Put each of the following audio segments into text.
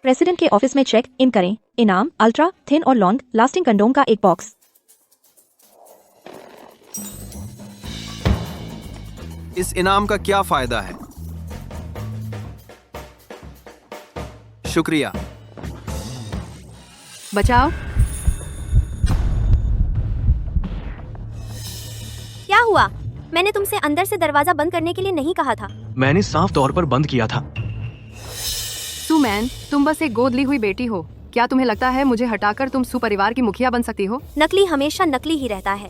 President के office में check in करें। इनाम अल्ट्रा थिन और लॉन्ग लास्टिंग कंडोम का एक बॉक्स। इस इनाम का क्या फायदा है? शुक्रिया। बचाओ। क्या हुआ? मैंने तुमसे अंदर से दरवाजा बंद करने के लिए नहीं कहा था। मैंने साफ तौर पर बंद किया था। सुमैन, तुम बस एक गोद ली हुई बेटी हो। क्या तुम्हें लगता है मुझे हटाकर तुम सुपरिवार की मुखिया बन सकती हो? नकली हमेशा नकली ही रहता है।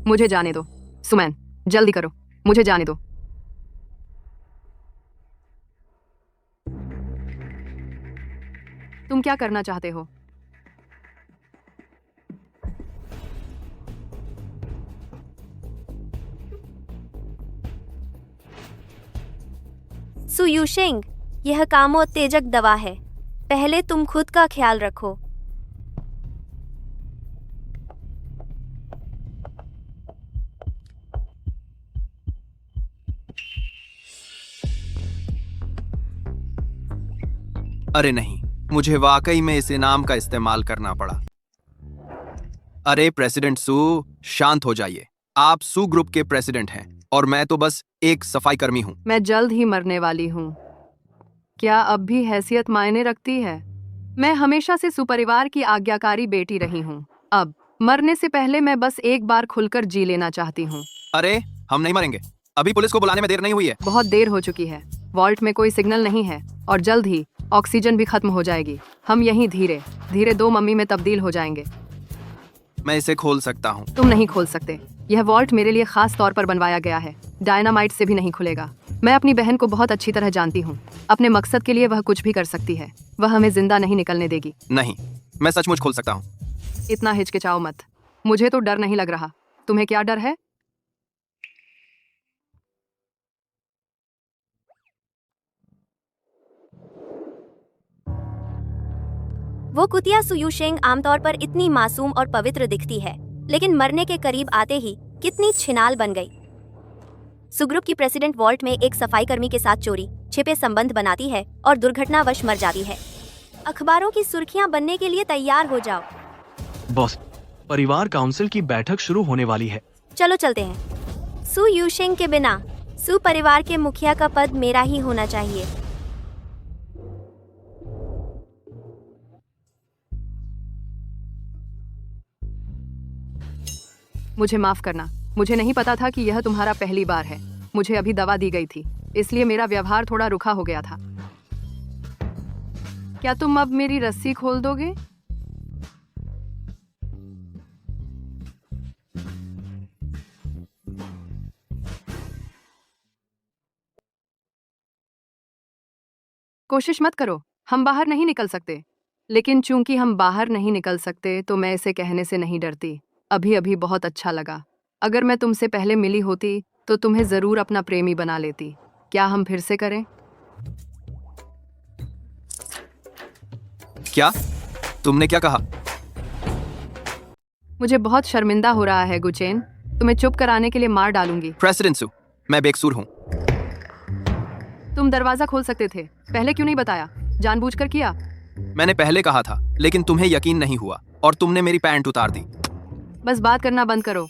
मुझे जाने दो। सुमैन, जल्दी करो, मुझे जाने दो। तुम क्या करना चाहते हो? सु यूशिंग, यह कामोत्तेजक दवा है। पहले तुम खुद का ख्याल रखो। अरे नहीं, मुझे वाकई में इस इनाम का इस्तेमाल करना पड़ा। अरे प्रेसिडेंट सू, शांत हो जाइए। आप सू ग्रुप के प्रेसिडेंट हैं और मैं तो बस एक सफाई कर्मी हूँ। मैं जल्द ही मरने वाली हूँ। क्या अब भी हैसियत मायने रखती है? मैं हमेशा से सुपरिवार की आज्ञाकारी बेटी रही हूँ। अब मरने से पहले मैं बस एक बार खुलकर जी लेना चाहती हूँ। अरे हम नहीं मरेंगे। अभी पुलिस को बुलाने में देर नहीं हुई है। बहुत देर हो चुकी है। वॉल्ट में कोई सिग्नल नहीं है और जल्द ही ऑक्सीजन भी खत्म हो जाएगी। हम यहीं धीरे धीरे 2 मम्मी में तब्दील हो जाएंगे। मैं इसे खोल सकता हूँ। तुम नहीं खोल सकते। यह वॉल्ट मेरे लिए खास तौर पर बनवाया गया है। डायनामाइट से भी नहीं खुलेगा। मैं अपनी बहन को बहुत अच्छी तरह जानती हूँ। अपने मकसद के लिए वह कुछ भी कर सकती है। वह हमें जिंदा नहीं निकलने देगी। नहीं, मैं सचमुच खोल सकता हूँ। इतना हिचकिचाओ मत। मुझे तो डर नहीं लग रहा। तुम्हें क्या डर है? वो कुतिया सु यूशिंग आमतौर पर इतनी मासूम और पवित्र दिखती है, लेकिन मरने के करीब आते ही कितनी छिनाल बन गई। सुग्रुप की प्रेसिडेंट वॉल्ट में एक सफाई कर्मी के साथ चोरी छिपे संबंध बनाती है और दुर्घटनावश मर जाती है। अखबारों की सुर्खियां बनने के लिए तैयार हो जाओ। बॉस, परिवार काउंसिल की बैठक शुरू होने वाली है। चलो चलते हैं। सु यूशिंग के बिना सु परिवार के मुखिया का पद मेरा ही होना चाहिए। मुझे माफ करना। मुझे नहीं पता था कि यह तुम्हारा पहली बार है। मुझे अभी दवा दी गई थी, इसलिए मेरा व्यवहार थोड़ा रुखा हो गया था। क्या तुम अब मेरी रस्सी खोल दोगे? कोशिश मत करो। हम बाहर नहीं निकल सकते। लेकिन चूंकि हम बाहर नहीं निकल सकते तो मैं इसे कहने से नहीं डरती। अभी अभी बहुत अच्छा लगा। अगर मैं तुमसे पहले मिली होती तो तुम्हें जरूर अपना प्रेमी बना लेती। क्या हम फिर से करें? क्या? तुमने क्या कहा? मुझे बहुत शर्मिंदा हो रहा है गुचेन। तुम्हें चुप कराने के लिए मार डालूंगी। प्रेसिडेंट सू, मैं बेकसूर हूँ। तुम दरवाजा खोल सकते थे। पहले क्यों नहीं बताया? जानबूझकर किया? मैंने पहले कहा था, लेकिन तुम्हें यकीन नहीं हुआ और तुमने मेरी पैंट उतार दी। बस बात करना बंद करो।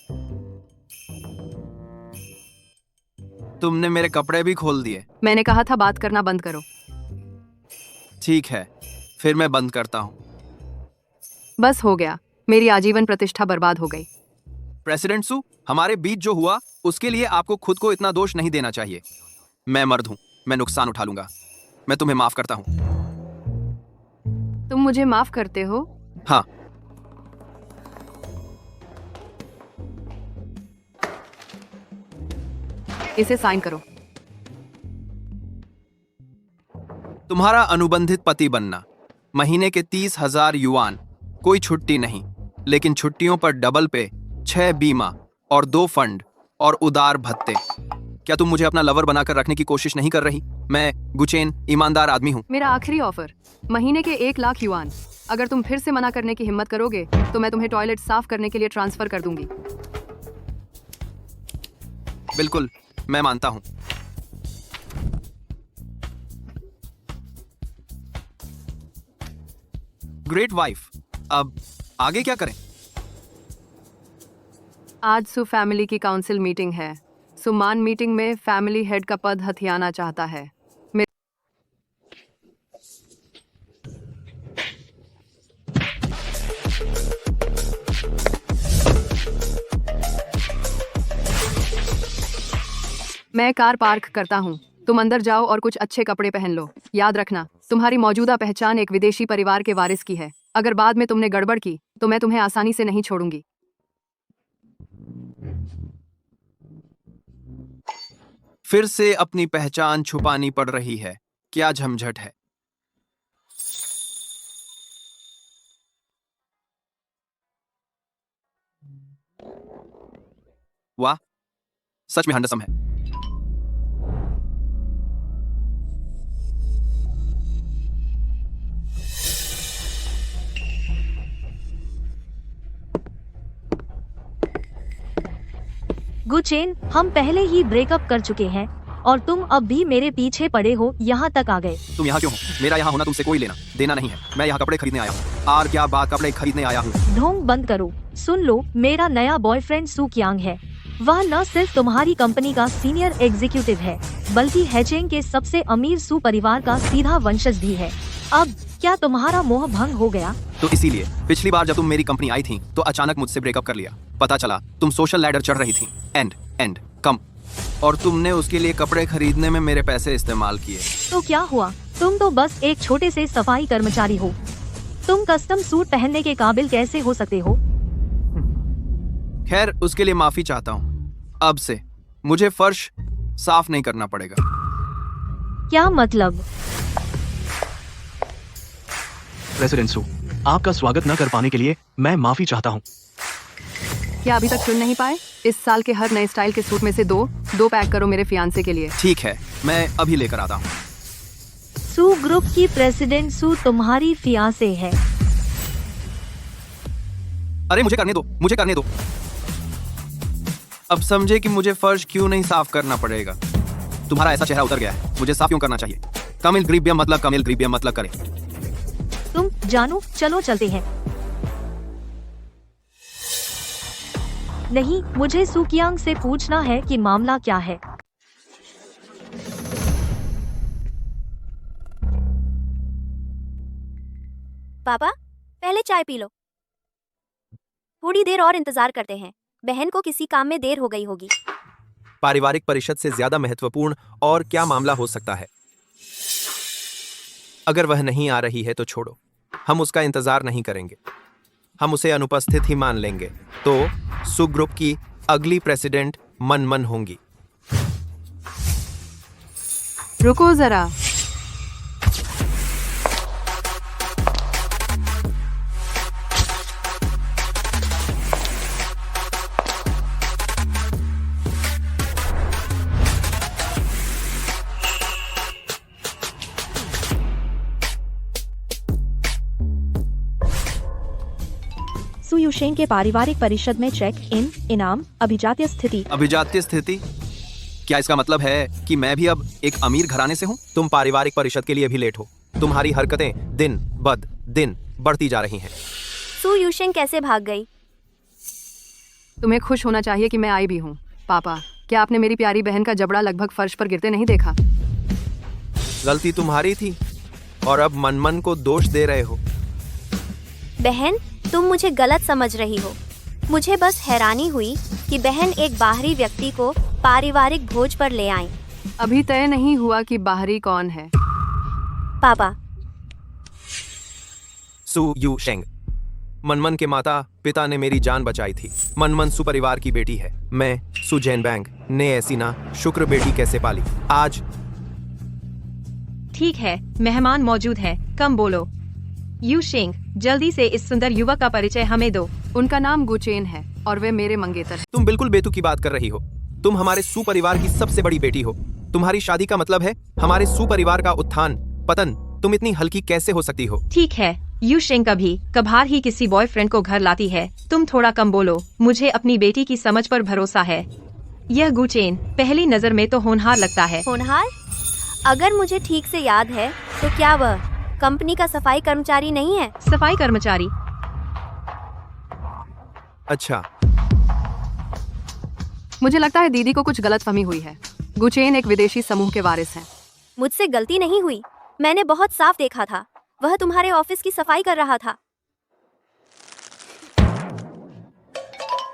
तुमने मेरे कपड़े भी खोल दिए। मैंने कहा था बात करना बंद करो। ठीक है, फिर मैं बंद करता हूँ। बस हो गया। मेरी आजीवन प्रतिष्ठा बर्बाद हो गई। प्रेसिडेंट सू, हमारे बीच जो हुआ उसके लिए आपको खुद को इतना दोष नहीं देना चाहिए। मैं मर्द हूँ, मैं नुकसान उठा लूंगा। मैं तुम्हें माफ करता हूँ। तुम मुझे माफ करते हो? हाँ। इसे साइन करो। तुम्हारा अनुबंधित पति बनना, महीने के 30,000 युआन, कोई छुट्टी नहीं, लेकिन छुट्टियों पर डबल पे, 6 बीमा और 2 फंड और उदार भत्ते। क्या तुम मुझे अपना लवर बनाकर रखने की कोशिश नहीं कर रही? मैं गुचेन ईमानदार आदमी हूँ। मेरा आखिरी ऑफर, महीने के 1 लाख युआन। अगर तुम फिर से मना करने की हिम्मत करोगे तो मैं तुम्हें टॉयलेट साफ करने के लिए ट्रांसफर कर दूंगी। बिल्कुल, मैं मानता हूँ। ग्रेट वाइफ, अब आगे क्या करें? आज सु फैमिली की काउंसिल मीटिंग है। सुमान मीटिंग में फैमिली हेड का पद हथियाना चाहता है। मैं कार पार्क करता हूँ। तुम अंदर जाओ और कुछ अच्छे कपड़े पहन लो। याद रखना, तुम्हारी मौजूदा पहचान एक विदेशी परिवार के वारिस की है। अगर बाद में तुमने गड़बड़ की तो मैं तुम्हें आसानी से नहीं छोड़ूंगी। फिर से अपनी पहचान छुपानी पड़ रही है। क्या झंझट है। वाह, सच में हैंडसम है। गुचेन, हम पहले ही ब्रेकअप कर चुके हैं और तुम अब भी मेरे पीछे पड़े हो, यहाँ तक आ गए। तुम यहाँ क्यों हो? मेरा यहाँ होना तुमसे कोई लेना देना नहीं है। मैं यहाँ कपड़े खरीदने आया हूँ। और क्या बात, कपड़े खरीदने आया हूँ। ढोंग बंद करो। सुन लो, मेरा नया बॉयफ्रेंड सू क्यांग है। वह न सिर्फ तुम्हारी कंपनी का सीनियर एग्जीक्यूटिव है, बल्कि हैचेंग के सबसे अमीर सू परिवार का सीधा वंशज भी है। अब क्या तुम्हारा मोह भंग हो गया? तो इसीलिए पिछली बार जब तुम मेरी कंपनी आई थी तो अचानक मुझसे ब्रेकअप कर लिया। पता चला तुम सोशल लैडर चढ़ रही थी। एंड कम, और तुमने उसके लिए कपड़े खरीदने में मेरे पैसे इस्तेमाल किए। तो क्या हुआ? तुम तो बस एक छोटे से सफाई कर्मचारी हो। तुम कस्टम सूट पहनने के काबिल कैसे हो सकते हो? खैर, उसके लिए माफी चाहता हूँ। अब से मुझे फर्श साफ नहीं करना पड़ेगा। क्या मतलब? प्रेसिडेंट सू, आपका स्वागत न कर पाने के लिए मैं माफी चाहता हूँ। क्या अभी तक चुन नहीं पाए? इस साल के हर नए स्टाइल के सूट में से दो पैक करो मेरे फियांसे के लिए। ठीक है, मैं अभी लेकर आता हूँ। सू ग्रुप की प्रेसिडेंट सू तुम्हारी फियांसे है। अरे मुझे करने दो। अब समझे कि मुझे फर्श क्यों नहीं साफ करना पड़ेगा। तुम्हारा ऐसा चेहरा उतर गया है, मुझे साफ क्यों करना चाहिए? कमिल ग्रीबियम मतलब करे। तुम जानो, चलो चलते हैं। नहीं, मुझे सू क्यांग से पूछना है कि मामला क्या है। पापा, पहले चाय पी लो। थोड़ी देर और इंतजार करते हैं। बहन को किसी काम में देर हो गई होगी। पारिवारिक परिषद से ज्यादा महत्वपूर्ण और क्या मामला हो सकता है? अगर वह नहीं आ रही है तो छोड़ो, हम उसका इंतजार नहीं करेंगे। हम उसे अनुपस्थित ही मान लेंगे। तो सू ग्रुप की अगली प्रेसिडेंट मनमन होंगी। रुको जरा। सू यूशेंग के पारिवारिक परिषद में चेक इन इनाम अभिजात्य स्थिति। अभिजात्य स्थिति? क्या इसका मतलब है कि मैं भी अब एक अमीर घराने से हूँ? तुम पारिवारिक परिषद के लिए भी लेट हो। तुम्हारी हरकतें दिन बद दिन बढ़ती जा रही हैं। सू यूशेंग कैसे भाग गई? तुम्हें खुश होना चाहिए कि मैं आई भी हूँ। पापा, क्या आपने मेरी प्यारी बहन का जबड़ा लगभग फर्श पर गिरते नहीं देखा? गलती तुम्हारी थी और अब मनमन को दोष दे रहे हो। बहन, तुम मुझे गलत समझ रही हो। मुझे बस हैरानी हुई कि बहन एक बाहरी व्यक्ति को पारिवारिक भोज पर ले आई। अभी तय नहीं हुआ कि बाहरी कौन है। पापा, सू यूशेंग, मनमन के माता पिता ने मेरी जान बचाई थी। मनमन सू परिवार की बेटी है। मैं सू जैनबैंग ने ऐसी ना शुक्र बेटी कैसे पाली। आज ठीक है, मेहमान मौजूद हैं, कम बोलो। यूशेंग, जल्दी से इस सुंदर युवक का परिचय हमें दो। उनका नाम गुचेन है और वे मेरे मंगेतर हैं। तुम बिल्कुल बेतुकी बात कर रही हो। तुम हमारे सू परिवार की सबसे बड़ी बेटी हो। तुम्हारी शादी का मतलब है हमारे सू परिवार का उत्थान पतन। तुम इतनी हल्की कैसे हो सकती हो? ठीक है, यूशेंग कभी कभार ही किसी बॉयफ्रेंड को घर लाती है। तुम थोड़ा कम बोलो। मुझे अपनी बेटी की समझ पर भरोसा है। यह गुचेन पहली नजर में तो होनहार लगता है। होनहार? अगर मुझे ठीक से याद है तो क्या वह कंपनी का सफाई कर्मचारी नहीं है? सफाई कर्मचारी? अच्छा, मुझे लगता है दीदी को कुछ गलतफहमी हुई है। गुचेन एक विदेशी समूह के वारिस हैं। मुझसे गलती नहीं हुई, मैंने बहुत साफ देखा था, वह तुम्हारे ऑफिस की सफाई कर रहा था।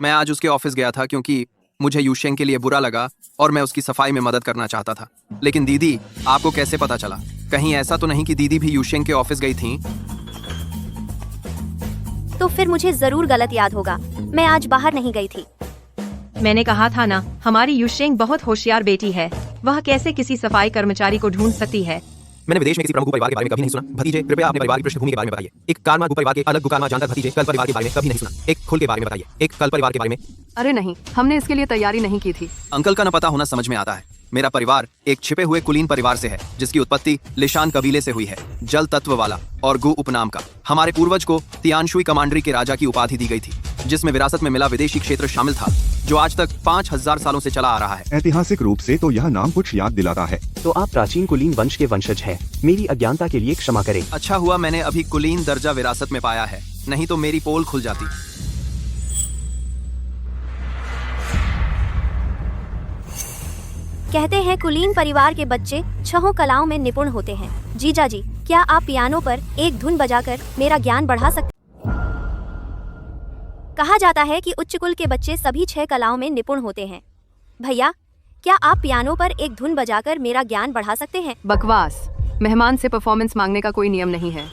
मैं आज उसके ऑफिस गया था क्योंकि मुझे यूशेंग के लिए बुरा लगा और मैं उसकी सफाई में मदद करना चाहता था। लेकिन दीदी, आपको कैसे पता चला? कहीं ऐसा तो नहीं कि दीदी भी यूशेंग के ऑफिस गई थी? तो फिर मुझे जरूर गलत याद होगा, मैं आज बाहर नहीं गई थी। मैंने कहा था ना, हमारी युशेंग बहुत होशियार बेटी है, वह कैसे किसी सफाई कर्मचारी को ढूंढ सकती है। मैंने विदेश में किसी प्रमुख परिवार के बारे में कभी नहीं सुना। भतीजे, कृपया अपने परिवार की पृष्ठभूमि के बारे में बताइए। एक कारमा परिवार के अलग गुकारमा जानकार भतीजे कल परिवार के बारे में कभी नहीं सुना। एक खुल के बारे में बताइए। एक कल परिवार के बारे में। अरे नहीं, हमने इसके लिए तैयारी नहीं की थी। अंकल का न पता होना समझ में आता है। मेरा परिवार एक छिपे हुए कुलीन परिवार से है, जिसकी उत्पत्ति लिशान कबीले से हुई है, जल तत्व वाला और गु उपनाम का। हमारे पूर्वज को तियानशुई कमांडरी के राजा की उपाधि दी गई थी, जिसमें विरासत में मिला विदेशी क्षेत्र शामिल था, जो आज तक 5000 सालों से चला आ रहा है। ऐतिहासिक रूप से तो यह नाम कुछ याद दिलाता है। तो आप प्राचीन कुलीन वंश के वंशज हैं। मेरी अज्ञानता के लिए क्षमा करें। अच्छा हुआ मैंने अभी कुलीन दर्जा विरासत में पाया है, नहीं तो मेरी पोल खुल जाती। कहते हैं कुलीन परिवार के बच्चे 6 कलाओं में निपुण होते हैं। जीजा जी, क्या आप पियानो पर एक धुन बजाकर मेरा ज्ञान बढ़ा सकते? कहा जाता है कि उच्च कुल के बच्चे सभी 6 कलाओं में निपुण होते हैं। भैया, क्या आप पियानो पर एक धुन बजाकर मेरा ज्ञान बढ़ा सकते हैं? बकवास। मेहमान से परफॉर्मेंस मांगने का कोई नियम नहीं है।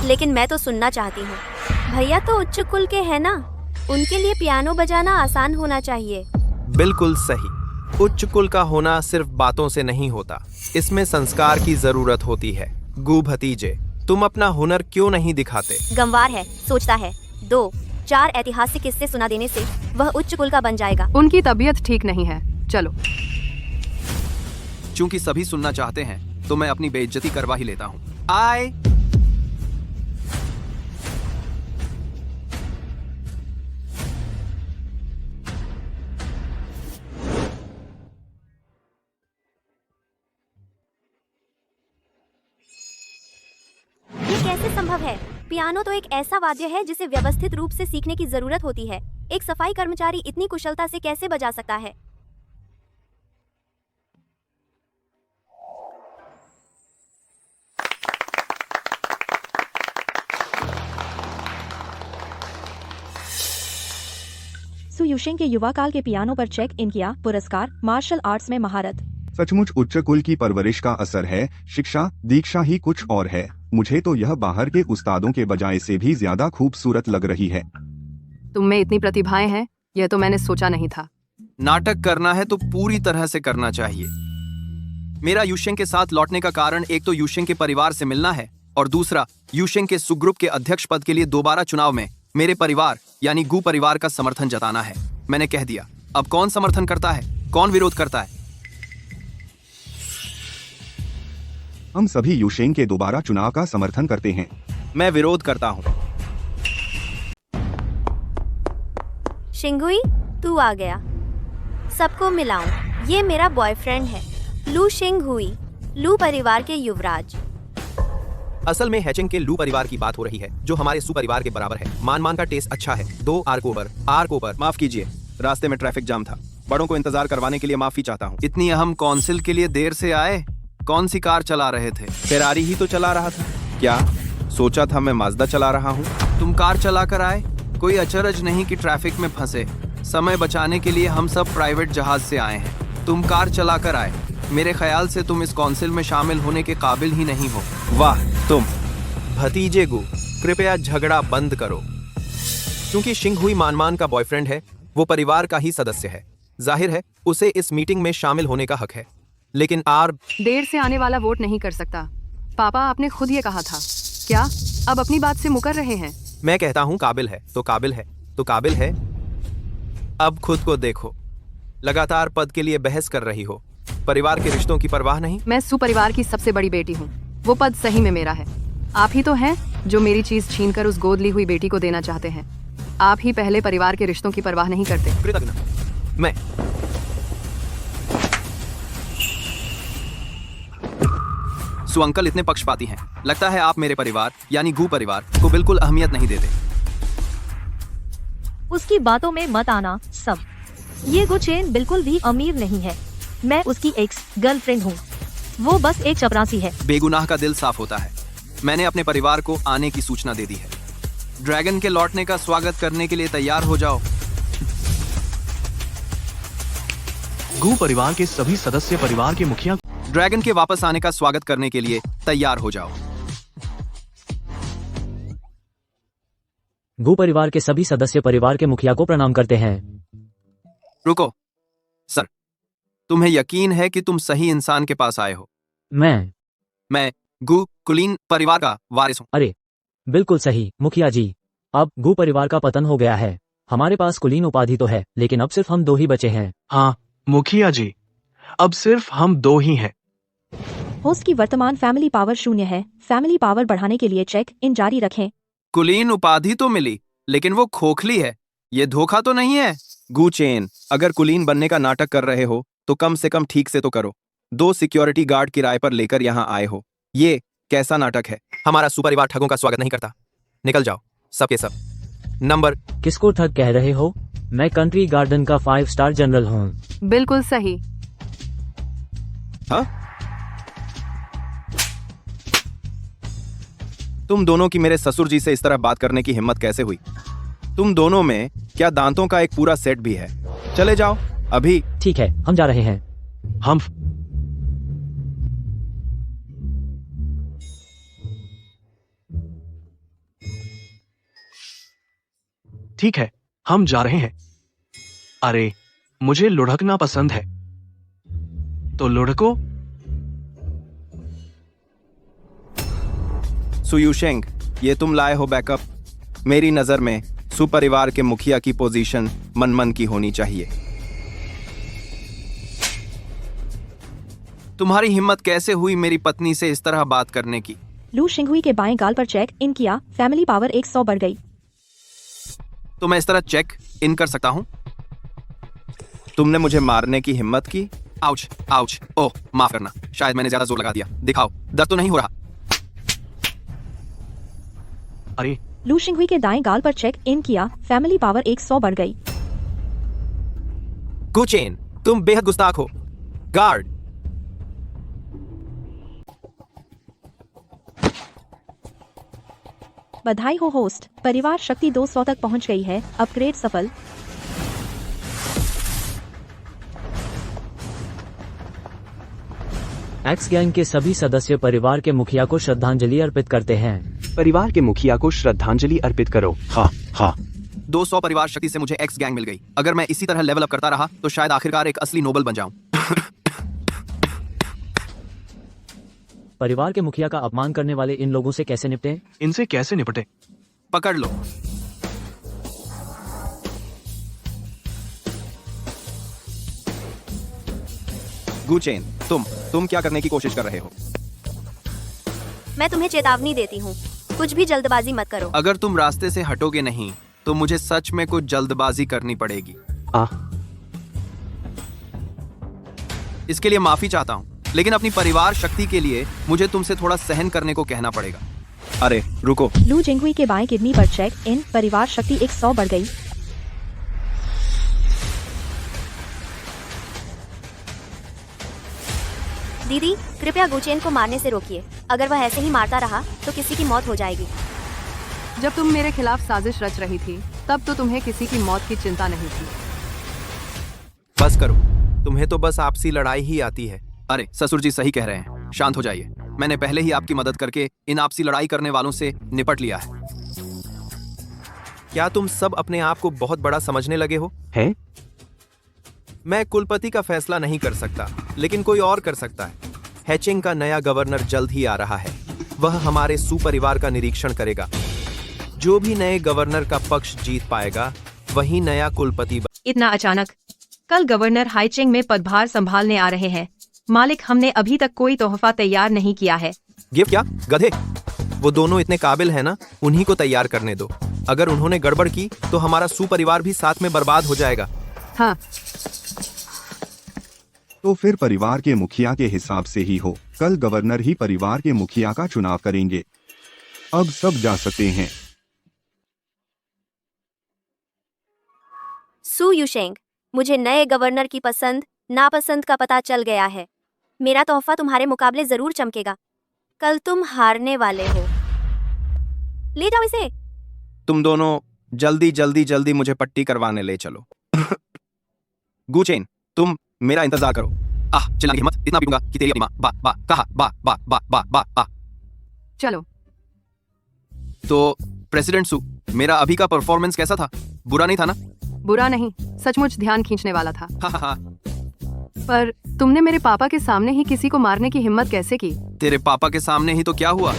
लेकिन मैं तो सुनना चाहती हूँ। भैया तो उच्च कुल के हैं ना, उनके लिए पियानो बजाना आसान होना चाहिए। बिल्कुल सही। उच्च कुल का होना सिर्फ बातों से नहीं होता, इसमें संस्कार की जरूरत होती है। गु भतीजे, तुम अपना हुनर क्यों नहीं दिखाते? गंवार है, सोचता है 2-4 ऐतिहासिक किस्से सुना देने से वह उच्च कुल का बन जाएगा। उनकी तबीयत ठीक नहीं है, चलो। चूंकि सभी सुनना चाहते हैं, तो मैं अपनी बेइज्जती करवा ही लेता हूँ। आए कैसे संभव है? पियानो तो एक ऐसा वाद्य है जिसे व्यवस्थित रूप से सीखने की जरूरत होती है। एक सफाई कर्मचारी इतनी कुशलता से कैसे बजा सकता है? सु युशेंग के युवा काल के पियानो पर चेक इन किया। पुरस्कार, मार्शल आर्ट्स में महारत। सचमुच उच्च कुल की परवरिश का असर है। शिक्षा दीक्षा ही कुछ और है। मुझे तो यह बाहर के उस्तादों के बजाय से भी ज्यादा खूबसूरत लग रही है। तुम में इतनी प्रतिभाएं हैं, यह तो मैंने सोचा नहीं था। नाटक करना है तो पूरी तरह से करना चाहिए। मेरा यूशेंग के साथ लौटने का कारण एक तो यूशेंग के परिवार से मिलना है, और दूसरा यूशेंग के सुग्रुप के अध्यक्ष पद के लिए दोबारा चुनाव में मेरे परिवार यानी गु परिवार का समर्थन जताना है। मैंने कह दिया, अब कौन समर्थन करता है, कौन विरोध करता है? हम सभी यूशेंग के दोबारा चुनाव का समर्थन करते हैं। मैं विरोध करता हूँ। शिंगुई, तू आ गया। सबको मिलाऊं, ये मेरा बॉयफ्रेंड है, लू शिंग हुई, लू परिवार के युवराज। असल में हैचेंग के लू परिवार की बात हो रही है, जो हमारे सु परिवार के बराबर है। मान का टेस्ट अच्छा है। 2 आर्कोवर। माफ कीजिए, रास्ते में ट्रैफिक जाम था। बड़ों को इंतजार करवाने के लिए माफी चाहता हूँ। इतनी अहम काउंसिल के लिए देर से आए? कौन सी कार चला रहे थे? फेरारी ही तो चला रहा था। क्या सोचा था मैं माजदा चला रहा हूँ? तुम कार चला कर आए? कोई अचरज नहीं कि ट्रैफिक में फंसे। समय बचाने के लिए हम सब प्राइवेट जहाज से आए हैं। तुम कार चला कर आए। मेरे ख्याल से तुम इस काउंसिल में शामिल होने के काबिल ही नहीं हो। वाह तुम। भतीजे गु, कृपया झगड़ा बंद करो। क्योंकि शिंगहुई मान का बॉयफ्रेंड है, वो परिवार का ही सदस्य है। जाहिर है उसे इस मीटिंग में शामिल होने का हक है। लेकिन देर से आने वाला वोट नहीं कर सकता। पापा, आपने खुद ये कहा था। क्या अब अपनी बात से मुकर रहे हैं? मैं कहता हूँ काबिल है तो काबिल है तो काबिल है। अब खुद को देखो, लगातार पद के लिए बहस कर रही हो। परिवार के रिश्तों की परवाह नहीं। मैं सुपरिवार की सबसे बड़ी बेटी हूँ, वो पद सही में मेरा है। आप ही तो हैं जो मेरी चीज छीनकर उस गोद ली हुई बेटी को देना चाहते हैं। आप ही पहले परिवार के रिश्तों की परवाह नहीं करते। कृतज्ञ। मैं सु अंकल इतने पक्षपाती हैं। लगता है आप मेरे परिवार यानी गू परिवार को बिल्कुल अहमियत नहीं देते। उसकी बातों में मत आना सब। ये गु चेन बिल्कुल भी अमीर नहीं है। मैं उसकी एक्स गर्लफ्रेंड हूँ। वो बस एक चपरासी है। बेगुनाह का दिल साफ होता है। मैंने अपने परिवार को आने की सूचना दे दी है। ड्रैगन के लौटने का स्वागत करने के लिए तैयार हो जाओ। गू परिवार के सभी सदस्य परिवार के मुखिया ड्रैगन के वापस आने का स्वागत करने के लिए तैयार हो जाओ। गू परिवार के सभी सदस्य परिवार के मुखिया को प्रणाम करते हैं। रुको सर, तुम्हें यकीन है कि तुम सही इंसान के पास आए हो? मैं गू कुलीन परिवार का वारिस हूँ। अरे बिल्कुल सही मुखिया जी। अब गू परिवार का पतन हो गया है। हमारे पास कुलीन उपाधि तो है, लेकिन अब सिर्फ हम 2 ही बचे हैं। हाँ मुखिया जी, अब सिर्फ हम 2 ही हैं। होस्ट की वर्तमान फैमिली पावर 0 है। फैमिली पावर बढ़ाने के लिए चेक इन जारी रखें। कुलीन उपाधि तो मिली, लेकिन वो खोखली है। ये धोखा तो नहीं है? गू चेन, अगर कुलीन बनने का नाटक कर रहे हो तो कम से कम ठीक से तो करो। 2 सिक्योरिटी गार्ड किराए पर लेकर यहाँ आए हो। ये कैसा नाटक है? हमारा सुपरिवार ठगों का स्वागत नहीं करता। निकल जाओ सबके सब। नंबर किसको ठग कह रहे हो? मैं कंट्री गार्डन का 5 स्टार जनरल हूँ। बिल्कुल सही। हाँ? तुम दोनों की मेरे ससुर जी से इस तरह बात करने की हिम्मत कैसे हुई? तुम दोनों में क्या दांतों का एक पूरा सेट भी है? चले जाओ अभी। ठीक है, हम जा रहे हैं। हम ठीक है, हम जा रहे हैं। अरे मुझे लुढ़कना पसंद है, तो लुढ़को। सुयुशेंग, ये तुम लाए हो बैकअप? मेरी नजर में सुपरिवार के मुखिया की पोजीशन मनमन की होनी चाहिए। तुम्हारी हिम्मत कैसे हुई मेरी पत्नी से इस तरह बात करने की? लू शिंगहुई के बाएं गाल पर चेक इन किया। फैमिली पावर 100 बढ़ गई। तो मैं इस तरह चेक इन कर सकता हूँ? तुमने मुझे मारने की हिम्मत की? Ouch ouch. ओह माफ करना, शायद मैंने ज्यादा जोर लगा दिया। दिखाओ, दर्द तो नहीं हो रहा? अरे लू शिंगहुई के दाएं गाल पर चेक इन किया। फैमिली पावर 100 बढ़ गई। गू चेन, तुम बेहद गुस्ताख हो। गार्ड। बधाई हो होस्ट, परिवार शक्ति 200 तक पहुंच गई है। अपग्रेड सफल। एक्स गैंग के सभी सदस्य परिवार के मुखिया को श्रद्धांजलि अर्पित करते हैं। परिवार के मुखिया को श्रद्धांजलि अर्पित करो। हाँ हाँ। 200 परिवार शक्ति से मुझे एक्स गैंग मिल गई। अगर मैं इसी तरह लेवल अप करता रहा तो शायद आखिरकार एक असली नोबल बन जाऊं। परिवार के मुखिया का अपमान करने वाले इन लोगों से कैसे निपटें? इनसे कैसे निपटे? पकड़ लो। गू चेन, तुम क्या करने की कोशिश कर रहे हो? मैं तुम्हें चेतावनी देती हूँ, कुछ भी जल्दबाजी मत करो। अगर तुम रास्ते से हटोगे नहीं तो मुझे सच में कुछ जल्दबाजी करनी पड़ेगी। इसके लिए माफी चाहता हूँ, लेकिन अपनी परिवार शक्ति के लिए मुझे तुमसे थोड़ा सहन करने को कहना पड़ेगा। अरे रुको। लू जिंगुई के बाएं किडनी पर चेक इन। परिवार शक्ति 100 बढ़ गई। दीदी, कृपया गुचेन को मारने से रोकिए। अगर वह ऐसे ही मारता रहा तो किसी की मौत हो जाएगी। जब तुम मेरे खिलाफ साजिश रच रही थी तब तो तुम्हें किसी की मौत की चिंता नहीं थी। बस करो, तुम्हें तो बस आपसी लड़ाई ही आती है। अरे ससुर जी सही कह रहे हैं, शांत हो जाइए। मैंने पहले ही आपकी मदद करके इन आपसी लड़ाई करने वालों से निपट लिया है। क्या तुम सब अपने आप को बहुत बड़ा समझने लगे हो? हैं? मैं कुलपति का फैसला नहीं कर सकता, लेकिन कोई और कर सकता है। हैचिंग का नया गवर्नर जल्द ही आ रहा है। वह हमारे सुपरिवार का निरीक्षण करेगा। जो भी नए गवर्नर का पक्ष जीत पाएगा वही नया कुलपति। इतना अचानक? कल गवर्नर हाइचिंग में पदभार संभालने आ रहे हैं। मालिक, हमने अभी तक कोई तोहफा तैयार नहीं किया है। गिफ्ट क्या गधे? वो दोनों इतने काबिल है ना, उन्हीं को तैयार करने दो। अगर उन्होंने गड़बड़ की तो हमारा सुपरिवार भी साथ में बर्बाद हो जाएगा। हाँ। तो फिर परिवार के मुखिया के हिसाब से ही हो। कल गवर्नर ही परिवार के मुखिया का चुनाव करेंगे। अब सब जा सकते हैं। सू यूशेंग, मुझे नए गवर्नर की पसंद नापसंद का पता चल गया है। मेरा तोहफा तुम्हारे मुकाबले जरूर चमकेगा। कल तुम हारने वाले हो। ले जाओ इसे। तुम दोनों जल्दी मुझे पट्टी करवाने ले चलो। गुचेन, तुम मेरा इंतजार करो। चिल्लाने की हिम्मत, इतना पीऊंगा कि तेरी अपनी माँ बा बा कहा बा बा बा बा बा बा। चलो। तो प्रेसिडेंट सू, मेरा अभी का परफॉर्मेंस कैसा था? बुरा नहीं था ना? बुरा नहीं, सचमुच ध्यान खींचने वाला था। हा। पर तुमने मेरे पापा के सामने ही किसी को मारने की हिम्मत कैसे की? तेरे पापा के सामने ही तो क्या हुआ?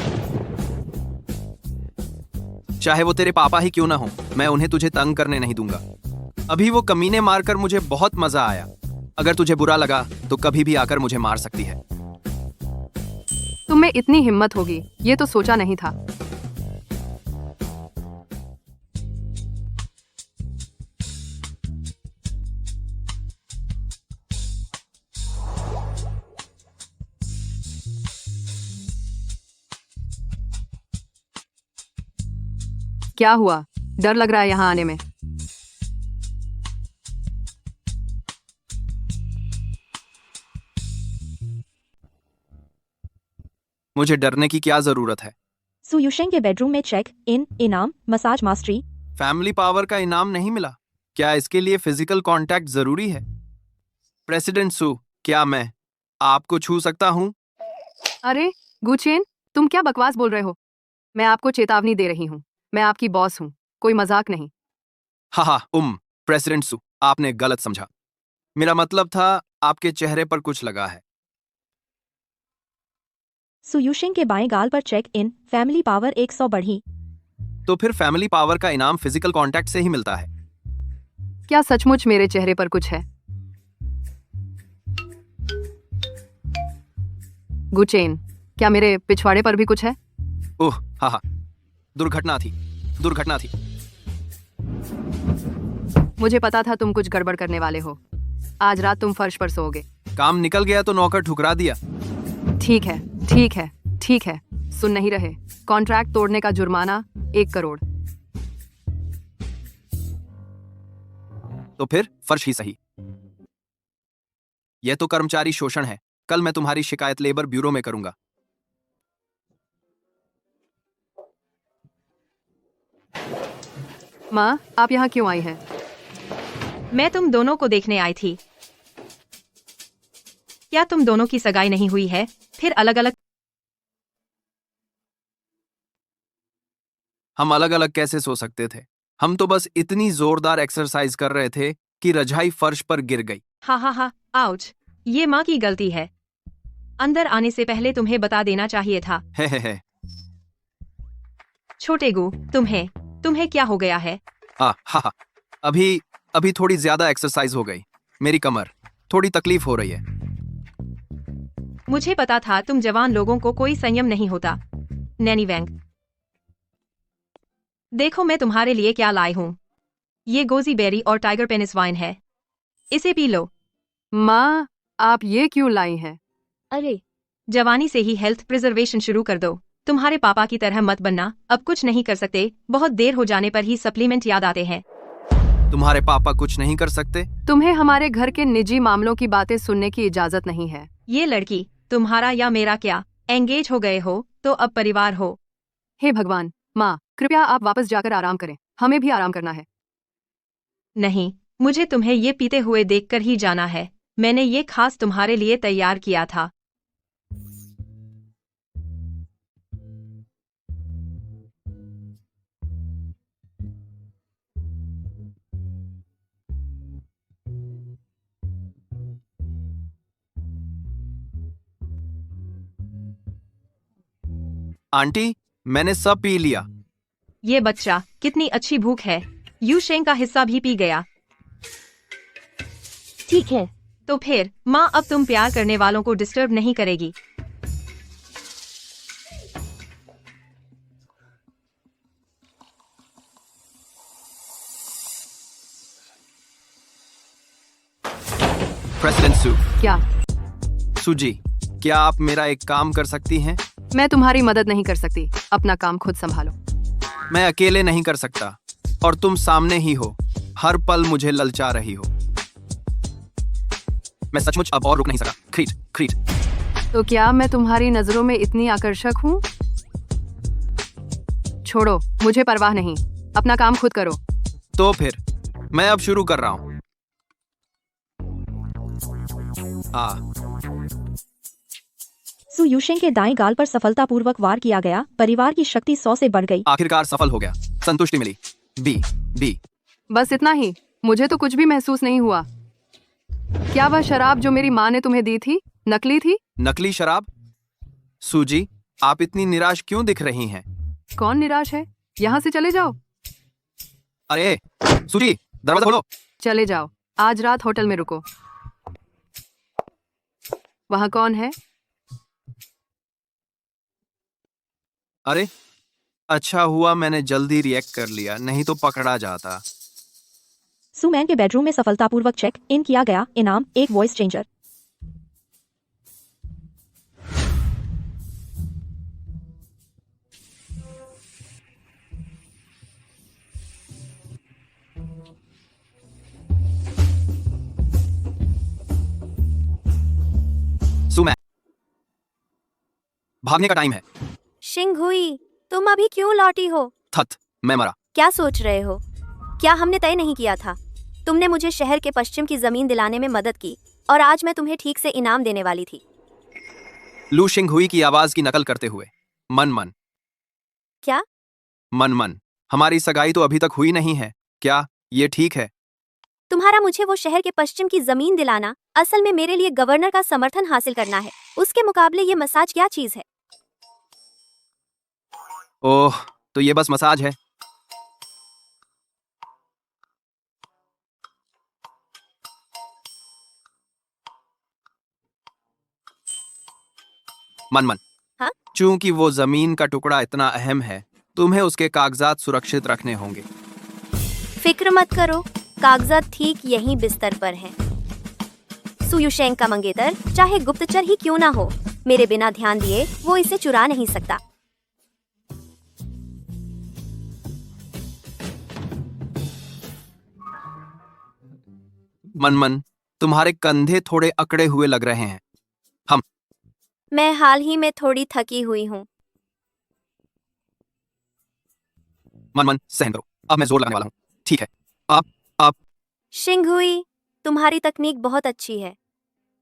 चाहे वो तेरे पापा ही क्यों ना हो, मैं उन्हें तुझे तंग करने नहीं दूंगा। अभी वो कमीने मारकर मुझे बहुत मजा आया। अगर तुझे बुरा लगा तो कभी भी आकर मुझे मार सकती है। तुम में इतनी हिम्मत होगी, ये तो सोचा नहीं था। क्या हुआ? डर लग रहा है यहाँ आने में? मुझे डरने की क्या जरूरत है? सू यूशेंग के बेडरूम में चेक इन, इनाम, मसाज मास्टरी। फैमिली पावर का इनाम नहीं मिला। क्या इसके लिए फिजिकल कांटेक्ट जरूरी है? प्रेसिडेंट सू, क्या मैं आपको छू सकता हूँ? अरे गुचेन, तुम क्या बकवास बोल रहे हो? मैं आपको चेतावनी दे रही हूँ। मैं आपकी बॉस हूँ, कोई मजाक नहीं। हा, प्रेसिडेंट सू, आपने गलत समझा। मेरा मतलब था आपके चेहरे पर कुछ लगा है। सू यूशेंग के बाएं गाल पर चेक इन, फैमिली पावर 100 बढ़ी। तो फिर फैमिली पावर का इनाम फिजिकल कांटेक्ट से ही मिलता है। क्या सचमुच मेरे चेहरे पर कुछ है? गुचेन, क्या मेरे पिछवाड़े पर भी कुछ है? ओह हा, दुर्घटना थी। मुझे पता था तुम कुछ गड़बड़ करने वाले हो। आज रात तुम फर्श पर सोओगे। काम निकल गया तो नौकर ठुकरा दिया। ठीक है। सुन नहीं रहे? कॉन्ट्रैक्ट तोड़ने का जुर्माना 1 करोड़। तो फिर फर्श ही सही। यह तो कर्मचारी शोषण है। कल मैं तुम्हारी शिकायत लेबर ब्यूरो में करूंगा। माँ, आप यहाँ क्यों आई हैं? मैं तुम दोनों को देखने आई थी। क्या तुम दोनों की सगाई नहीं हुई है? फिर अलग अलग? हम अलग अलग कैसे सो सकते थे? हम तो बस इतनी जोरदार एक्सरसाइज कर रहे थे कि रजाई फर्श पर गिर गई। हा, आउच। ये माँ की गलती है। अंदर आने से पहले तुम्हें बता देना चाहिए था। है। छोटे गु, तुम्हें क्या हो गया है? हा, अभी थोड़ी ज्यादा एक्सरसाइज हो गई। मेरी कमर थोड़ी तकलीफ हो रही है। मुझे पता था तुम जवान लोगों को कोई संयम नहीं होता। नैनी वैंग, देखो मैं तुम्हारे लिए क्या लाई हूँ। ये गोजी बेरी और टाइगर पेनिस वाइन है। इसे पी लो। माँ, आप ये क्यों लाई हैं? अरे, जवानी से ही हेल्थ प्रिजर्वेशन शुरू कर दो। तुम्हारे पापा की तरह मत बनना। अब कुछ नहीं कर सकते। बहुत देर हो जाने पर ही सप्लीमेंट याद आते हैं। तुम्हारे पापा कुछ नहीं कर सकते? तुम्हें हमारे घर के निजी मामलों की बातें सुनने की इजाजत नहीं है। ये लड़की तुम्हारा या मेरा क्या? एंगेज हो गए हो तो अब परिवार हो। हे भगवान, माँ कृपया आप वापस जाकर आराम करें। हमें भी आराम करना है। नहीं, मुझे तुम्हें ये पीते हुए देखकर ही जाना है। मैंने ये खास तुम्हारे लिए तैयार किया था। आंटी, मैंने सब पी लिया। ये बच्चा, कितनी अच्छी भूख है। यूशेंग का हिस्सा भी पी गया। ठीक है, तो फिर माँ अब तुम प्यार करने वालों को डिस्टर्ब नहीं करेगी। प्रेसिडेंट सू, क्या? सुजी, क्या आप मेरा एक काम कर सकती हैं? मैं तुम्हारी मदद नहीं कर सकती, अपना काम खुद संभालो। मैं अकेले नहीं कर सकता और तुम सामने ही हो, हर पल मुझे ललचा रही हो। मैं सचमुच अब और रुक नहीं सका। क्रीट क्रीट। तो क्या मैं तुम्हारी नजरों में इतनी आकर्षक हूँ? छोड़ो, मुझे परवाह नहीं, अपना काम खुद करो। तो फिर मैं अब शुरू कर रहा हूँ। सु यूशेंग के दाएं गाल पर सफलतापूर्वक वार किया गया। परिवार की शक्ति 100 से बढ़ गई। आखिरकार सफल हो गया, संतुष्टि मिली। B B. बस इतना ही, मुझे तो कुछ भी महसूस नहीं हुआ। क्या वह शराब जो मेरी माँ ने तुम्हें दी थी नकली थी? नकली शराब? सूजी, आप इतनी निराश क्यों दिख रही हैं? कौन निराश है? यहाँ से चले जाओ। अरे सूजी, दरवाजा खोलो। चले जाओ, आज रात होटल में रुको। वहाँ कौन है? अरे अच्छा हुआ मैंने जल्दी रिएक्ट कर लिया, नहीं तो पकड़ा जाता। सुमैन के बेडरूम में सफलतापूर्वक चेक इन किया गया। इनाम एक वॉइस चेंजर। सुमैन, भागने का टाइम है। शिंगहुई, तुम अभी क्यों लौटी हो? थत, मैं मरा। क्या सोच रहे हो? क्या हमने तय नहीं किया था? तुमने मुझे शहर के पश्चिम की जमीन दिलाने में मदद की और आज मैं तुम्हें ठीक से इनाम देने वाली थी। लू शिंगहुई की आवाज की नकल करते हुए। मन मन। क्या? मन मन, हमारी सगाई तो अभी तक हुई नहीं है, क्या ये ठीक है? तुम्हारा मुझे वो शहर के पश्चिम की जमीन दिलाना असल में मेरे लिए गवर्नर का समर्थन हासिल करना है। उसके मुकाबले ये मसाज क्या चीज है? ओह, तो ये बस मसाज है। मन मन, हाँ? चूंकि वो जमीन का टुकड़ा इतना अहम है, तुम्हें उसके कागजात सुरक्षित रखने होंगे। फिक्र मत करो, कागजात ठीक यहीं बिस्तर पर हैं। सु यूशेंग का मंगेतर चाहे गुप्तचर ही क्यों ना हो, मेरे बिना ध्यान दिए वो इसे चुरा नहीं सकता। मन मन, तुम्हारे कंधे थोड़े अकड़े हुए लग रहे हैं। मैं हाल ही में थोड़ी थकी हुई हूँ। मन मन, सहन करो, अब मैं जोर लगाने वाला हूँ। ठीक है, आप शिंगहुई, तुम्हारी तकनीक बहुत अच्छी है।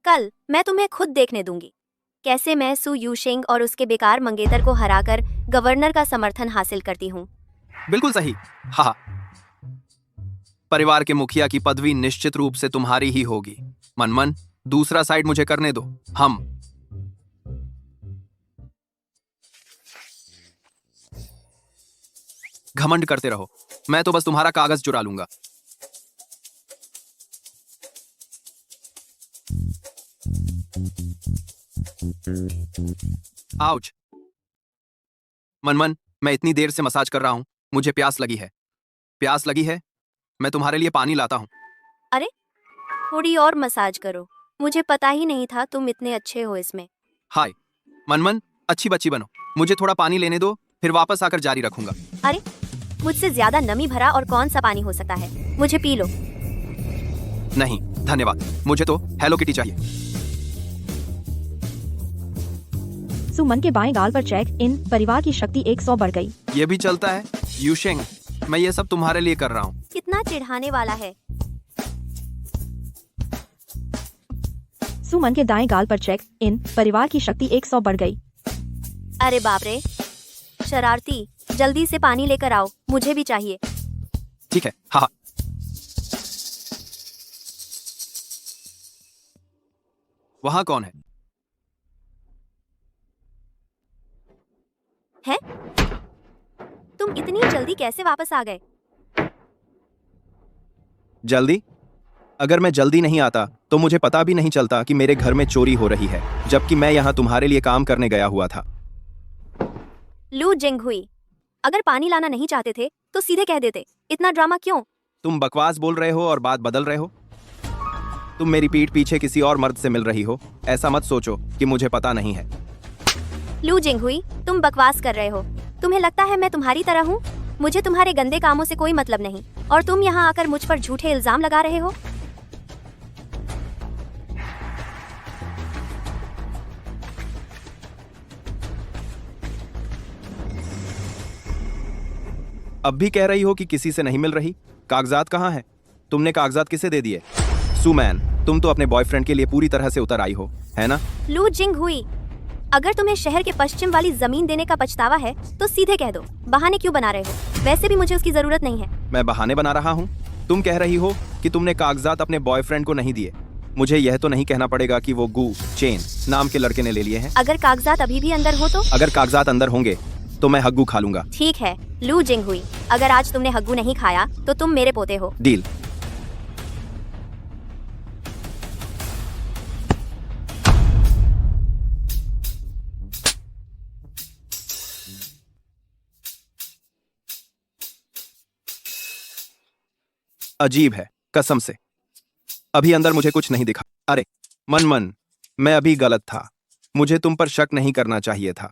कल मैं तुम्हें खुद देखने दूंगी कैसे मैं सु यूशेंग और उसके बेकार मंगेतर को हराकर गवर्नर का समर्थन हासिल करती हूँ। बिल्कुल सही। हाँ, परिवार के मुखिया की पदवी निश्चित रूप से तुम्हारी ही होगी। मन मन, दूसरा साइड मुझे करने दो। हम घमंड करते रहो, मैं तो बस तुम्हारा कागज चुरा लूंगा। आउच। मनमन, मैं इतनी देर से मसाज कर रहा हूं, मुझे प्यास लगी है। प्यास लगी है, मैं तुम्हारे लिए पानी लाता हूं। अरे थोड़ी और मसाज करो, मुझे पता ही नहीं था तुम इतने अच्छे हो इसमें। हाय मनमन, अच्छी बच्ची बनो, मुझे थोड़ा पानी लेने दो, फिर वापस आकर जारी रखूंगा। अरे मुझसे ज्यादा नमी भरा और कौन सा पानी हो सकता है? मुझे पी लो। नहीं धन्यवाद, मुझे तो हेलो किटी चाहिए। सुमन के बाएं गाल पर चेक इन। परिवार की शक्ति 100 बढ़ गई। ये भी चलता है यूशेंग, मैं ये सब तुम्हारे लिए कर रहा हूँ। कितना चिढ़ाने वाला है। सुमन के दाएं गाल पर चेक इन। परिवार की शक्ति 100 बढ़ गई। अरे बाप रे, शरारती, जल्दी से पानी लेकर आओ, मुझे भी चाहिए। ठीक है। हाँ, वहाँ कौन है? हैं? तुम इतनी जल्दी कैसे वापस आ गए? जल्दी? अगर मैं जल्दी नहीं आता तो मुझे पता भी नहीं चलता कि मेरे घर में चोरी हो रही है, जबकि मैं यहाँ तुम्हारे लिए काम करने गया हुआ था। लू जिंगहुई, अगर पानी लाना नहीं चाहते थे तो सीधे कह देते, इतना ड्रामा क्यों? तुम बकवास बोल रहे हो और बात बदल रहे हो। तुम मेरी पीठ पीछे किसी और मर्द से मिल रही हो, ऐसा मत सोचो कि मुझे पता नहीं है। लू जिंगहुई, तुम बकवास कर रहे हो। तुम्हें लगता है मैं तुम्हारी तरह हूँ? मुझे तुम्हारे गंदे कामों से कोई मतलब नहीं, और तुम यहाँ आकर मुझ पर झूठे इल्जाम लगा रहे हो। अब भी कह रही हो कि किसी से नहीं मिल रही? कागजात कहाँ हैं? तुमने कागजात किसे दे दिए? सुमैन, तुम तो अपने बॉयफ्रेंड के लिए पूरी तरह से उतर आई हो, है ना? लू जिंगहुई, अगर तुम्हें शहर के पश्चिम वाली जमीन देने का पछतावा है तो सीधे कह दो। बहाने क्यों बना रहे हो? वैसे भी मुझे उसकी जरूरत नहीं है। मैं बहाने बना रहा हूँ? तुम कह रही हो कि तुमने कागजात अपने बॉयफ्रेंड को नहीं दिए। मुझे यह तो नहीं कहना पड़ेगा कि वो गू चेन नाम के लड़के ने ले लिए हैं। अगर कागजात अभी भी अंदर हो तो? अगर कागजात अंदर होंगे तो मैं हग्गू खा लूंगा। ठीक है लू जिंगहुई, अगर आज तुमने हग्गू नहीं खाया तो तुम मेरे पोते हो। डील। अजीब है, कसम से अभी अंदर मुझे कुछ नहीं दिखा। अरे मन, मैं अभी गलत था। मुझे तुम पर शक नहीं करना चाहिए था।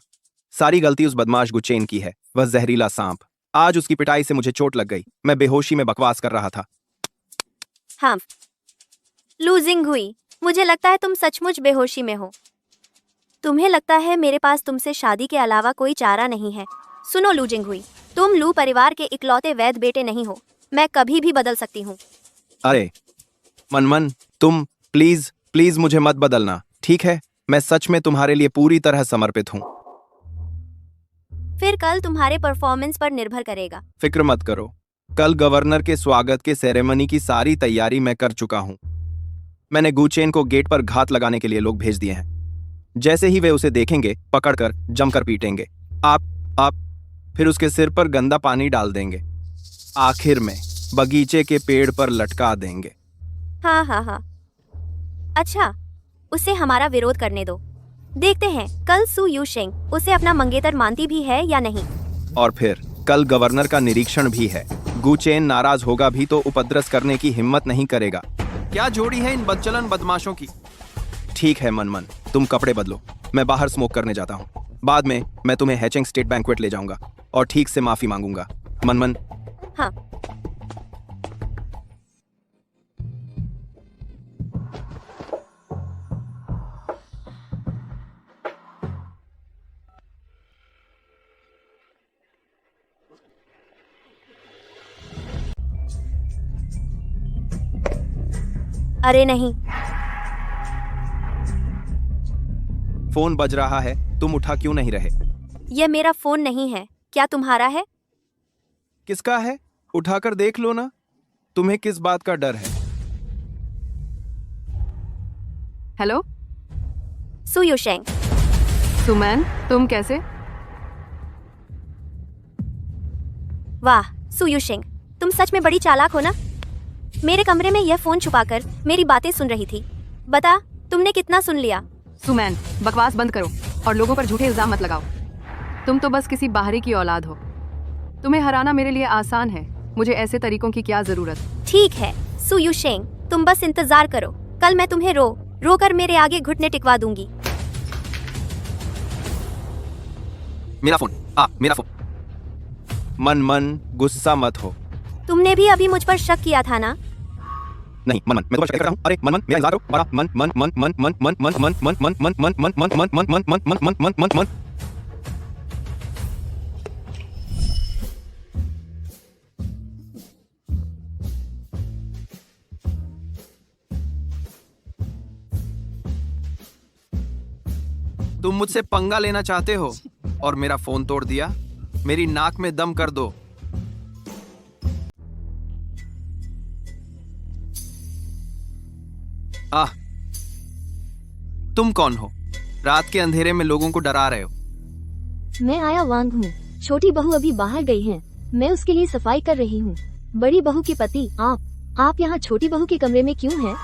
सारी गलती उस बदमाश गुचेन की है, वह जहरीला सांप। आज उसकी पिटाई से मुझे चोट लग गई। मैं बेहोशी में बकवास कर रहा था। हाँ लू जिंगहुई, मुझे लगता है तुम सचमुच बेहोशी में हो। तुम्हें लगता है मेरे पास तुमसे शादी के अलावा कोई चारा नहीं है। सुनो लू जिंगहुई, तुम लू परिवार के इकलौते वैध बेटे नहीं हो। मैं कभी भी बदल सकती हूँ। अरे मन, तुम प्लीज मुझे मत बदलना, ठीक है? मैं सच में तुम्हारे लिए पूरी तरह समर्पित हूँ। फिर कल तुम्हारे परफॉर्मेंस पर निर्भर करेगा। फिक्र मत करो, कल गवर्नर के स्वागत के सेरेमनी की सारी तैयारी मैं कर चुका हूँ। मैंने गुचेन को गेट पर घात लगाने के लिए लोग भेज दिए हैं। जैसे ही वे उसे देखेंगे, पकड़कर जमकर पीटेंगे। आप फिर उसके सिर पर गंदा पानी डाल देंगे। आखिर में बगीचे के पेड़ पर लटका देंगे। हाँ। अच्छा, उसे हमारा विरोध करने दो। देखते हैं कल सु यूशेंग उसे अपना मंगेतर मानती भी है या नहीं। और फिर कल गवर्नर का निरीक्षण भी है। गुचेन नाराज होगा भी तो उपद्रव करने की हिम्मत नहीं करेगा। क्या जोड़ी है इन बदचलन बदमाशों की। ठीक है मन, तुम कपड़े बदलो, मैं बाहर स्मोक करने जाता हूँ। बाद में मैं तुम्हें हैचेंग स्टेट बैंक्वेट ले जाऊंगा और ठीक से माफी मांगूंगा। मन। हाँ। अरे नहीं, फोन बज रहा है, तुम उठा क्यों नहीं रहे? यह मेरा फोन नहीं है। क्या तुम्हारा है? किसका है? उठाकर देख लो ना। तुम्हें किस बात का डर है? हेलो सु यूशेंग। सुमैन, तुम कैसे? वाह सु यूशेंग, तुम सच में बड़ी चालाक हो ना। मेरे कमरे में यह फोन छुपाकर मेरी बातें सुन रही थी। बता, तुमने कितना सुन लिया? सुमैन, बकवास बंद करो और लोगों पर झूठे इल्जाम मत लगाओ। तुम तो बस किसी बाहरी की औलाद हो। तुम्हें हराना मेरे लिए आसान है। मुझे ऐसे तरीकों की क्या जरूरत? ठीक है सु यूशेंग, तुम बस इंतजार करो। कल मैं तुम्हें रो कर मेरे आगे घुटने टिकवा दूंगी। मेरा फोन। मन, गुस्सा मत हो। तुमने भी अभी मुझ पर शक किया था ना? नहीं मन, मैं तो बस कर रहा हूँ। अरे मन, मेरा इंतजार करो। बड़ा मन। तुम मुझसे पंगा लेना चाहते हो और मेरा फोन तोड़ दिया। मेरी नाक में दम कर दो। तुम कौन हो? रात के अंधेरे में लोगों को डरा रहे हो। मैं आया वांग हूँ। छोटी बहू अभी बाहर गई है, मैं उसके लिए सफाई कर रही हूँ। बड़ी बहू के पति आप यहाँ छोटी बहू के कमरे में क्यों हैं?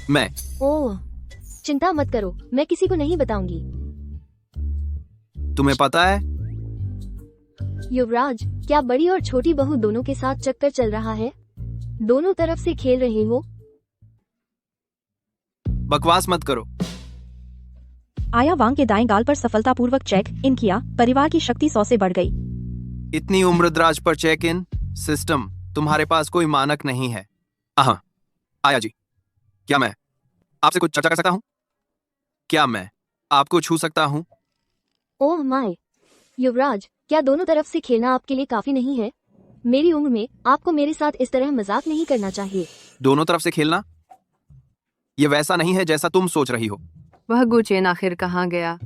मैं ओह, चिंता मत करो, मैं किसी को नहीं बताऊंगी। तुम्हें पता है युवराज, क्या बड़ी और छोटी बहू दोनों के साथ चक्कर चल रहा है? दोनों तरफ से खेल रहे हो। बकवास मत करो। आया वांग के दाएं गाल पर सफलतापूर्वक चेक इन किया। परिवार की शक्ति 100 से बढ़ गई। इतनी उम्रदराज पर चेक इन सिस्टम, तुम्हारे पास कोई मानक नहीं है। हाँ आया जी, क्या मैं आपसे कुछ चर्चा कर सकता हूँ? क्या मैं आपको छू सकता हूँ? ओह माय युवराज, क्या दोनों तरफ से खेलना आपके लिए काफी नहीं है? मेरी उम्र में आपको मेरे साथ इस तरह मजाक नहीं करना चाहिए। दोनों तरफ से खेलना ये वैसा नहीं है जैसा तुम सोच रही हो। वह गुचेन आखिर कहाँ गया?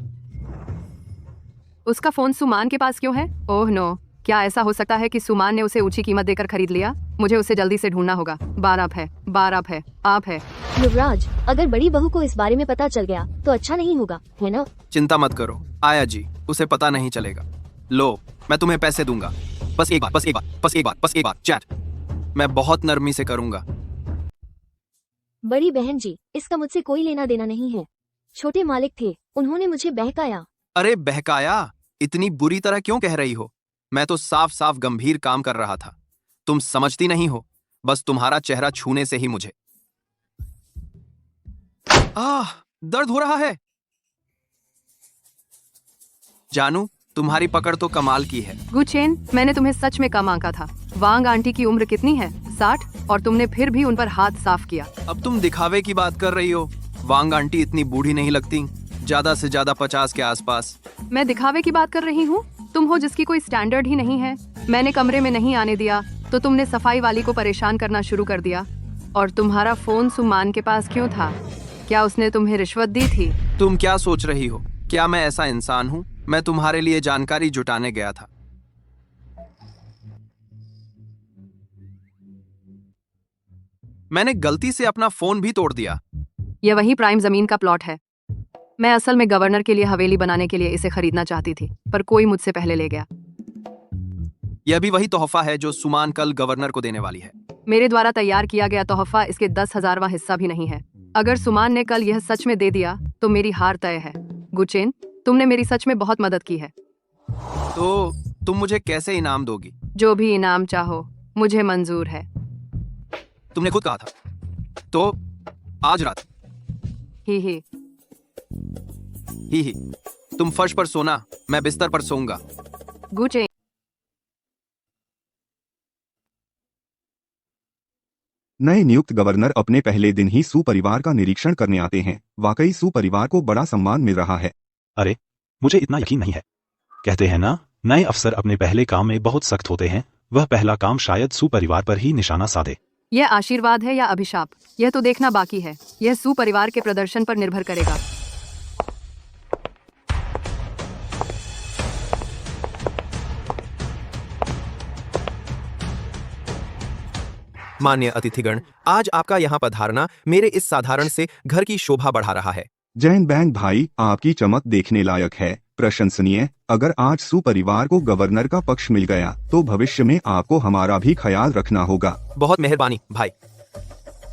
उसका फोन सुमान के पास क्यों है? ओह नो, क्या ऐसा हो सकता है कि सुमान ने उसे ऊंची कीमत देकर खरीद लिया? मुझे उसे जल्दी से ढूंढना होगा। बार आप है। युवराज, अगर बड़ी बहू को इस बारे में पता चल गया तो अच्छा नहीं होगा, है ना? चिंता मत करो आया जी, उसे पता नहीं चलेगा। लो, मैं तुम्हें पैसे दूंगा। बस एक बार चैट मैं बहुत नरमी से करूंगा। बड़ी बहन जी, इसका मुझसे कोई लेना देना नहीं है। छोटे मालिक थे, उन्होंने मुझे बहकाया। अरे बहकाया? इतनी बुरी तरह क्यों कह रही हो? मैं तो साफ साफ गंभीर काम कर रहा था। तुम समझती नहीं हो, बस तुम्हारा चेहरा छूने से ही मुझे दर्द हो रहा है। जानू, तुम्हारी पकड़ तो कमाल की है। गुचेन, मैंने तुम्हें सच में कम आंका था। वांग आंटी की उम्र कितनी है? 60, और तुमने फिर भी उन पर हाथ साफ किया। अब तुम दिखावे की बात कर रही हो। वांग आंटी इतनी बूढ़ी नहीं लगती, ज्यादा से ज्यादा 50 के आसपास। मैं दिखावे की बात कर रही हूँ? तुम हो जिसकी कोई स्टैंडर्ड ही नहीं है। मैंने कमरे में नहीं आने दिया तो तुमने सफाई वाली को परेशान करना शुरू कर दिया। और तुम्हारा फोन सुमान के पास क्यों था? क्या उसने तुम्हें रिश्वत दी थी? तुम क्या सोच रही हो? क्या मैं ऐसा इंसान हूँ? मैं तुम्हारे लिए जानकारी जुटाने गया था। मैंने गलती से अपना फोन भी तोड़ दिया। यह वही प्राइम जमीन का प्लॉट है। मैं असल में गवर्नर के लिए हवेली बनाने के लिए इसे खरीदना चाहती थी, पर कोई मुझसे पहले ले गया। यह भी वही तोहफा है जो सुमान कल गवर्नर को देने वाली है। मेरे द्वारा तैयार किया गया तोहफा इसके 10,000वां हिस्सा भी नहीं है। अगर सुमान ने कल यह सच में दे दिया तो मेरी हार तय है। गुचेन, तुमने मेरी सच में बहुत मदद की है। तो तुम मुझे कैसे इनाम दोगी? जो भी इनाम चाहो, मुझे मंजूर है। तुमने खुद कहा था। तो आज रात ही तुम फर्श पर सोना, मैं बिस्तर पर सोऊंगा। गुचेन, नए नियुक्त गवर्नर अपने पहले दिन ही सू परिवार का निरीक्षण करने आते हैं। वाकई सू परिवार को बड़ा सम्मान मिल रहा है। अरे, मुझे इतना यकीन नहीं है। कहते हैं ना, नए अफसर अपने पहले काम में बहुत सख्त होते हैं। वह पहला काम शायद सू परिवार पर ही निशाना साधे। यह आशीर्वाद है या अभिशाप, यह तो देखना बाकी है। यह सू परिवार के प्रदर्शन पर निर्भर करेगा। मान्य अतिथिगण, आज आपका यहाँ पधारना मेरे इस साधारण से घर की शोभा बढ़ा रहा है। जैन बैंग भाई, आपकी चमक देखने लायक है, प्रशंसनीय। अगर आज सू परिवार को गवर्नर का पक्ष मिल गया तो भविष्य में आपको हमारा भी ख्याल रखना होगा। बहुत मेहरबानी भाई।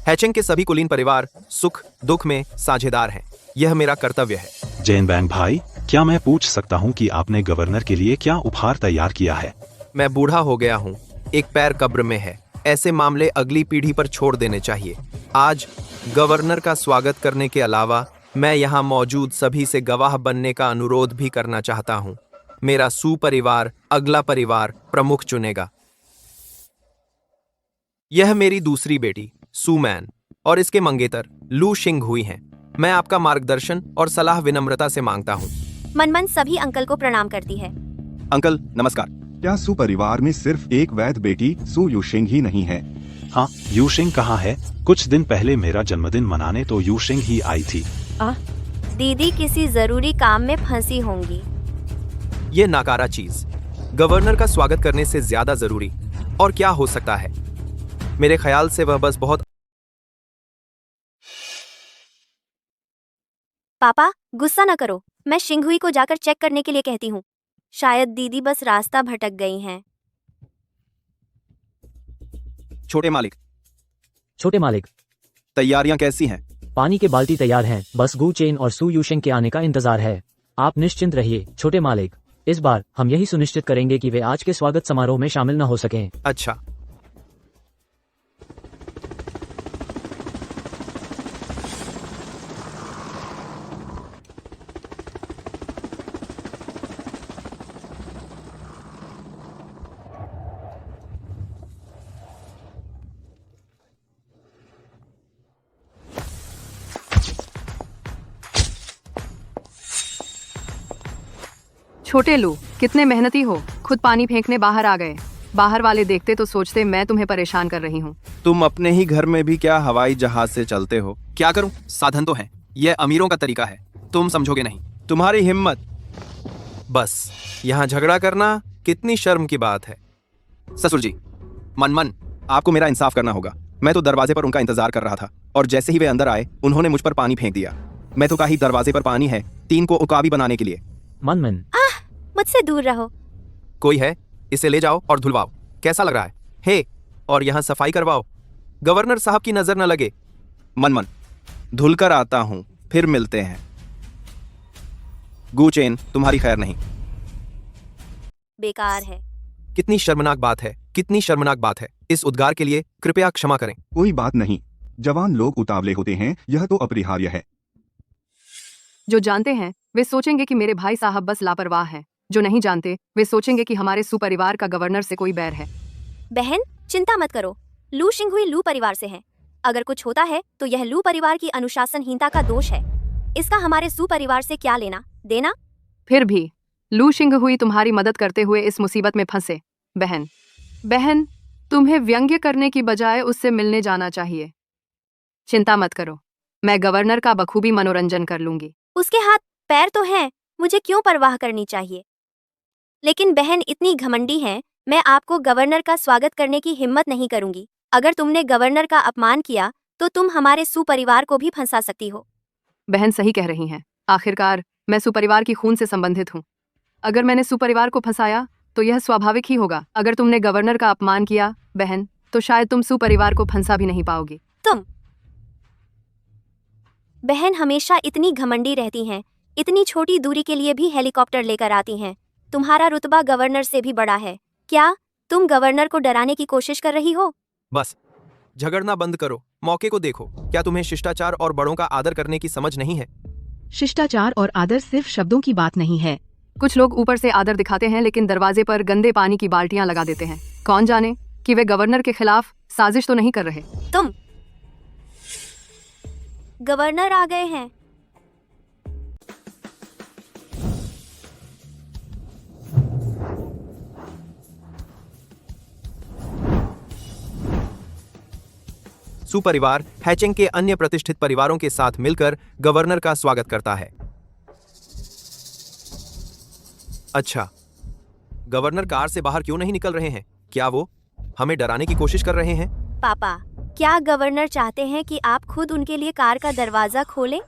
हैचेंग के सभी कुलीन परिवार सुख दुख में साझेदार हैं। यह मेरा कर्तव्य है। जैन बैंग भाई, क्या मैं पूछ सकता हूँ कि आपने गवर्नर के लिए क्या उपहार तैयार किया है? मैं बूढ़ा हो गया हूँ, एक पैर कब्र में है। ऐसे मामले अगली पीढ़ी पर छोड़ देने चाहिए। आज गवर्नर का स्वागत करने के अलावा मैं यहाँ मौजूद सभी से गवाह बनने का अनुरोध भी करना चाहता हूँ। मेरा सू परिवार अगला परिवार प्रमुख चुनेगा। यह मेरी दूसरी बेटी सुमैन और इसके मंगेतर लू शिंग हुई हैं। मैं आपका मार्गदर्शन और सलाह विनम्रता से मांगता हूँ। मनमन सभी अंकल को प्रणाम करती है। अंकल नमस्कार। क्या सू परिवार में सिर्फ एक वैध बेटी सू यूशिंग ही नहीं है? हाँ, यूशिंग कहाँ है? कुछ दिन पहले मेरा जन्मदिन मनाने तो यूशिंग ही आई थी। दीदी किसी जरूरी काम में फंसी होंगी। ये नाकारा चीज गवर्नर का स्वागत करने से ज्यादा जरूरी और क्या हो सकता है? मेरे ख्याल से वह बस बहुत। पापा गुस्सा न करो, मैं शिंगहुई को जाकर चेक करने के लिए कहती हूँ। शायद दीदी बस रास्ता भटक गई हैं। छोटे मालिक, तैयारियां कैसी हैं? पानी के बाल्टी तैयार हैं, बस गू चेन और सू यूशेंग के आने का इंतजार है। आप निश्चिंत रहिए छोटे मालिक। इस बार हम यही सुनिश्चित करेंगे कि वे आज के स्वागत समारोह में शामिल न हो सकें। अच्छा। छोटे लू, कितने मेहनती हो, खुद पानी फेंकने बाहर आ गए। बाहर वाले देखते तो सोचते मैं तुम्हें परेशान कर रही हूँ। तुम अपने ही घर में भी क्या हवाई जहाज से चलते हो? क्या करूं, साधन तो है, यह अमीरों का तरीका है, तुम समझोगे नहीं। तुम्हारी हिम्मत, बस यहाँ झगड़ा करना कितनी शर्म की बात है। ससुर जी, मनमन, आपको मेरा इंसाफ करना होगा। मैं तो दरवाजे पर उनका इंतजार कर रहा था और जैसे ही वे अंदर आए उन्होंने मुझ पर पानी फेंक दिया। मैं तो कहा ही दरवाजे पर पानी है, तीन को उकाबी बनाने के लिए। मनमन, मुझसे दूर रहो। कोई है, इसे ले जाओ और धुलवाओ। कैसा लग रहा है? हे, और यहाँ सफाई करवाओ, गवर्नर साहब की नजर न लगे। मनमन, धुलकर आता हूं, फिर मिलते हैं। गुचेन, तुम्हारी खैर नहीं। बेकार है। कितनी शर्मनाक बात है, कितनी शर्मनाक बात है। इस उद्गार के लिए कृपया क्षमा करें। कोई बात नहीं, जवान लोग उतावले होते हैं, यह तो अपरिहार्य है। जो जानते हैं वे सोचेंगे कि मेरे भाई साहब बस लापरवाह हैं। जो नहीं जानते वे सोचेंगे कि हमारे सुपरिवार का गवर्नर से कोई बैर है। बहन, चिंता मत करो, लू शिंगहुई लू परिवार से हैं। अगर कुछ होता है तो यह लू परिवार की अनुशासनहीनता का दोष है। इसका हमारे सुपरिवार से क्या लेना देना? फिर भी लू शिंगहुई तुम्हारी मदद करते हुए इस मुसीबत में फंसे। बहन, तुम्हें व्यंग्य करने की बजाय उससे मिलने जाना चाहिए। चिंता मत करो, मैं गवर्नर का बखूबी मनोरंजन कर लूंगी। उसके हाथ पैर तो हैं, मुझे क्यों परवाह करनी चाहिए? लेकिन बहन इतनी घमंडी है, मैं आपको गवर्नर का स्वागत करने की हिम्मत नहीं करूंगी। अगर तुमने गवर्नर का अपमान किया तो तुम हमारे सुपरिवार को भी फंसा सकती हो। बहन सही कह रही हैं। आखिरकार मैं सुपरिवार की खून से संबंधित हूँ। अगर मैंने सुपरिवार को फंसाया तो यह स्वाभाविक ही होगा। अगर तुमने गवर्नर का अपमान किया बहन, तो शायद तुम सुपरिवार को फंसा भी नहीं पाओगी। तुम बहन हमेशा इतनी घमंडी रहती हैं, इतनी छोटी दूरी के लिए भी हेलीकॉप्टर लेकर आती हैं। तुम्हारा रुतबा गवर्नर से भी बड़ा है। क्या तुम गवर्नर को डराने की कोशिश कर रही हो? बस झगड़ना बंद करो, मौके को देखो। क्या तुम्हें शिष्टाचार और बड़ों का आदर करने की समझ नहीं है? शिष्टाचार और आदर सिर्फ शब्दों की बात नहीं है। कुछ लोग ऊपर से आदर दिखाते हैं लेकिन दरवाजे पर गंदे पानी की बाल्टियां लगा देते हैं। कौन जाने कि वे गवर्नर के खिलाफ साजिश तो नहीं कर रहे। तुम गवर्नर आ गए हैं। सुपरिवार हैचेंग के अन्य प्रतिष्ठित परिवारों के साथ मिलकर गवर्नर का स्वागत करता है। अच्छा, गवर्नर कार से बाहर क्यों नहीं निकल रहे हैं? क्या वो हमें डराने की कोशिश कर रहे हैं? पापा, क्या गवर्नर चाहते हैं कि आप खुद उनके लिए कार का दरवाजा खोलें?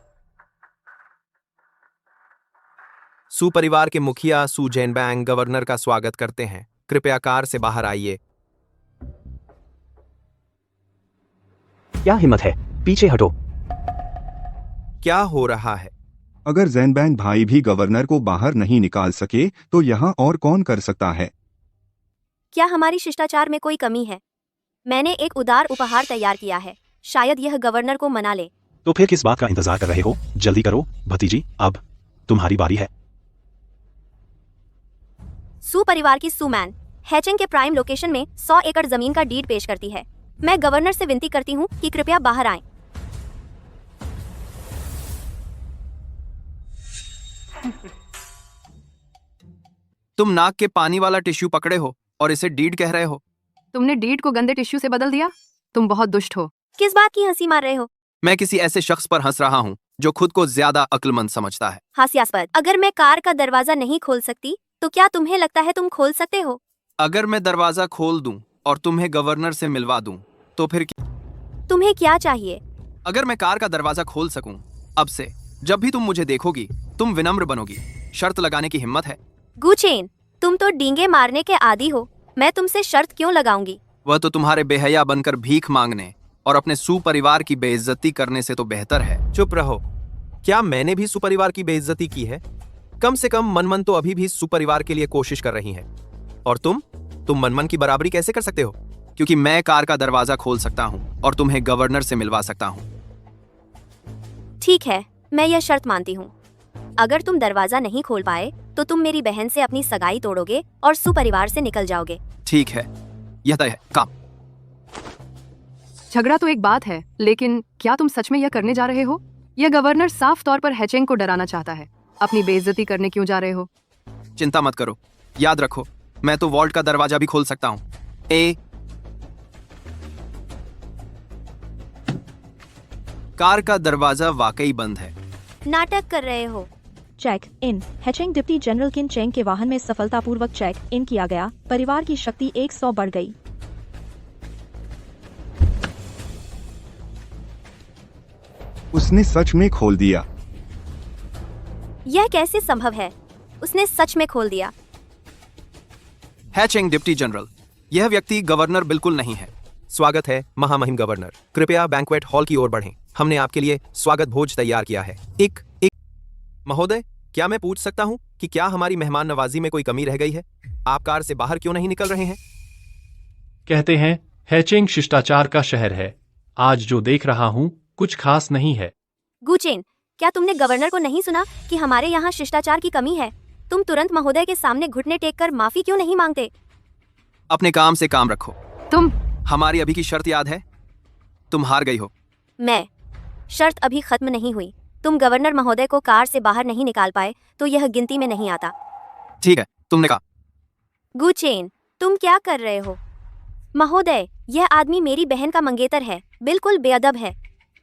सुपरिवार के मुखिया सू जेनबैंग गवर्नर का स्वागत करते हैं। कृपया कार से बाहर आइए। क्या हिम्मत है, पीछे हटो। क्या हो रहा है? अगर जैनबैंग भाई भी गवर्नर को बाहर नहीं निकाल सके तो यहाँ और कौन कर सकता है? क्या हमारी शिष्टाचार में कोई कमी है? मैंने एक उदार उपहार तैयार किया है, शायद यह गवर्नर को मना ले। तो फिर किस बात का इंतजार कर रहे हो? जल्दी करो भतीजी, अब तुम्हारी बारी है। सू परिवार की सुमैन हैचेंग के प्राइम लोकेशन में 100 एकड़ जमीन का डीड पेश करती है। मैं गवर्नर से विनती करती हूँ कि कृपया बाहर आएं। तुम नाक के पानी वाला टिश्यू पकड़े हो और इसे डीड कह रहे हो? तुमने डीड को गंदे टिश्यू से बदल दिया। तुम बहुत दुष्ट हो। किस बात की हंसी मार रहे हो? मैं किसी ऐसे शख्स पर हंस रहा हूँ जो खुद को ज्यादा अक्लमंद समझता है। हास्यास्पद। अगर मैं कार का दरवाजा नहीं खोल सकती तो क्या तुम्हें लगता है तुम खोल सकते हो? अगर मैं दरवाजा खोल दूं और तुम्हें गवर्नर से मिलवा दूं तो फिर तुम्हें क्या चाहिए? अगर मैं कार का दरवाजा खोल सकूं, अब से जब भी तुम मुझे देखोगी तुम विनम्र बनोगी। शर्त लगाने की हिम्मत है? गुचेन, तुम तो डींगे मारने के आदी हो, मैं तुमसे शर्त क्यों लगाऊंगी? वह तो तुम्हारे बेहया बनकर भीख मांगने और अपने सुपरिवार की बेइज्जती करने से तो बेहतर है। चुप रहो। क्या मैंने भी सुपरिवार की बेइज्जती की है? कम से कम मनमन तो अभी भी सुपरिवार के लिए कोशिश कर रही है। और तुम मनमन की बराबरी कैसे कर सकते हो? क्योंकि मैं कार का दरवाजा खोल सकता हूं और तुम्हें गवर्नर से मिलवा सकता हूं। ठीक है, मैं यह शर्त मानती हूँ। अगर तुम दरवाजा नहीं खोल पाए तो तुम मेरी बहन से अपनी सगाई तोड़ोगे और सुपरिवार से निकल जाओगे। ठीक है, यह तय है। काम। झगड़ा तो एक बात है, लेकिन क्या तुम सच में यह करने जा रहे हो? यह गवर्नर साफ तौर पर हैचेंग को डराना चाहता है। अपनी बेइज्जती करने क्यों जा रहे हो? चिंता मत करो, याद रखो मैं तो वॉल्ट का दरवाजा भी खोल सकता हूँ। कार का दरवाजा वाकई बंद है। नाटक कर रहे हो। Check in. हैचेंग डिप्टी जनरल किन चेंग के वाहन में सफलतापूर्वक चेक इन किया गया। परिवार की शक्ति 100 बढ़ गई। उसने सच में खोल दिया। यह कैसे संभव है? उसने सच में खोल दिया। हैचेंग डिप्टी जनरल, यह व्यक्ति गवर्नर बिल्कुल नहीं है। स्वागत है महामहिम गवर्नर, कृपया बैंक्वेट हॉल की ओर बढ़ें। हमने आपके लिए स्वागत भोज तैयार किया है। एक महोदय, क्या मैं पूछ सकता हूँ कि क्या हमारी मेहमान नवाजी में कोई कमी रह गई है? आप कार से बाहर क्यों नहीं निकल रहे हैं? कहते हैं हैचेंग शिष्टाचार का शहर है। आज जो देख रहा हूँ कुछ खास नहीं है। गुचेन, क्या तुमने गवर्नर को नहीं सुना कि हमारे यहाँ शिष्टाचार की कमी है? तुम तुरंत महोदय के सामने घुटने टेक कर माफी क्यों नहीं मांगते? अपने काम से काम रखो। तुम हमारी अभी की शर्त याद है? तुम हार गई हो। मैं शर्त अभी खत्म नहीं हुई। तुम गवर्नर महोदय को कार से बाहर नहीं निकाल पाए तो यह गिनती में नहीं आता। ठीक है, तुमने कहा। गुचेन, तुम क्या कर रहे हो? महोदय, यह आदमी मेरी बहन का मंगेतर है, बिल्कुल बेअदब है।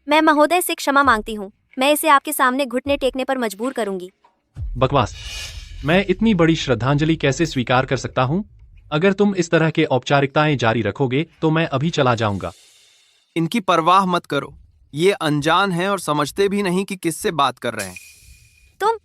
मैं महोदय से क्षमा मांगती हूँ। मैं इसे आपके सामने घुटने टेकने पर मजबूर करूंगी। बकवास। मैं इतनी बड़ी श्रद्धांजलि कैसे स्वीकार कर सकता हूँ? अगर तुम इस तरह के औपचारिकताएं जारी रखोगे तो मैं अभी चला जाऊंगा। इनकी परवाह मत करो, ये अनजान हैं और समझते भी नहीं कि किससे बात कर रहे हैं। तुम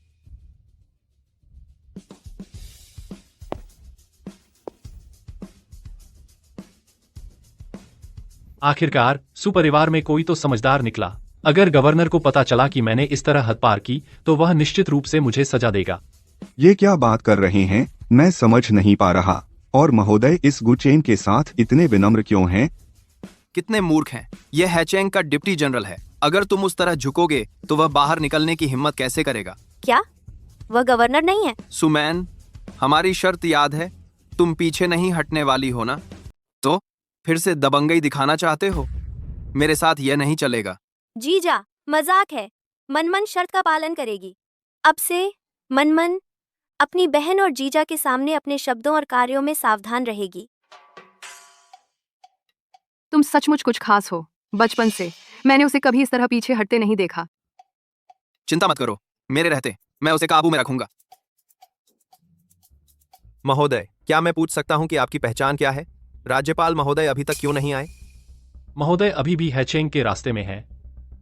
आखिरकार सुपरिवार में कोई तो समझदार निकला। अगर गवर्नर को पता चला कि मैंने इस तरह हद पार की तो वह निश्चित रूप से मुझे सजा देगा। ये क्या बात कर रहे हैं? मैं समझ नहीं पा रहा। और महोदय इस गुचेन के साथ इतने विनम्र क्यों हैं? कितने मूर्ख हैं। यह हैचेंग का डिप्टी जनरल है। अगर तुम उस तरह झुकोगे तो वह बाहर निकलने की हिम्मत कैसे करेगा? क्या वह गवर्नर नहीं है? सुमैन, हमारी शर्त याद है? तुम पीछे नहीं हटने वाली हो ना? तो फिर से दबंगई दिखाना चाहते हो? मेरे साथ यह नहीं चलेगा। जीजा, मजाक है। मनमन शर्त का पालन करेगी। अब से मनमन अपनी बहन और जीजा के सामने अपने शब्दों और कार्यों में सावधान रहेगी। तुम सचमुच कुछ खास हो। बचपन से मैंने उसे कभी इस तरह पीछे हटते नहीं देखा। चिंता मत करो, मेरे रहते मैं उसे काबू में रखूंगा। महोदय, क्या मैं पूछ सकता हूँ कि आपकी पहचान क्या है? राज्यपाल महोदय अभी तक क्यों नहीं आए? महोदय अभी भी हैचेंग के रास्ते में हैं।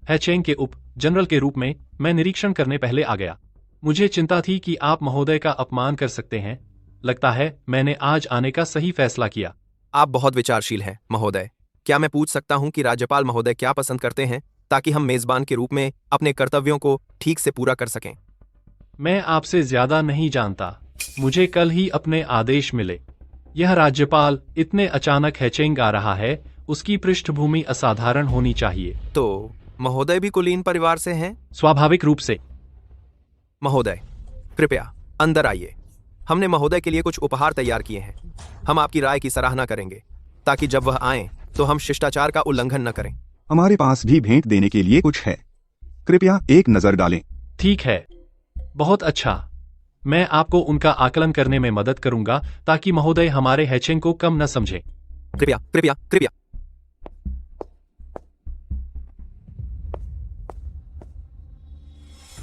हैचेंग के उप जनरल के रूप में मैं निरीक्षण करने पहले आ गया। मुझे चिंता थी कि आप महोदय का अपमान कर सकते हैं। लगता है मैंने आज आने का सही फैसला किया। आप बहुत विचारशील हैं महोदय। क्या मैं पूछ सकता हूं कि राज्यपाल महोदय क्या पसंद करते हैं, ताकि हम मेजबान के रूप में अपने कर्तव्यों को ठीक से पूरा कर सकें? मैं आपसे ज्यादा नहीं जानता। मुझे कल ही अपने आदेश मिले। यह राज्यपाल इतने अचानक हैचेंग आ रहा है, उसकी पृष्ठभूमि असाधारण होनी चाहिए। तो महोदय भी कुलीन परिवार से हैं? स्वाभाविक रूप से। महोदय, कृपया अंदर आइए। हमने महोदय के लिए कुछ उपहार तैयार किए हैं। हम आपकी राय की सराहना करेंगे, ताकि जब वह आएं तो हम शिष्टाचार का उल्लंघन न करें। हमारे पास भी भेंट देने के लिए कुछ है। कृपया एक नजर डालें। ठीक है, बहुत अच्छा। मैं आपको उनका आकलन करने में मदद करूंगा, ताकि महोदय हमारे हैचेंग को कम न समझे। कृपया कृपया कृपया।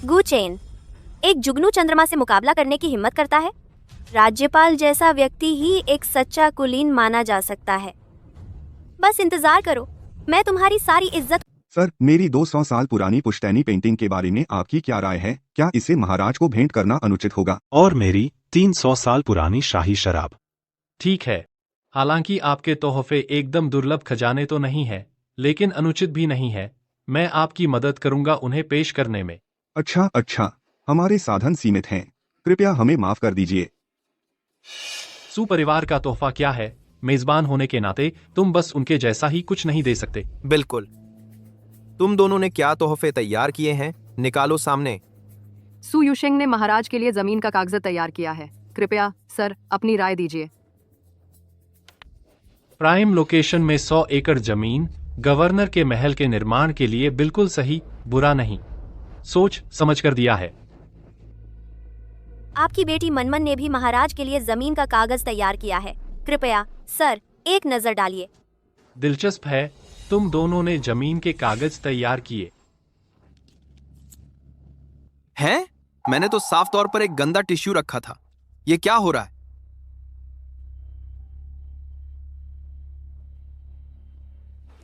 गुचेन एक जुगनू चंद्रमा से मुकाबला करने की हिम्मत करता है। राज्यपाल जैसा व्यक्ति ही एक सच्चा कुलीन माना जा सकता है। बस इंतजार करो, मैं तुम्हारी सारी इज्जत। सर, मेरी 200 साल पुरानी पुश्तैनी पेंटिंग के बारे में आपकी क्या राय है? क्या इसे महाराज को भेंट करना अनुचित होगा? और मेरी 300 साल पुरानी शाही शराब। ठीक है, हालांकि आपके तोहफे एकदम दुर्लभ खजाने तो नहीं है, लेकिन अनुचित भी नहीं है। मैं आपकी मदद करूंगा उन्हें पेश करने में। अच्छा, हमारे साधन सीमित हैं। कृपया हमें माफ कर दीजिए। सुपरिवार का तोहफा क्या है? मेजबान होने के नाते तुम बस उनके जैसा ही कुछ नहीं दे सकते। बिल्कुल। तुम दोनों ने क्या तोहफे तैयार किए हैं? निकालो सामने। सु युशेंग ने महाराज के लिए जमीन का कागज तैयार किया है। कृपया सर अपनी राय दीजिए। प्राइम लोकेशन में 100 एकड़ जमीन गवर्नर के महल के निर्माण के लिए बिल्कुल सही, बुरा नहीं। सोच समझ कर दिया है। आपकी बेटी मनमन ने भी महाराज के लिए जमीन का कागज तैयार किया है। कृपया सर एक नजर डालिए। दिलचस्प है, तुम दोनों ने जमीन के कागज तैयार किए हैं? मैंने तो साफ तौर पर एक गंदा टिश्यू रखा था। ये क्या हो रहा है?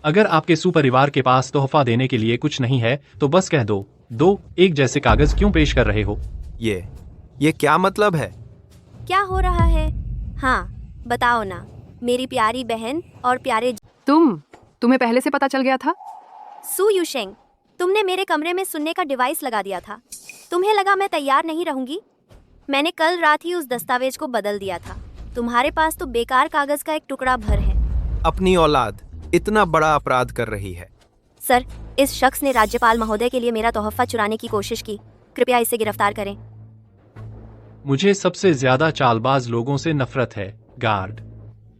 अगर आपके सुपरिवार के पास तोहफा देने के लिए कुछ नहीं है तो बस कह दो। दो एक जैसे कागज क्यों पेश कर रहे हो? ये क्या मतलब है? क्या हो रहा है? हाँ बताओ ना मेरी प्यारी बहन और प्यारे। तुम्हें पहले से पता चल गया था? सू यूशेंग, तुमने मेरे कमरे में सुनने का डिवाइस लगा दिया था। तुम्हें लगा मैं तैयार नहीं रहूंगी? मैंने कल रात ही उस दस्तावेज को बदल दिया था। तुम्हारे पास तो बेकार कागज का एक टुकड़ा भर है। अपनी औलाद इतना बड़ा अपराध कर रही है। सर, इस शख्स ने राज्यपाल महोदय के लिए मेरा तोहफा चुराने की कोशिश की। कृपया इसे गिरफ्तार करें। मुझे सबसे ज्यादा चालबाज लोगों से नफरत है। गार्ड,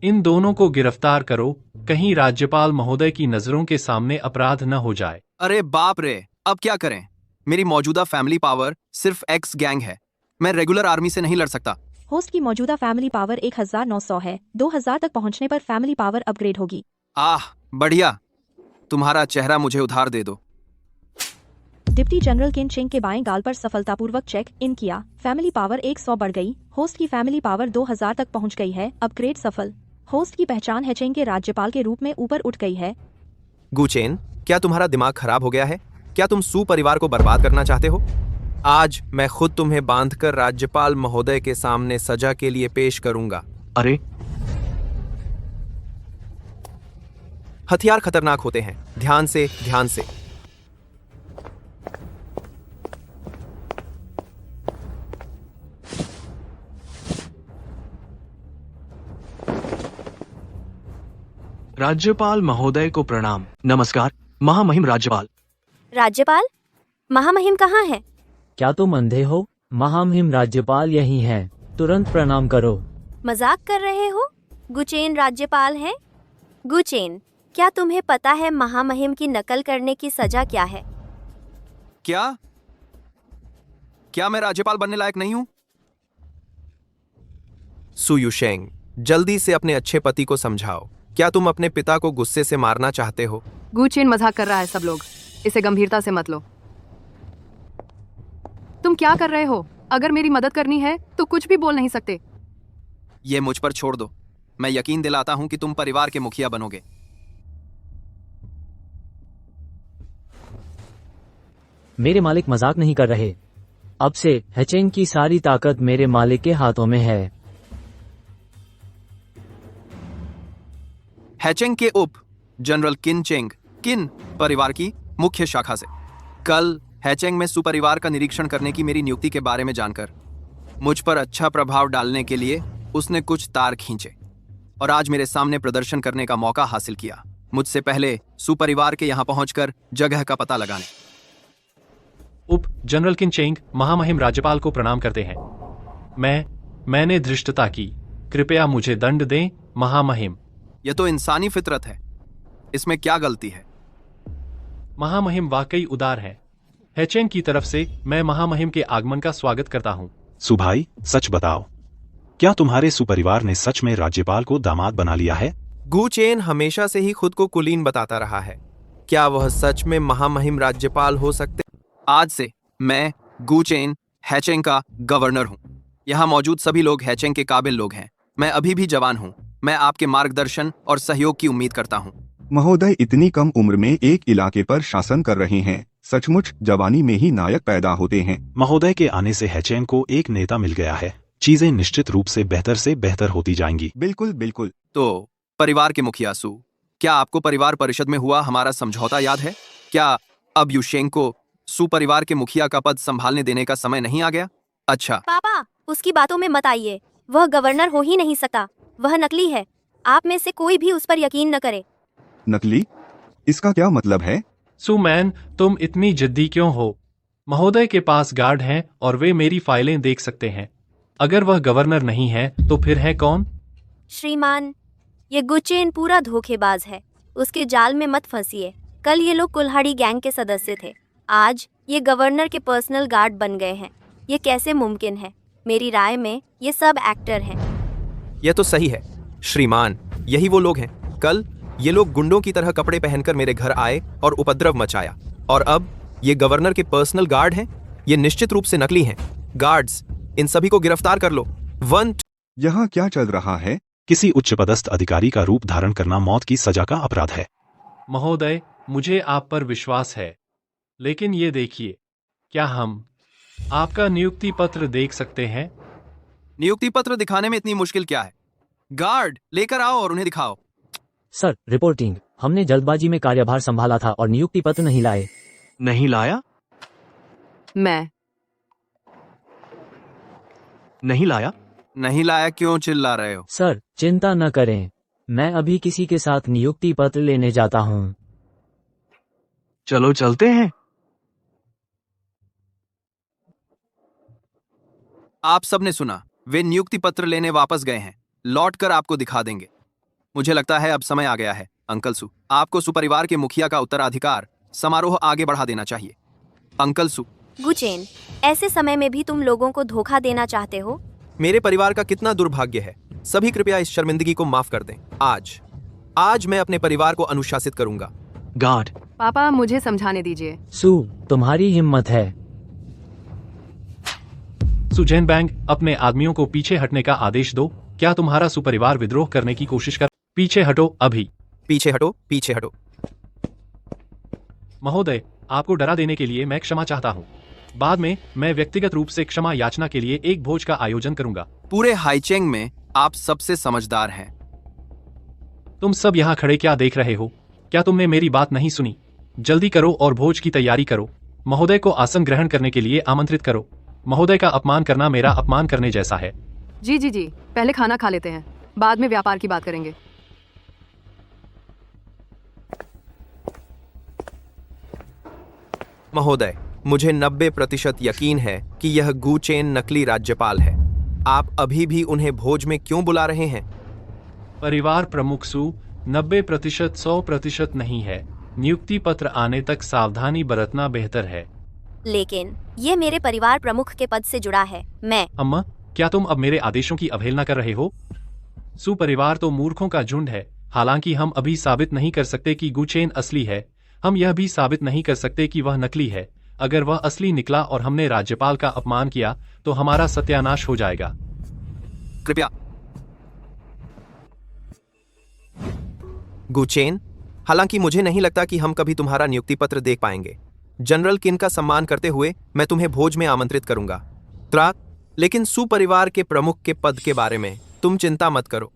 इन दोनों को गिरफ्तार करो, कहीं राज्यपाल महोदय की नजरों के सामने अपराध न हो जाए। अरे बाप रे, अब क्या करें? मेरी मौजूदा फैमिली पावर सिर्फ एक्स गैंग है। मैं रेगुलर आर्मी से नहीं लड़ सकता। होस्ट की मौजूदा फैमिली पावर 1900 है। 2000 तक पहुंचने पर फैमिली पावर अपग्रेड होगी। बढ़िया। तुम्हारा चेहरा मुझे उधार दे दो। डिप्टी जनरल किन चिंग के बाएं गाल पर सफलतापूर्वक चेक इन किया। फैमिली पावर 100 बढ़ गई। होस्ट की फैमिली पावर 2000 तक पहुंच गई है। अपग्रेड सफल। होस्ट की पहचान हेचेंग के राज्यपाल के रूप में ऊपर उठ गई है। गुचेन, क्या तुम्हारा दिमाग खराब हो गया है? क्या तुम सू परिवार को बर्बाद करना चाहते हो? आज मैं खुद तुम्हें बांधकर राज्यपाल महोदय के सामने सजा के लिए पेश करूंगा। अरे हथियार खतरनाक होते हैं। ध्यान से। राज्यपाल महोदय को प्रणाम। नमस्कार महामहिम राज्यपाल। राज्यपाल? महामहिम कहाँ है? क्या तुम अंधे हो? महामहिम राज्यपाल यही हैं। तुरंत प्रणाम करो। मजाक कर रहे हो? गुचेन राज्यपाल है? गुचेन, क्या तुम्हें पता है महामहिम की नकल करने की सजा क्या है? क्या मैं राज्यपाल बनने लायक नहीं हूं? सू यूशेंग, जल्दी से अपने अच्छे पति को समझाओ। क्या तुम अपने पिता को गुस्से से मारना चाहते हो? गुचेन मजाक कर रहा है। सब लोग इसे गंभीरता से मत लो। तुम क्या कर रहे हो? अगर मेरी मदद करनी है तो कुछ भी बोल नहीं सकते। ये मुझ पर छोड़ दो। मैं यकीन दिलाता हूं कि तुम परिवार के मुखिया बनोगे। मेरे मालिक मजाक नहीं कर रहे। अब से हेचेंग की सारी ताकत मेरे मालिक के हाथों में है। हेचेंग के उप जनरल किन परिवार की मुख्य शाखा से कल हेचेंग में सुपरिवार का निरीक्षण करने की मेरी नियुक्ति के बारे में जानकर मुझ पर अच्छा प्रभाव डालने के लिए उसने कुछ तार खींचे और आज मेरे सामने प्रदर्शन करने का मौका हासिल किया। मुझसे पहले सुपरिवार के यहां पहुंचकर जगह का पता लगाने। उप जनरल किन चेंग महामहिम राज्यपाल को प्रणाम करते हैं। मैंने धृष्टता की। कृपया मुझे दंड दें महामहिम। यह तो इंसानी फितरत है। इसमें क्या गलती है? महामहिम वाकई उदार है। हेचेंग की तरफ से मैं महामहिम के आगमन का स्वागत करता हूँ। सुभाई, सच बताओ, क्या तुम्हारे सुपरिवार ने सच में राज्यपाल को दामाद बना लिया है? गुचेन हमेशा से ही खुद को कुलीन बताता रहा है। क्या वह सच में महामहिम राज्यपाल हो सकते? आज से मैं गुचेन हेचेंग का गवर्नर हूँ। यहाँ मौजूद सभी लोग हेचेंग के काबिल लोग हैं। मैं अभी भी जवान हूँ। मैं आपके मार्गदर्शन और सहयोग की उम्मीद करता हूँ। महोदय इतनी कम उम्र में एक इलाके पर शासन कर रहे हैं। सचमुच जवानी में ही नायक पैदा होते हैं। महोदय के आने से हेचेंग को एक नेता मिल गया है। चीजें निश्चित रूप से बेहतर होती जाएंगी। बिल्कुल। तो परिवार के मुखिया सू, क्या आपको परिवार परिषद में हुआ हमारा समझौता याद है? क्या अब यूशेंग को सुपरिवार के मुखिया का पद संभालने देने का समय नहीं आ गया? अच्छा पापा, उसकी बातों में मत आइए। वह गवर्नर हो ही नहीं सकता। वह नकली है। आप में से कोई भी उस पर यकीन न करे। नकली? इसका क्या मतलब है? सुमैन, तुम इतनी जिद्दी क्यों हो? महोदय के पास गार्ड हैं और वे मेरी फाइलें देख सकते हैं। अगर वह गवर्नर नहीं है तो फिर है कौन? श्रीमान, ये गुचेन पूरा धोखेबाज है। उसके जाल में मत फंसिए। कल ये लोग कुल्हाड़ी गैंग के सदस्य थे। आज ये गवर्नर के पर्सनल गार्ड बन गए हैं। ये कैसे मुमकिन है? मेरी राय में ये सब एक्टर हैं। यह तो सही है श्रीमान, यही वो लोग हैं। कल ये लोग गुंडों की तरह कपड़े पहनकर मेरे घर आए और उपद्रव मचाया, और अब ये गवर्नर के पर्सनल गार्ड हैं। ये निश्चित रूप से नकली हैं। गार्ड्स, इन सभी को गिरफ्तार कर लो। यहाँ क्या चल रहा है? किसी उच्च पदस्थ अधिकारी का रूप धारण करना मौत की सजा का अपराध है। महोदय, मुझे आप पर विश्वास है, लेकिन ये देखिए, क्या हम आपका नियुक्ति पत्र देख सकते हैं? नियुक्ति पत्र दिखाने में इतनी मुश्किल क्या है? गार्ड, लेकर आओ और उन्हें दिखाओ। Sir, reporting. हमने जल्दबाजी में कार्यभार संभाला था और नियुक्ति पत्र नहीं लाए। नहीं लाया? मैं नहीं लाया? नहीं लाया क्यों चिल्ला रहे हो? सर, चिंता न करें, मैं अभी किसी के साथ नियुक्ति पत्र लेने जाता हूँ। चलो चलते हैं। आप सबने सुना, वे नियुक्ति पत्र लेने वापस गए हैं। लौटकर आपको दिखा देंगे। मुझे लगता है अब समय आ गया है अंकल सू, आपको सुपरिवार के मुखिया का उत्तराधिकार समारोह आगे बढ़ा देना चाहिए। अंकल सू। गुचेन, ऐसे समय में भी तुम लोगों को धोखा देना चाहते हो? मेरे परिवार का कितना दुर्भाग्य है। सभी कृपया इस शर्मिंदगी को माफ कर दें। आज मैं अपने परिवार को अनुशासित करूंगा। गार्ड। पापा, मुझे समझाने दीजिए। सू, तुम्हारी हिम्मत है। सुजैन बैंक, अपने आदमियों को पीछे हटने का आदेश दो। क्या तुम्हारा सुपरिवार विद्रोह करने की कोशिश कर? पीछे हटो अभी। पीछे हटो, पीछे हटो। महोदय, आपको डरा देने के लिए मैं क्षमा चाहता हूँ। बाद में मैं व्यक्तिगत रूप से क्षमा याचना के लिए एक भोज का आयोजन करूंगा। पूरे हाईचेंग में आप सबसे समझदार हैं। तुम सब यहाँ खड़े क्या देख रहे हो? क्या तुमने मेरी बात नहीं सुनी? जल्दी करो और भोज की तैयारी करो। महोदय को आसन ग्रहण करने के लिए आमंत्रित करो। महोदय का अपमान करना मेरा अपमान करने जैसा है। जी जी जी, पहले खाना खा लेते हैं, बाद में व्यापार की बात करेंगे। महोदय, मुझे 90% यकीन है कि यह गुचेन नकली राज्यपाल है। आप अभी भी उन्हें भोज में क्यों बुला रहे हैं? परिवार प्रमुख सू, 90% 100% नहीं है। नियुक्ति पत्र आने तक सावधानी बरतना बेहतर है। लेकिन ये मेरे परिवार प्रमुख के पद से जुड़ा है। मैं अम्मा, क्या तुम अब मेरे आदेशों की अवहेलना कर रहे हो? सुपरिवार तो मूर्खों का झुंड है। हालांकि हम अभी साबित नहीं कर सकते कि गुचेन असली है। हम यह भी साबित नहीं कर सकते कि वह नकली है। अगर वह असली निकला और हमने राज्यपाल का अपमान किया तो हमारा सत्यानाश हो जाएगा। कृपया। गुचेन, हालांकि मुझे नहीं लगता कि हम कभी तुम्हारा नियुक्ति पत्र देख पाएंगे। जनरल किन का सम्मान करते हुए मैं तुम्हें भोज में आमंत्रित करूंगा। लेकिन सुपरिवार के प्रमुख के पद के बारे में तुम चिंता मत करो।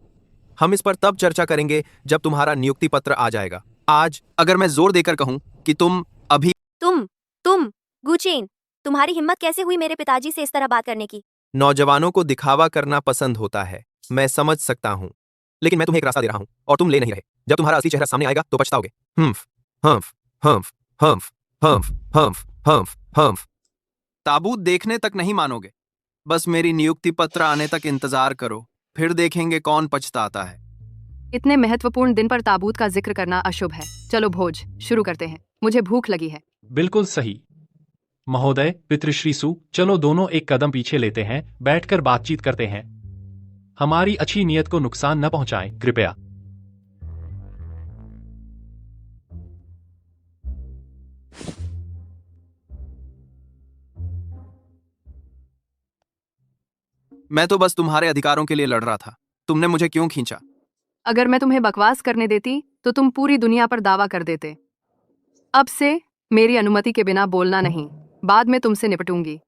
हम इस पर तब चर्चा करेंगे जब तुम्हारा नियुक्ति पत्र आ जाएगा। आज अगर मैं जोर देकर कहूं कि तुम अभी तुम गुचेन, तुम्हारी हिम्मत कैसे हुई मेरे पिताजी से इस तरह बात करने की? नौजवानों को दिखावा करना पसंद होता है, मैं समझ सकता हूं, लेकिन मैं तुम्हें एक रास्ता दे रहा हूं और तुम ले नहीं रहे। जब तुम्हारा असली चेहरा सामने आएगा तो पछताओगे। हम्फ हम्फ हम्फ हम्फ हम्फ हम्फ हम्फ हम्फ। ताबूत देखने तक नहीं मानोगे। बस मेरी नियुक्ति पत्र आने तक इंतजार करो, फिर देखेंगे कौन पछताता है। इतने महत्वपूर्ण दिन पर ताबूत का जिक्र करना अशुभ है। चलो भोज शुरू करते हैं, मुझे भूख लगी है। बिल्कुल सही महोदय। पितृश्री सू, चलो दोनों एक कदम पीछे लेते हैं, बैठकर बातचीत करते हैं। हमारी अच्छी नीयत को नुकसान न पहुंचाएं, कृपया। मैं तो बस तुम्हारे अधिकारों के लिए लड़ रहा था। तुमने मुझे क्यों खींचा? अगर मैं तुम्हें बकवास करने देती तो तुम पूरी दुनिया पर दावा कर देते। अब से मेरी अनुमति के बिना बोलना नहीं, बाद में तुमसे निपटूंगी।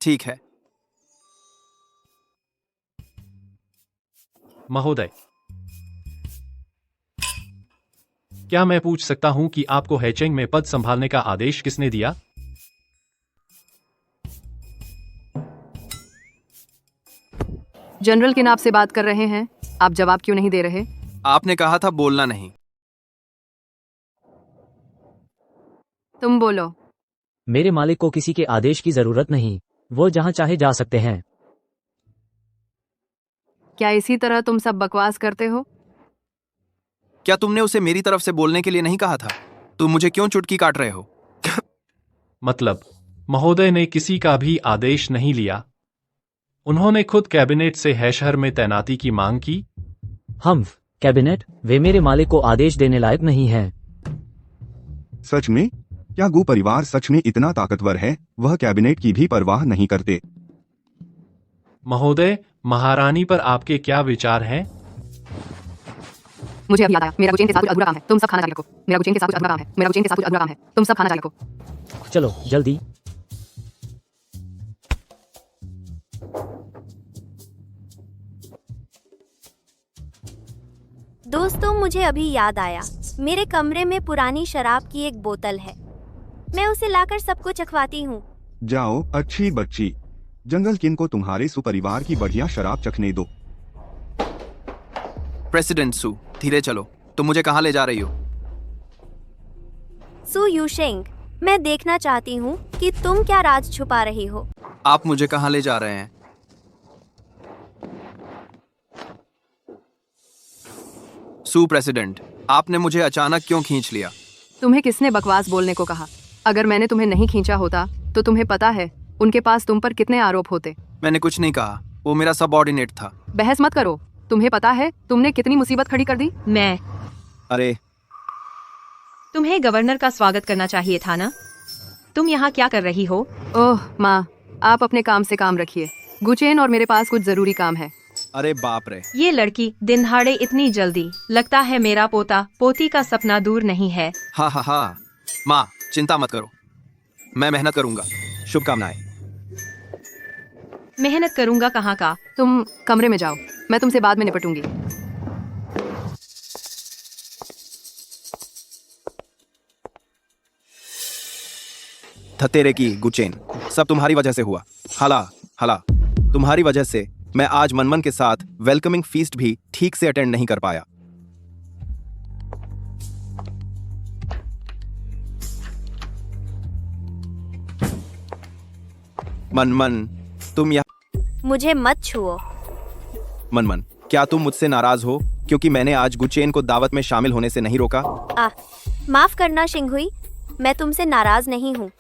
ठीक है महोदय, क्या मैं पूछ सकता हूं कि आपको हैचेंग में पद संभालने का आदेश किसने दिया? जनरल किन आपसे बात कर रहे हैं? आप जवाब क्यों नहीं दे रहे? आपने कहा था बोलना नहीं। तुम बोलो। मेरे मालिक को किसी के आदेश की जरूरत नहीं, वो जहां चाहे जा सकते हैं। क्या इसी तरह तुम सब बकवास करते हो? क्या तुमने उसे मेरी तरफ से बोलने के लिए नहीं कहा था? तुम मुझे क्यों चुटकी काट रहे हो? मतलब, महोदय ने किसी का भी आदेश नहीं लिया उन्होंने खुद कैबिनेट से है शहर में तैनाती की मांग की। हम कैबिनेट वे मेरे मालिक को आदेश देने लायक नहीं हैं। सच में? क्या गु परिवार सच में इतना ताकतवर है? वह कैबिनेट की भी परवाह नहीं करते। महोदय, महारानी पर आपके क्या विचार हैं? मुझे अभी याद आया, मेरा गुचेन के साथ कुछ अधूरा काम है, तुम सब खाना जारी रखो। मेरा गुचेन के साथ कुछ अधूरा काम है, मेरा गुचेन के साथ कुछ अधूरा काम है, तुम सब खाना जारी रखो। चलो जल्दी। दोस्तों, मुझे अभी याद आया, मेरे कमरे में पुरानी शराब की एक बोतल है। मैं उसे लाकर सबको चखवाती हूँ। जाओ अच्छी बच्ची, जंगल किन को तुम्हारे सुपरिवार की बढ़िया शराब चखने दो। प्रेसिडेंट सू, धीरे चलो। तुम मुझे कहाँ ले जा रही हो? सू यूशेंग, मैं देखना चाहती हूँ कि तुम क्या राज छुपा रही हो। आप मुझे कहाँ ले जा रहे हैं? सू प्रेसिडेंट, आपने मुझे अचानक क्यों खींच लिया? तुम्हें किसने बकवास बोलने को कहा? अगर मैंने तुम्हें नहीं खींचा होता तो तुम्हें पता है उनके पास तुम पर कितने आरोप होते। मैंने कुछ नहीं कहा, वो मेरा सबऑर्डिनेट था। बहस मत करो, तुम्हें पता है तुमने कितनी मुसीबत खड़ी कर दी। मैं अरे, तुम्हें गवर्नर का स्वागत करना चाहिए था ना? तुम यहाँ क्या कर रही हो? ओह माँ, आप अपने काम से काम रखिए। गुचेन और मेरे पास कुछ जरूरी काम है। अरे बाप रे, ये लड़की दिन दहाड़े इतनी जल्दी, लगता है मेरा पोता पोती का सपना दूर नहीं है। हाँ हाँ हाँ, माँ चिंता मत करो, मैं मेहनत करूंगा। शुभकामनाएं। मेहनत करूंगा कहाँ का? तुम कमरे में जाओ, मैं तुमसे बाद में निपटूंगी। धतेरे की गुचेन, सब तुम्हारी वजह से हुआ। हला हला, तुम्हारी वजह से मैं आज मनमन के साथ वेलकमिंग फीस्ट भी ठीक से अटेंड नहीं कर पाया। मनमन, तुम यहाँ। मुझे मत छुओ। मनमन, क्या तुम मुझसे नाराज हो क्योंकि मैंने आज गुचेन को दावत में शामिल होने से नहीं रोका? माफ करना शिंगहुई, मैं तुमसे नाराज नहीं हूँ।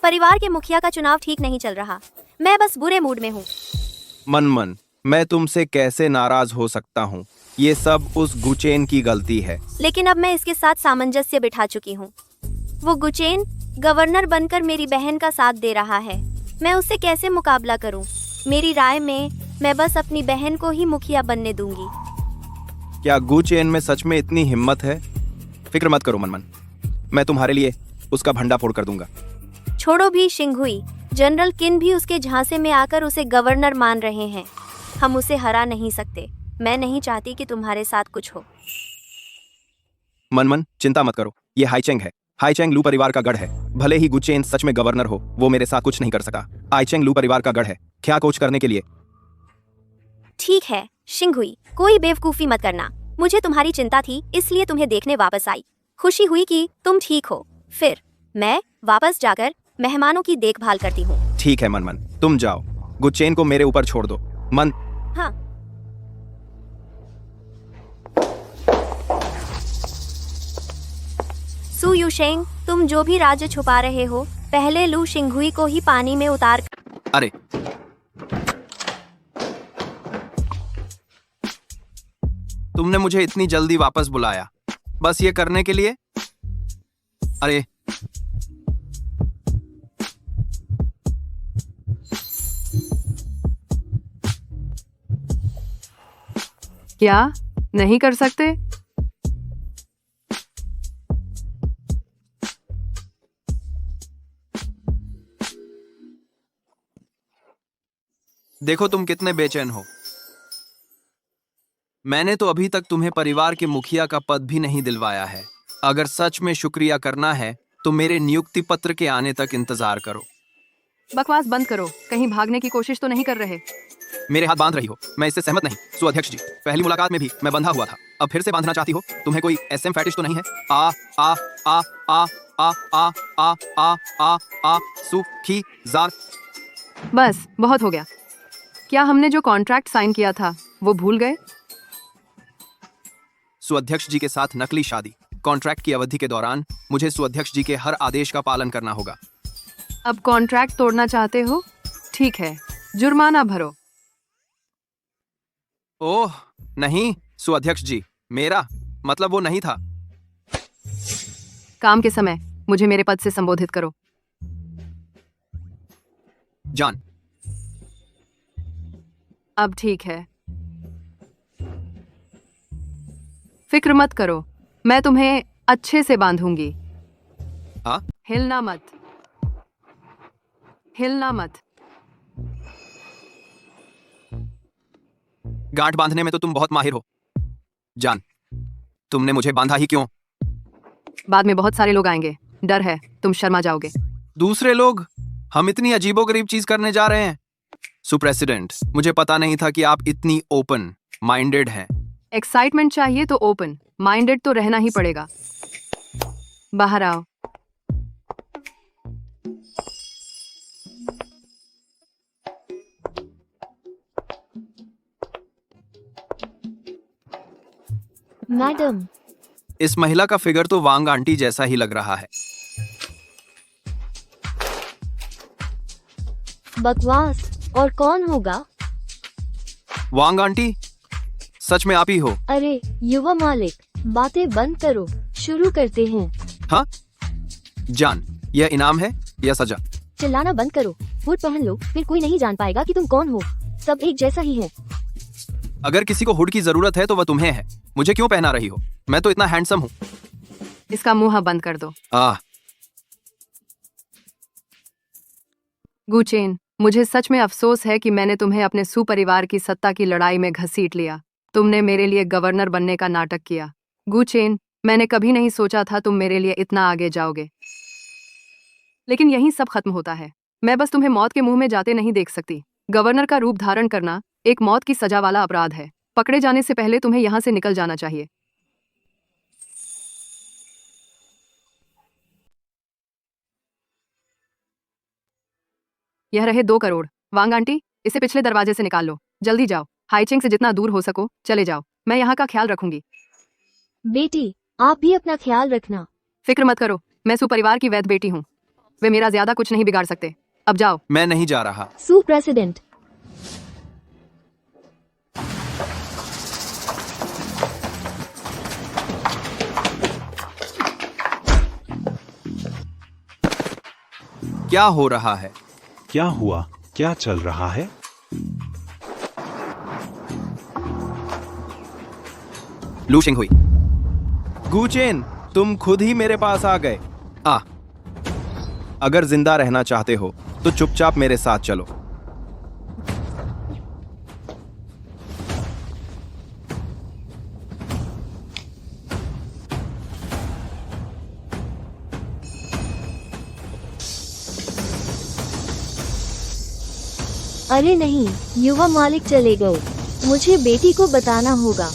परिवार के मुखिया का चुनाव ठीक नहीं चल रहा, मैं बस बुरे मूड में हूँ। मनमन, मैं तुमसे कैसे नाराज हो सकता हूँ? ये सब उस गुचेन की गलती है। लेकिन अब मैं इसके साथ सामंजस्य बिठा चुकी हूँ। वो गुचेन गवर्नर बनकर मेरी बहन का साथ दे रहा है, मैं उससे कैसे मुकाबला करूँ? मेरी राय में मैं बस अपनी बहन को ही मुखिया बनने दूंगी। क्या गुचेन में सच में इतनी हिम्मत है? फिक्र मत करो मनमन, मैं तुम्हारे लिए उसका भंडा फोड़ कर दूंगा। छोड़ो भी शिंगहुई, जनरल किन भी उसके झांसे में आकर उसे गवर्नर मान रहे हैं। हम उसे हरा नहीं सकते। मैं नहीं चाहती कि तुम्हारे साथ कुछ हो। मनमन, चिंता मत करो, ये हाईचेंग है। हाईचेंग लू परिवार का गढ़ है। भले ही गुचेन सच में गवर्नर हो, वो मेरे साथ कुछ नहीं कर सकता। हाईचेंग लू परिवार का गढ़ है, क्या कोच करने के लिए। ठीक है शिंगहुई, कोई बेवकूफी मत करना। मुझे तुम्हारी चिंता थी, इसलिए तुम्हें देखने वापस आई। खुशी हुई कि तुम ठीक हो। फिर मैं वापस जाकर मेहमानों की देखभाल करती हूँ। ठीक है मनमन, तुम जाओ, गुचेन को मेरे ऊपर छोड़ दो। मन हाँ। सू यूशेंग, तुम जो भी राज छुपा रहे हो, पहले लू शिंगहुई को ही पानी में उतार। अरे, तुमने मुझे इतनी जल्दी वापस बुलाया, बस ये करने के लिए? अरे, क्या नहीं कर सकते? देखो तुम कितने बेचैन हो। मैंने तो अभी तक तुम्हें परिवार के मुखिया का पद भी नहीं दिलवाया है। अगर सच में शुक्रिया करना है तो मेरे नियुक्ति पत्र के आने तक इंतजार करो। बकवास बंद करो, कहीं भागने की कोशिश तो नहीं कर रहे? मेरे हाथ बांध रही हो, मैं इससे सहमत नहीं। सु अध्यक्ष जी, पहली मुलाकात में भी मैं बंधा हुआ था, अब फिर से बांधना चाहती हो? तुम्हें कोई एसएम फैटिश तो नहीं है? आ आ आ आ आ आ आ आ आ आ सु खी जार। बस बहुत हो गया। क्या हमने जो कॉन्ट्रैक्ट साइन किया था वो भूल गए? सुअध्यक्ष जी के साथ नकली शादी। कॉन्ट्रैक्ट की अवधि के दौरान मुझे सुअध्यक्ष जी के हर आदेश का पालन करना होगा। अब कॉन्ट्रैक्ट तोड़ना चाहते हो? ठीक है, जुर्माना भरो। ओह नहीं सुअध्यक्ष जी, मेरा मतलब वो नहीं था। काम के समय मुझे मेरे पद से संबोधित करो। जान। अब ठीक है, फिक्र मत करो, मैं तुम्हें अच्छे से बांधूंगी। हाँ? हिलना मत, हिलना मत। गांठ बांधने में तो तुम बहुत माहिर हो। जान, तुमने मुझे बांधा ही क्यों? बाद में बहुत सारे लोग आएंगे, डर है तुम शर्मा जाओगे। दूसरे लोग? हम इतनी अजीबोगरीब चीज करने जा रहे हैं। सुप्रेसिडेंट, मुझे पता नहीं था कि आप इतनी ओपन माइंडेड हैं। एक्साइटमेंट चाहिए तो ओपन माइंडेड तो रहना ही पड़ेगा। बाहर आओ। मैडम, इस महिला का फिगर तो वांग आंटी जैसा ही लग रहा है। बकवास, और कौन होगा? वांग आंटी, सच में आप ही हो? अरे युवा मालिक, बातें बंद करो, शुरू करते हैं। हाँ? जान, यह इनाम है या सजा? चिल्लाना बंद करो, हुड पहन लो, फिर कोई नहीं जान पाएगा कि तुम कौन हो। सब एक जैसा ही है। अगर किसी को हुड की जरूरत है तो वह तुम्हें है। मुझे क्यों पहना रही हो? मैं तो इतना हैंडसम हूँ। इसका मुंह बंद कर दो। गुचेन, मुझे सच में अफसोस है कि मैंने तुम्हें अपने सुपरिवार की सत्ता की लड़ाई में घसीट लिया। तुमने मेरे लिए गवर्नर बनने का नाटक किया। गुचेन, मैंने कभी नहीं सोचा था तुम मेरे लिए इतना आगे जाओगे। लेकिन यहीं सब खत्म होता है। मैं बस तुम्हें मौत के मुंह में जाते नहीं देख सकती। गवर्नर का रूप धारण करना एक मौत की सजा वाला अपराध है। पकड़े जाने से पहले तुम्हें यहाँ से निकल जाना चाहिए। यह रहे 2 करोड़। वांग आंटी, इसे पिछले दरवाजे से निकाल लो। जल्दी जाओ, हाईचेंग से जितना दूर हो सको चले जाओ। मैं यहाँ का ख्याल रखूंगी। बेटी, आप भी अपना ख्याल रखना। फिक्र मत करो, मैं सुपरिवार की वैध बेटी हूँ। वे मेरा ज्यादा कुछ नहीं बिगाड़ सकते। अब जाओ। मैं नहीं जा रहा। सुप्रेसिडेंट, क्या हो रहा है? क्या हुआ? क्या चल रहा है? लूशिंग हुई। गुचेन, तुम खुद ही मेरे पास आ गए। अगर जिंदा रहना चाहते हो तो चुपचाप मेरे साथ चलो। अरे नहीं, युवा मालिक चले गए। मुझे बेटी को बताना होगा।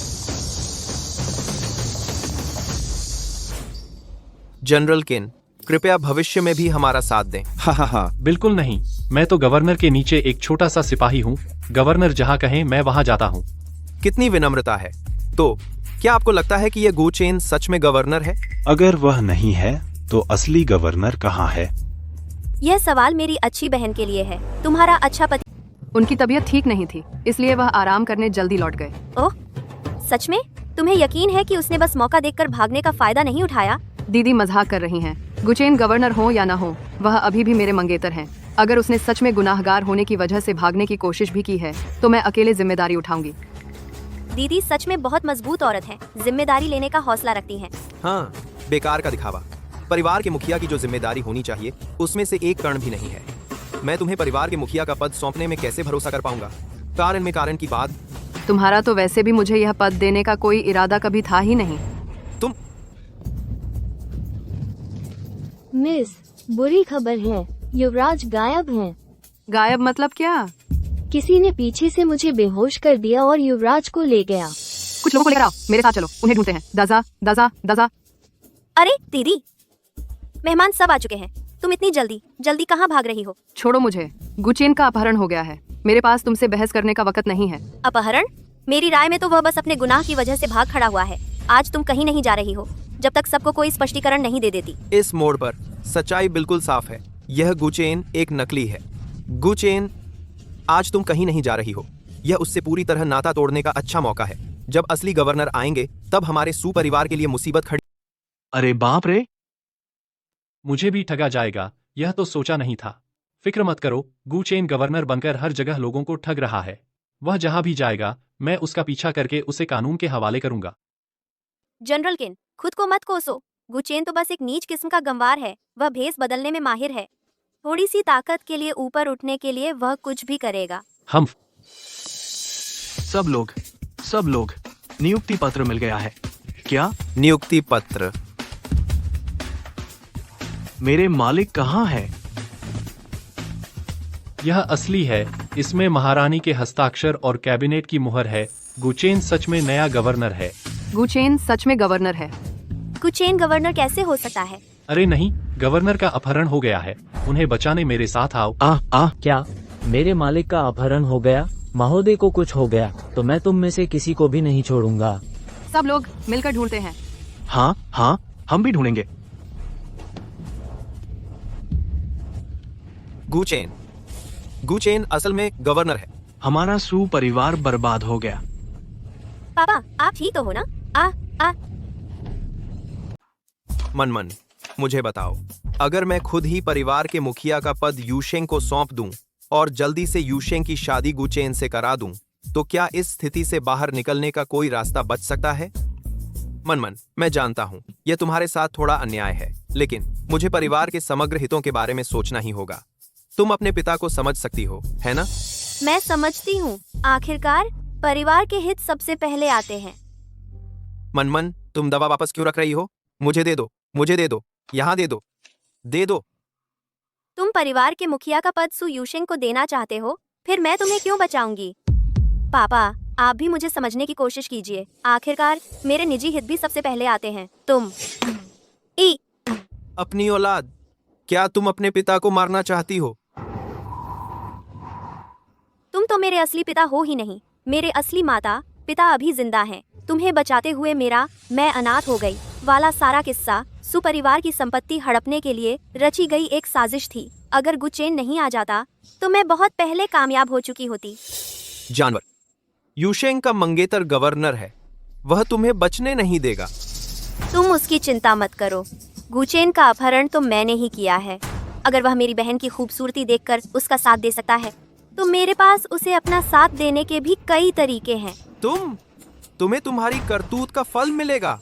जनरल केन, कृपया भविष्य में भी हमारा साथ दें। हा। बिल्कुल नहीं, मैं तो गवर्नर के नीचे एक छोटा सा सिपाही हूँ। गवर्नर जहाँ कहें मैं वहाँ जाता हूँ। कितनी विनम्रता है। तो क्या आपको लगता है कि यह गुचेन सच में गवर्नर है? अगर वह नहीं है तो असली गवर्नर कहाँ है? यह सवाल मेरी अच्छी बहन के लिए है। तुम्हारा अच्छा पति। उनकी तबीयत ठीक नहीं थी, इसलिए वह आराम करने जल्दी लौट गए। ओह, सच में? तुम्हें यकीन है कि उसने बस मौका देखकर भागने का फायदा नहीं उठाया? दीदी मजाक कर रही हैं। गुचेन गवर्नर हो या ना हो, वह अभी भी मेरे मंगेतर हैं। अगर उसने सच में गुनाहगार होने की वजह से भागने की कोशिश भी की है तो मैं अकेले जिम्मेदारी उठाऊंगी। दीदी सच में बहुत मजबूत औरत है, जिम्मेदारी लेने का हौसला रखती हैं। हाँ, बेकार का दिखावा। परिवार के मुखिया की जो जिम्मेदारी होनी चाहिए उसमें से एक कण भी नहीं है। मैं तुम्हें परिवार के मुखिया का पद सौंपने में कैसे भरोसा कर पाऊंगा? कारण की बात। तुम्हारा तो वैसे भी मुझे यह पद देने का कोई इरादा कभी था ही नहीं। तुम मिस, बुरी खबर है, युवराज गायब हैं। गायब मतलब क्या? किसी ने पीछे से मुझे बेहोश कर दिया और युवराज को ले गया। कुछ लोगों को लेकर आओ, मेरे साथ चलो, उन्हें ढूंढते हैं। दादा दादा दादा। अरे दीदी, मेहमान सब आ चुके हैं। तुम इतनी जल्दी कहाँ भाग रही हो? छोड़ो मुझे, गुचेन का अपहरण हो गया है। मेरे पास तुमसे बहस करने का वक्त नहीं है। अपहरण? मेरी राय में तो वह बस अपने गुनाह की वजह से भाग खड़ा हुआ है। आज तुम कहीं नहीं जा रही हो जब तक सबको कोई स्पष्टीकरण नहीं दे देती। इस मोड़ पर सच्चाई बिल्कुल साफ है। यह गुचेन एक नकली है। गुचेन, आज तुम कहीं नहीं जा रही हो। यह उससे पूरी तरह नाता तोड़ने का अच्छा मौका है। जब असली गवर्नर आएंगे तब हमारे सू परिवार के लिए मुसीबत खड़ी। अरे बाप रे, मुझे भी ठगा जाएगा, यह तो सोचा नहीं था। फिक्र मत करो, गु चेन गवर्नर बनकर हर जगह लोगों को ठग रहा है। वह जहां भी जाएगा मैं उसका पीछा करके उसे कानून के हवाले करूंगा। जनरल किन, खुद को मत कोसो। गुचेन तो बस एक नीच किस्म का गंवार है। वह भेस बदलने में माहिर है। थोड़ी सी ताकत के लिए ऊपर उठने के लिए वह कुछ भी करेगा। हम सब लोग नियुक्ति पत्र मिल गया है क्या? नियुक्ति पत्र? मेरे मालिक कहाँ है? यह असली है। इसमें महारानी के हस्ताक्षर और कैबिनेट की मुहर है। गुचेन सच में नया गवर्नर है। गुचेन सच में गवर्नर है। गुचेन गवर्नर कैसे हो सकता है? अरे नहीं, गवर्नर का अपहरण हो गया है। उन्हें बचाने मेरे साथ आओ। क्या मेरे मालिक का अपहरण हो गया? महोदय को कुछ हो गया तो मैं तुम में से किसी को भी नहीं छोड़ूंगा। सब लोग मिलकर ढूंढते हैं। हाँ, हम भी ढूंढेंगे। गुचेन असल में गवर्नर है। हमारा सू परिवार बर्बाद हो गया। पापा, आप ठीक तो हो ना? मनमन, मुझे बताओ, अगर मैं खुद ही परिवार के मुखिया का पद यूशेंग को सौंप दूं और जल्दी से यूशेंग की शादी गुचेन से करा दूं, तो क्या इस स्थिति से बाहर निकलने का कोई रास्ता बच सकता है? मनमन, मैं जानता हूं यह तुम्हारे साथ थोड़ा अन्याय है, लेकिन मुझे परिवार के समग्र हितों के बारे में सोचना ही होगा। तुम अपने पिता को समझ सकती हो, है ना? मैं समझती हूँ। आखिरकार परिवार के हित सबसे पहले आते हैं। मनमन, तुम दवा वापस क्यों रख रही हो? मुझे दे दो, यहाँ दे दो। तुम परिवार के मुखिया का पद सू यूशेंग को देना चाहते हो, फिर मैं तुम्हें क्यों बचाऊंगी? पापा, आप भी मुझे समझने की कोशिश कीजिए। आखिरकार मेरे निजी हित भी सबसे पहले आते हैं। तुम अपनी औलाद, क्या तुम अपने पिता को मारना चाहती हो? तुम तो मेरे असली पिता हो ही नहीं। मेरे असली माता पिता अभी जिंदा हैं। तुम्हें बचाते हुए मैं अनाथ हो गई वाला सारा किस्सा सुपरिवार की संपत्ति हड़पने के लिए रची गई एक साजिश थी। अगर गुचेन नहीं आ जाता तो मैं बहुत पहले कामयाब हो चुकी होती। जानवर, यूशेंग का मंगेतर गवर्नर है। वह तुम्हें बचने नहीं देगा। तुम उसकी चिंता मत करो। गुचेन का अपहरण तो मैंने ही किया है। अगर वह मेरी बहन की खूबसूरती देखकर उसका साथ दे सकता है, तो मेरे पास उसे अपना साथ देने के भी कई तरीके हैं। तुम्हें तुम्हारी करतूत का फल मिलेगा।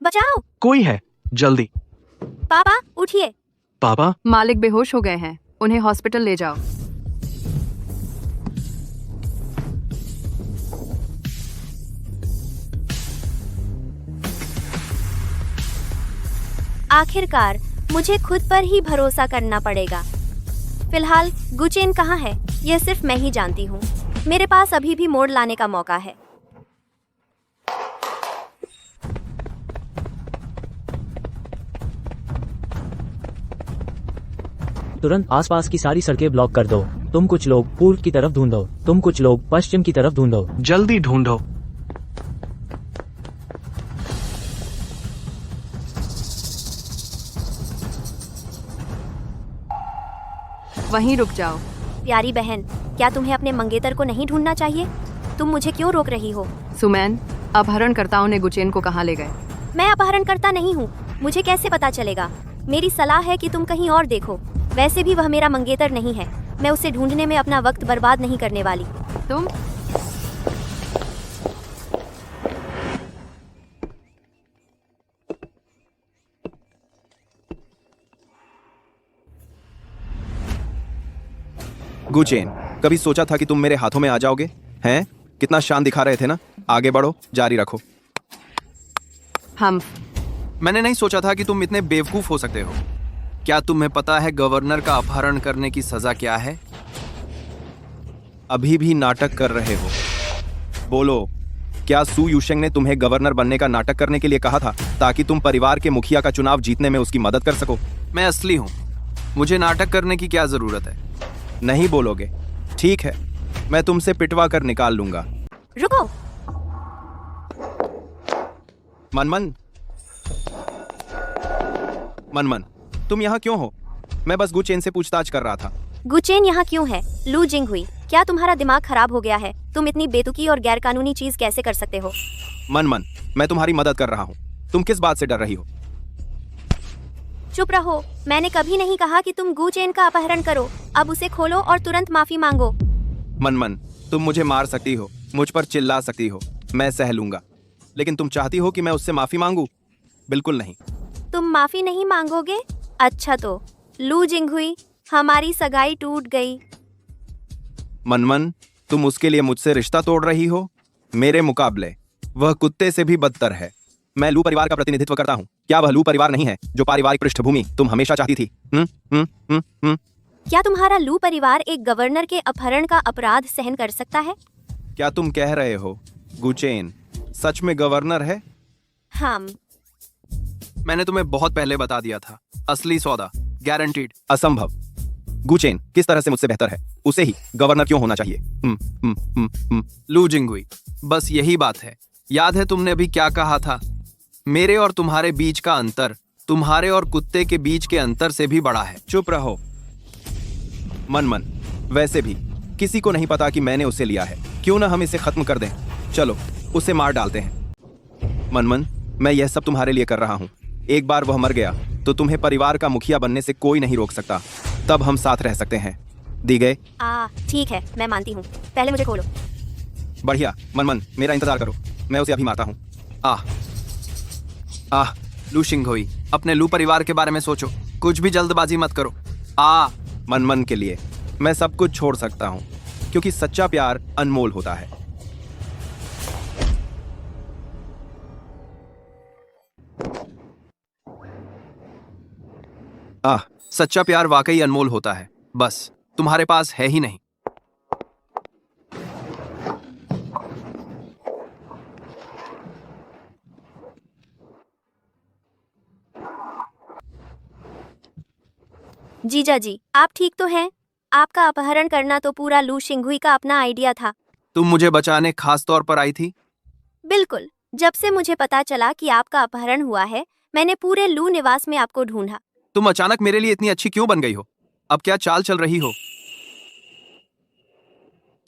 बचाओ! कोई है, जल्दी। पापा, उठिए। पापा, मालिक बेहोश हो गए हैं। उन्हें हॉस्पिटल ले जाओ। आखिरकार मुझे खुद पर ही भरोसा करना पड़ेगा। फिलहाल गुचेन कहाँ है, यह सिर्फ मैं ही जानती हूँ। मेरे पास अभी भी मोड़ लाने का मौका है। तुरंत आसपास की सारी सड़कें ब्लॉक कर दो। तुम कुछ लोग पूर्व की तरफ ढूंढो, तुम कुछ लोग पश्चिम की तरफ ढूंढो। जल्दी ढूंढो। वहीं रुक जाओ। प्यारी बहन, क्या तुम्हें अपने मंगेतर को नहीं ढूंढना चाहिए? तुम मुझे क्यों रोक रही हो? सुमैन, अपहरणकर्ताओं ने गुचेन को कहाँ ले गए? मैं अपहरणकर्ता नहीं हूँ। मुझे कैसे पता चलेगा? मेरी सलाह है कि तुम कहीं और देखो। वैसे भी वह मेरा मंगेतर नहीं है। मैं उसे ढूंढने में अपना वक्त बर्बाद नहीं करने वाली। तुम गुचेन, कभी सोचा था कि तुम मेरे हाथों में आ जाओगे? हैं? कितना शान दिखा रहे थे ना? आगे बढ़ो, जारी रखो। मैंने नहीं सोचा था कि तुम इतने बेवकूफ हो सकते हो। क्या तुम्हें पता है गवर्नर का अपहरण करने की सजा क्या है? अभी भी नाटक कर रहे हो? बोलो, क्या सू यूशेंग ने तुम्हें गवर्नर बनने का नाटक करने के लिए कहा था ताकि तुम परिवार के मुखिया का चुनाव जीतने में उसकी मदद कर सको? मैं असली हूँ। मुझे नाटक करने की क्या जरूरत है? नहीं बोलोगे? ठीक है, मैं तुमसे पिटवा कर निकाल लूंगा। रुको! मनमन, तुम यहाँ क्यों हो? मैं बस गुचेन से पूछताछ कर रहा था। गुचेन यहाँ क्यों है? लू जिंगहुई, क्या तुम्हारा दिमाग खराब हो गया है? तुम इतनी बेतुकी और गैरकानूनी चीज कैसे कर सकते हो? मनमन, मैं तुम्हारी मदद कर रहा हूँ। तुम किस बात से डर रही हो? चुप रहो, मैंने कभी नहीं कहा कि तुम गुचेन का अपहरण करो। अब उसे खोलो और तुरंत माफी मांगो। मनमन, तुम मुझे मार सकती हो, मुझ पर चिल्ला सकती हो, मैं सह लूंगा, लेकिन तुम चाहती हो कि मैं उससे माफी मांगू? बिल्कुल नहीं। तुम माफी नहीं मांगोगे? अच्छा तो लू जिंगहुई, हमारी सगाई टूट गई। मनमन, तुम उसके लिए मुझसे रिश्ता तोड़ रही हो? मेरे मुकाबले वह कुत्ते से भी बदतर है। मैं लू परिवार का प्रतिनिधित्व करता हूँ। क्या वह लू परिवार नहीं है जो पारिवारिक पृष्ठभूमि तुम हमेशा चाहती थी? क्या तुम्हारा लू परिवार एक गवर्नर के अपहरण का अपराध सहन कर सकता है? क्या तुम कह रहे हो गुचेन सच में गवर्नर है? हम मैंने तुम्हें बहुत पहले बता दिया था, असली सौदा गारंटीड। असंभव। गुचेन किस तरह से मुझसे बेहतर है? उसे ही गवर्नर क्यों होना चाहिए? लू जिंगहुई, बस यही बात है। याद है तुमने अभी क्या कहा था? मेरे और तुम्हारे बीच का अंतर तुम्हारे और कुत्ते के बीच के अंतर से भी बड़ा है। चुप रहो। मनमन, वैसे भी किसी को नहीं पता कि मैंने उसे लिया है। क्यों ना हम इसे खत्म कर दें? चलो उसे मार डालते हैं। मनमन, मैं यह सब तुम्हारे लिए कर रहा हूँ। एक बार वह मर गया तो तुम्हें परिवार का मुखिया बनने से कोई नहीं रोक सकता। तब हम साथ रह सकते हैं। दी गए? ठीक है, मैं मानती हूँ। पहले मुझे खोलो। बढ़िया। मनमन, मेरा इंतजार करो, मैं उसे अभी मारता हूँ। लू जिंगहुई, अपने लू परिवार के बारे में सोचो, कुछ भी जल्दबाजी मत करो। मनमन के लिए मैं सब कुछ छोड़ सकता हूँ, क्योंकि सच्चा प्यार अनमोल होता है। सच्चा प्यार वाकई अनमोल होता है, बस तुम्हारे पास है ही नहीं। जीजा जी, आप ठीक तो हैं? आपका अपहरण करना तो पूरा लू जिंगहुई का अपना आइडिया था। तुम मुझे बचाने खास तौर पर आई थी? बिल्कुल। जब से मुझे पता चला कि आपका अपहरण हुआ है, मैंने पूरे लू निवास में आपको ढूंढा। तुम अचानक मेरे लिए इतनी अच्छी क्यों बन गई हो? अब क्या चाल चल रही हो?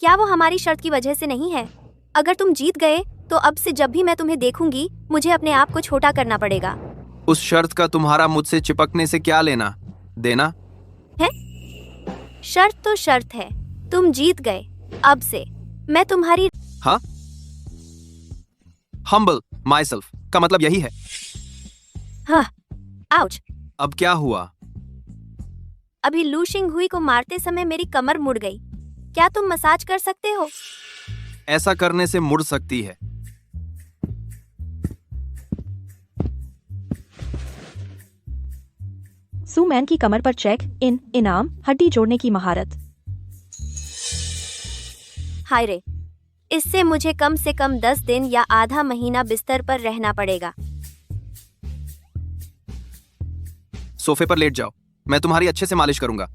क्या वो हमारी शर्त की वजह से नहीं है? अगर तुम जीत गए तो अब से जब भी मैं तुम्हें देखूंगी, मुझे अपने आप को छोटा करना पड़ेगा। उस शर्त का तुम्हारा मुझसे चिपकने से क्या लेना देना है? शर्त तो शर्त है। तुम जीत गए, अब से मैं तुम्हारी हम्बल माई सेल्फ का मतलब यही है? आउच। अब क्या हुआ? अभी लू जिंगहुई को मारते समय मेरी कमर मुड़ गई। क्या तुम मसाज कर सकते हो? ऐसा करने से मुड़ सकती है। सू मैन की कमर पर चेक इन इनाम हड्डी जोड़ने की महारत। हाय रे, इससे मुझे कम से कम 10 दिन या आधा महीना बिस्तर पर रहना पड़ेगा। सोफे पर लेट जाओ, मैं तुम्हारी अच्छे से मालिश करूंगा।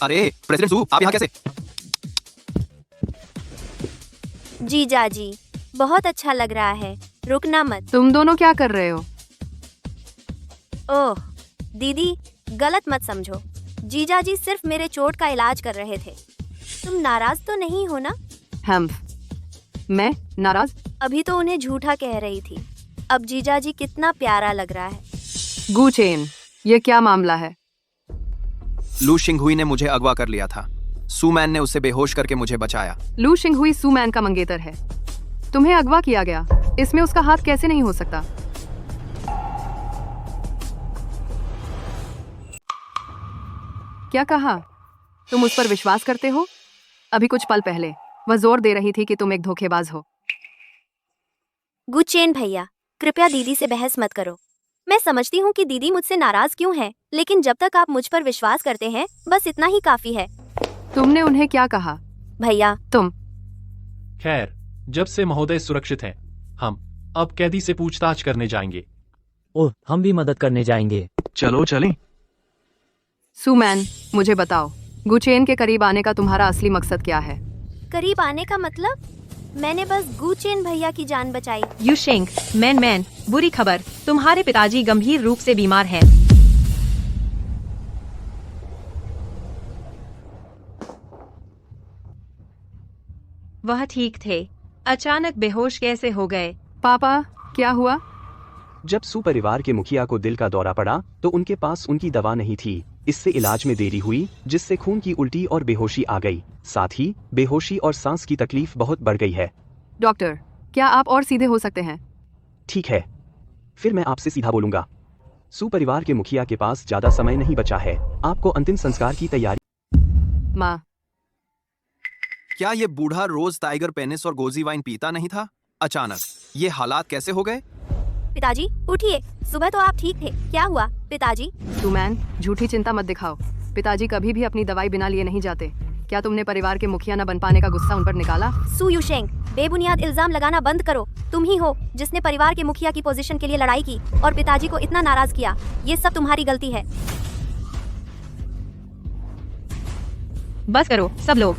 अरे प्रेसिडेंट सू, आप यहाँ कैसे? जीजा जी, बहुत अच्छा लग रहा है, रुकना मत। तुम दोनों क्या कर रहे हो? ओह दीदी, गलत मत समझो। जीजा जी सिर्फ मेरे चोट का इलाज कर रहे थे। तुम नाराज तो नहीं हो ना? मैं नाराज? अभी तो उन्हें झूठा कह रही थी। अब जीजा जी कितना प्यारा लग रहा है। गुचेन, ये क्या मामला है? लू जिंगहुई ने मुझे अगवा कर लिया था। सू मैन ने उसे बेहोश करके मुझे बचाया। लू जिंगहुई सू मैन का मंगेतर है। तुम्हें अगवा किया गया, इसमें उसका हाथ कैसे नहीं हो सकता? क्या कहा? तुम उस पर विश्वास करते हो? अभी कुछ पल पहले वह जोर दे रही थी कि तुम एक धोखेबाज हो। गुचेन भैया, कृपया दीदी से बहस मत करो। मैं समझती हूँ कि दीदी मुझसे नाराज क्यों है, लेकिन जब तक आप मुझ पर विश्वास करते हैं, बस इतना ही काफी है। तुमने उन्हें क्या कहा? भैया, तुम। खैर, जब से महोदय सुरक्षित हैं, हम अब कैदी से पूछताछ करने जाएंगे। ओह, हम भी मदद करने जाएंगे। चलो चलें। सुमैन, मुझे बताओ, गुचेन के करीब आने का तुम्हारा असली मकसद क्या है? करीब आने का मतलब? मैंने बस गुचेन भैया की जान बचाई। यूशेंग, मैन, बुरी खबर, तुम्हारे पिताजी गंभीर रूप से बीमार हैं। वह ठीक थे, अचानक बेहोश कैसे हो गए? पापा, क्या हुआ? जब सुपरिवार के मुखिया को दिल का दौरा पड़ा तो उनके पास उनकी दवा नहीं थी। इससे इलाज में देरी हुई, जिससे खून की उल्टी और बेहोशी आ गई। साथ ही बेहोशी और सांस की तकलीफ बहुत बढ़ गई है। डॉक्टर, क्या आप और सीधे हो सकते हैं? ठीक है, फिर मैं आपसे सीधा बोलूंगा। सुपरिवार के मुखिया के पास ज्यादा समय नहीं बचा है। आपको अंतिम संस्कार की तैयारी। माँ, क्या ये बूढ़ा रोज टाइगर पेनिस और गोजी वाइन पीता नहीं था? अचानक ये हालात कैसे हो गए? पिताजी उठिए, सुबह तो आप ठीक थे, क्या हुआ पिताजी? सुमैन, झूठी चिंता मत दिखाओ। पिताजी कभी भी अपनी दवाई बिना लिए नहीं जाते। क्या तुमने परिवार के मुखिया न बन पाने का गुस्सा उन पर निकाला? सु यूशेंग, बेबुनियाद इल्जाम लगाना बंद करो। तुम ही हो जिसने परिवार के मुखिया की पोजीशन के लिए लड़ाई की और पिताजी को इतना नाराज किया। ये सब तुम्हारी गलती है। बस करो सब लोग,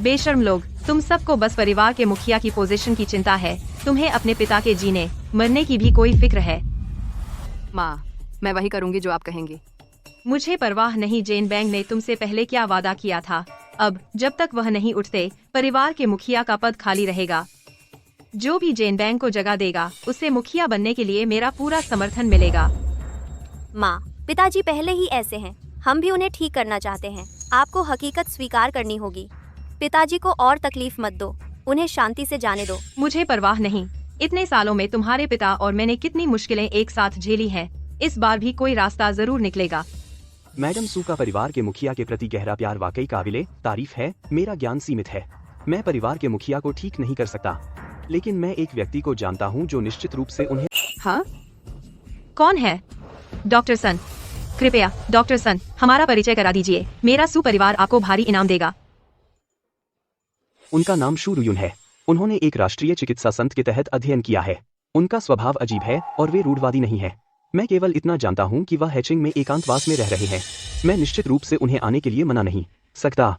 बेशर्म लोग, तुम सबको बस परिवार के मुखिया की पोजीशन की चिंता है। तुम्हें अपने पिता के जीने मरने की भी कोई फिक्र है? माँ, मैं वही करूंगी जो आप कहेंगी। मुझे परवाह नहीं। जेन बैंग ने तुमसे पहले क्या वादा किया था? अब जब तक वह नहीं उठते, परिवार के मुखिया का पद खाली रहेगा। जो भी जेन बैंग को जगह देगा, उसे मुखिया बनने के लिए मेरा पूरा समर्थन मिलेगा। माँ, पिताजी पहले ही ऐसे हैं, हम भी उन्हें ठीक करना चाहते हैं। आपको हकीकत स्वीकार करनी होगी। पिताजी को और तकलीफ मत दो, उन्हें शांति से जाने दो। मुझे परवाह नहीं। इतने सालों में तुम्हारे पिता और मैंने कितनी मुश्किलें एक साथ झेली हैं। इस बार भी कोई रास्ता जरूर निकलेगा। मैडम सू का परिवार के मुखिया के प्रति गहरा प्यार वाकई काबिले तारीफ है। मेरा ज्ञान सीमित है, मैं परिवार के मुखिया को ठीक नहीं कर सकता, लेकिन मैं एक व्यक्ति को जानता हूँ जो निश्चित रूप से उन्हें। हाँ? कौन है? डॉक्टर सन, कृपया डॉक्टर सन, हमारा परिचय करा दीजिए। मेरा सुपरिवार आपको भारी इनाम देगा। उनका नाम शू रुयुन है। उन्होंने एक राष्ट्रीय चिकित्सा संघ के तहत अध्ययन किया है। उनका स्वभाव अजीब है और वे रूढ़वादी नहीं है। मैं केवल इतना जानता हूँ कि वह हैचिंग में एकांतवास में रह रहे हैं। मैं निश्चित रूप से उन्हें आने के लिए मना नहीं सकता।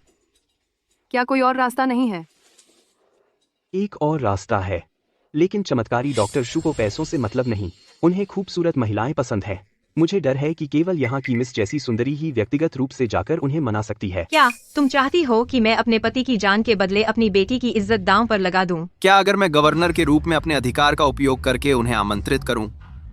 क्या कोई और रास्ता नहीं है? एक और रास्ता है, लेकिन चमत्कारी डॉक्टर शू को पैसों से मतलब नहीं। उन्हें खूबसूरत महिलाएं पसंद है। मुझे डर है कि केवल यहाँ की मिस जैसी सुंदरी ही व्यक्तिगत रूप से जाकर उन्हें मना सकती है। क्या तुम चाहती हो कि मैं अपने पति की जान के बदले अपनी बेटी की इज्जत दांव पर लगा दूं? क्या अगर मैं गवर्नर के रूप में अपने अधिकार का उपयोग करके उन्हें आमंत्रित करूं,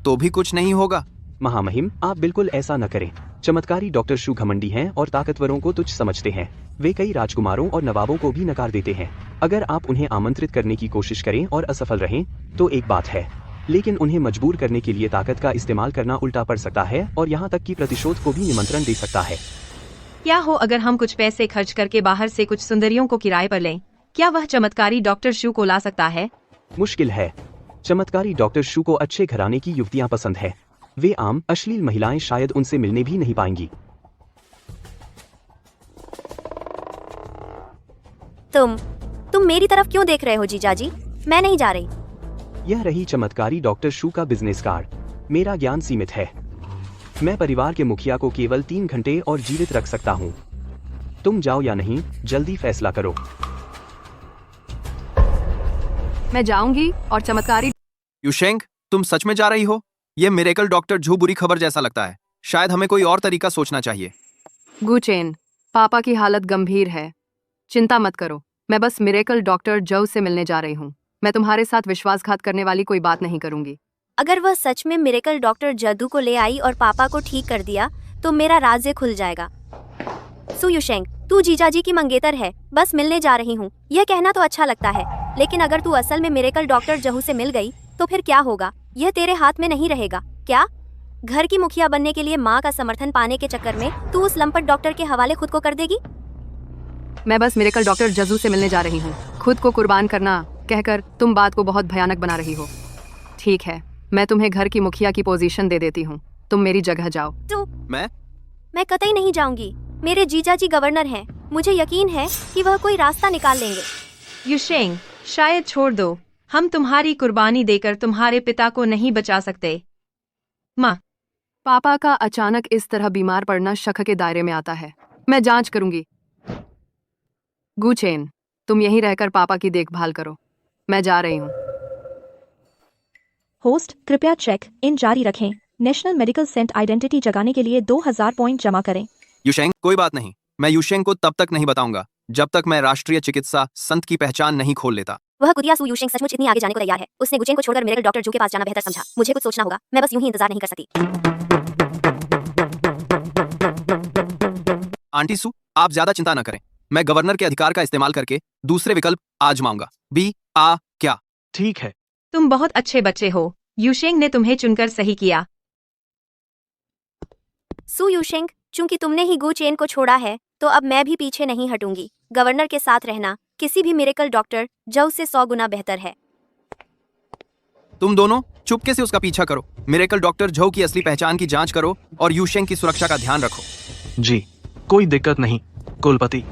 तो भी कुछ नहीं होगा? महामहिम, आप बिल्कुल ऐसा न करें। चमत्कारी डॉक्टर शू घमंडी हैं और ताकतवरों को तुच्छ समझते हैं। वे कई राजकुमारों और नवाबों को भी नकार देते हैं। अगर आप उन्हें आमंत्रित करने की कोशिश करें और असफल रहें तो एक बात है, लेकिन उन्हें मजबूर करने के लिए ताकत का इस्तेमाल करना उल्टा पड़ सकता है और यहाँ तक कि प्रतिशोध को भी निमंत्रण दे सकता है। क्या हो अगर हम कुछ पैसे खर्च करके बाहर से कुछ सुंदरियों को किराए पर लें? क्या वह चमत्कारी डॉक्टर शू को ला सकता है? मुश्किल है। चमत्कारी डॉक्टर शू को अच्छे घराने की युवतियां पसंद है। वे आम अश्लील महिलाएं शायद उनसे मिलने भी नहीं पाएंगी। तुम मेरी तरफ क्यों देख रहे हो जीजाजी? मैं नहीं जा रही। यह रही चमत्कारी डॉक्टर शू का बिजनेस कार्ड। मेरा ज्ञान सीमित है। मैं परिवार के मुखिया को केवल 3 घंटे और जीवित रख सकता हूँ। तुम जाओ या नहीं, जल्दी फैसला करो। मैं जाऊंगी और चमत्कारी। यूशेंग, तुम सच में जा रही हो? यह मिरेकल डॉक्टर झू बुरी खबर जैसा लगता है। शायद हमें कोई और तरीका सोचना चाहिए। गुचेन, पापा की हालत गंभीर है। चिंता मत करो, मैं बस मिरेकल डॉक्टर जऊ से मिलने जा रही हूँ। मैं तुम्हारे साथ विश्वासघात करने वाली कोई बात नहीं करूंगी। अगर वह सच में मिरेकल डॉक्टर जद्दू को ले आई और पापा को ठीक कर दिया तो मेरा राज्य खुल जाएगा। सु यूशेंग, तू जीजाजी की मंगेतर है, बस मिलने जा रही हूँ यह कहना तो अच्छा लगता है, लेकिन अगर तू असल में मिरेकल डॉक्टर जहू से मिल गई तो फिर क्या होगा? यह तेरे हाथ में नहीं रहेगा क्या? घर की मुखिया बनने के लिए माँ का समर्थन पाने के चक्कर में तू उस लंपट डॉक्टर के हवाले खुद को कर देगी? मैं बस मिरेकल डॉक्टर जजू से मिलने जा रही हूँ। खुद को कुर्बान करना कहकर तुम बात को बहुत भयानक बना रही हो। ठीक है, मैं तुम्हें घर की मुखिया की पोजीशन दे देती हूँ, तुम मेरी जगह जाओ। तो मैं कतई नहीं जाऊंगी। मेरे जीजाजी गवर्नर हैं, मुझे यकीन है कि वह कोई रास्ता निकाल लेंगे। यूशेंग, शायद छोड़ दो। हम तुम्हारी कुर्बानी देकर तुम्हारे पिता को नहीं बचा सकते। माँ, पापा का अचानक इस तरह बीमार पड़ना शक के दायरे में आता है। मैं जांच करूंगी। गुचेन, तुम यहीं रहकर पापा की देखभाल करो। मैं जा रही हूँ। होस्ट कृपया चेक इन जारी रखें। नेशनल मेडिकल सेंट आइडेंटिटी जगाने के लिए 2000 पॉइंट जमा करें। यूशेंग, कोई बात नहीं, मैं यूशेंग को तब तक नहीं बताऊंगा जब तक मैं राष्ट्रीय चिकित्सा संत की पहचान नहीं खोल लेता। वह कुतिया सू यूशेंग सचमुच इतनी आगे जाने को तैयार है। उसने गुचेन को छोड़कर मिरेकल डॉक्टर जू के पास जाना बेहतर समझा। मुझे कुछ सोचना होगा। मैं बस यूं ही इंतजार नहीं कर सकती। आंटी सू, आप ज्यादा चिंता न करें। मैं गवर्नर के अधिकार का इस्तेमाल करके दूसरे विकल्प आजमाऊंगा। क्या? ठीक है। तुम बहुत अच्छे बच्चे हो। यूशेंग ने तुम्हें चुनकर सही किया। सू यूशेंग, चूंकि तुमने ही गुचेन को छोड़ा है तो अब मैं भी पीछे नहीं हटूंगी। गवर्नर के साथ रहना किसी भी मिरेकल डॉक्टर जऊ से 100 गुना बेहतर है। तुम दोनों चुपके से उसका पीछा करो। मिरेकल डॉक्टर झो की असली पहचान की जांच करो और यूशेंग की सुरक्षा का ध्यान रखो। जी, कोई दिक्कत नहीं कुलपति।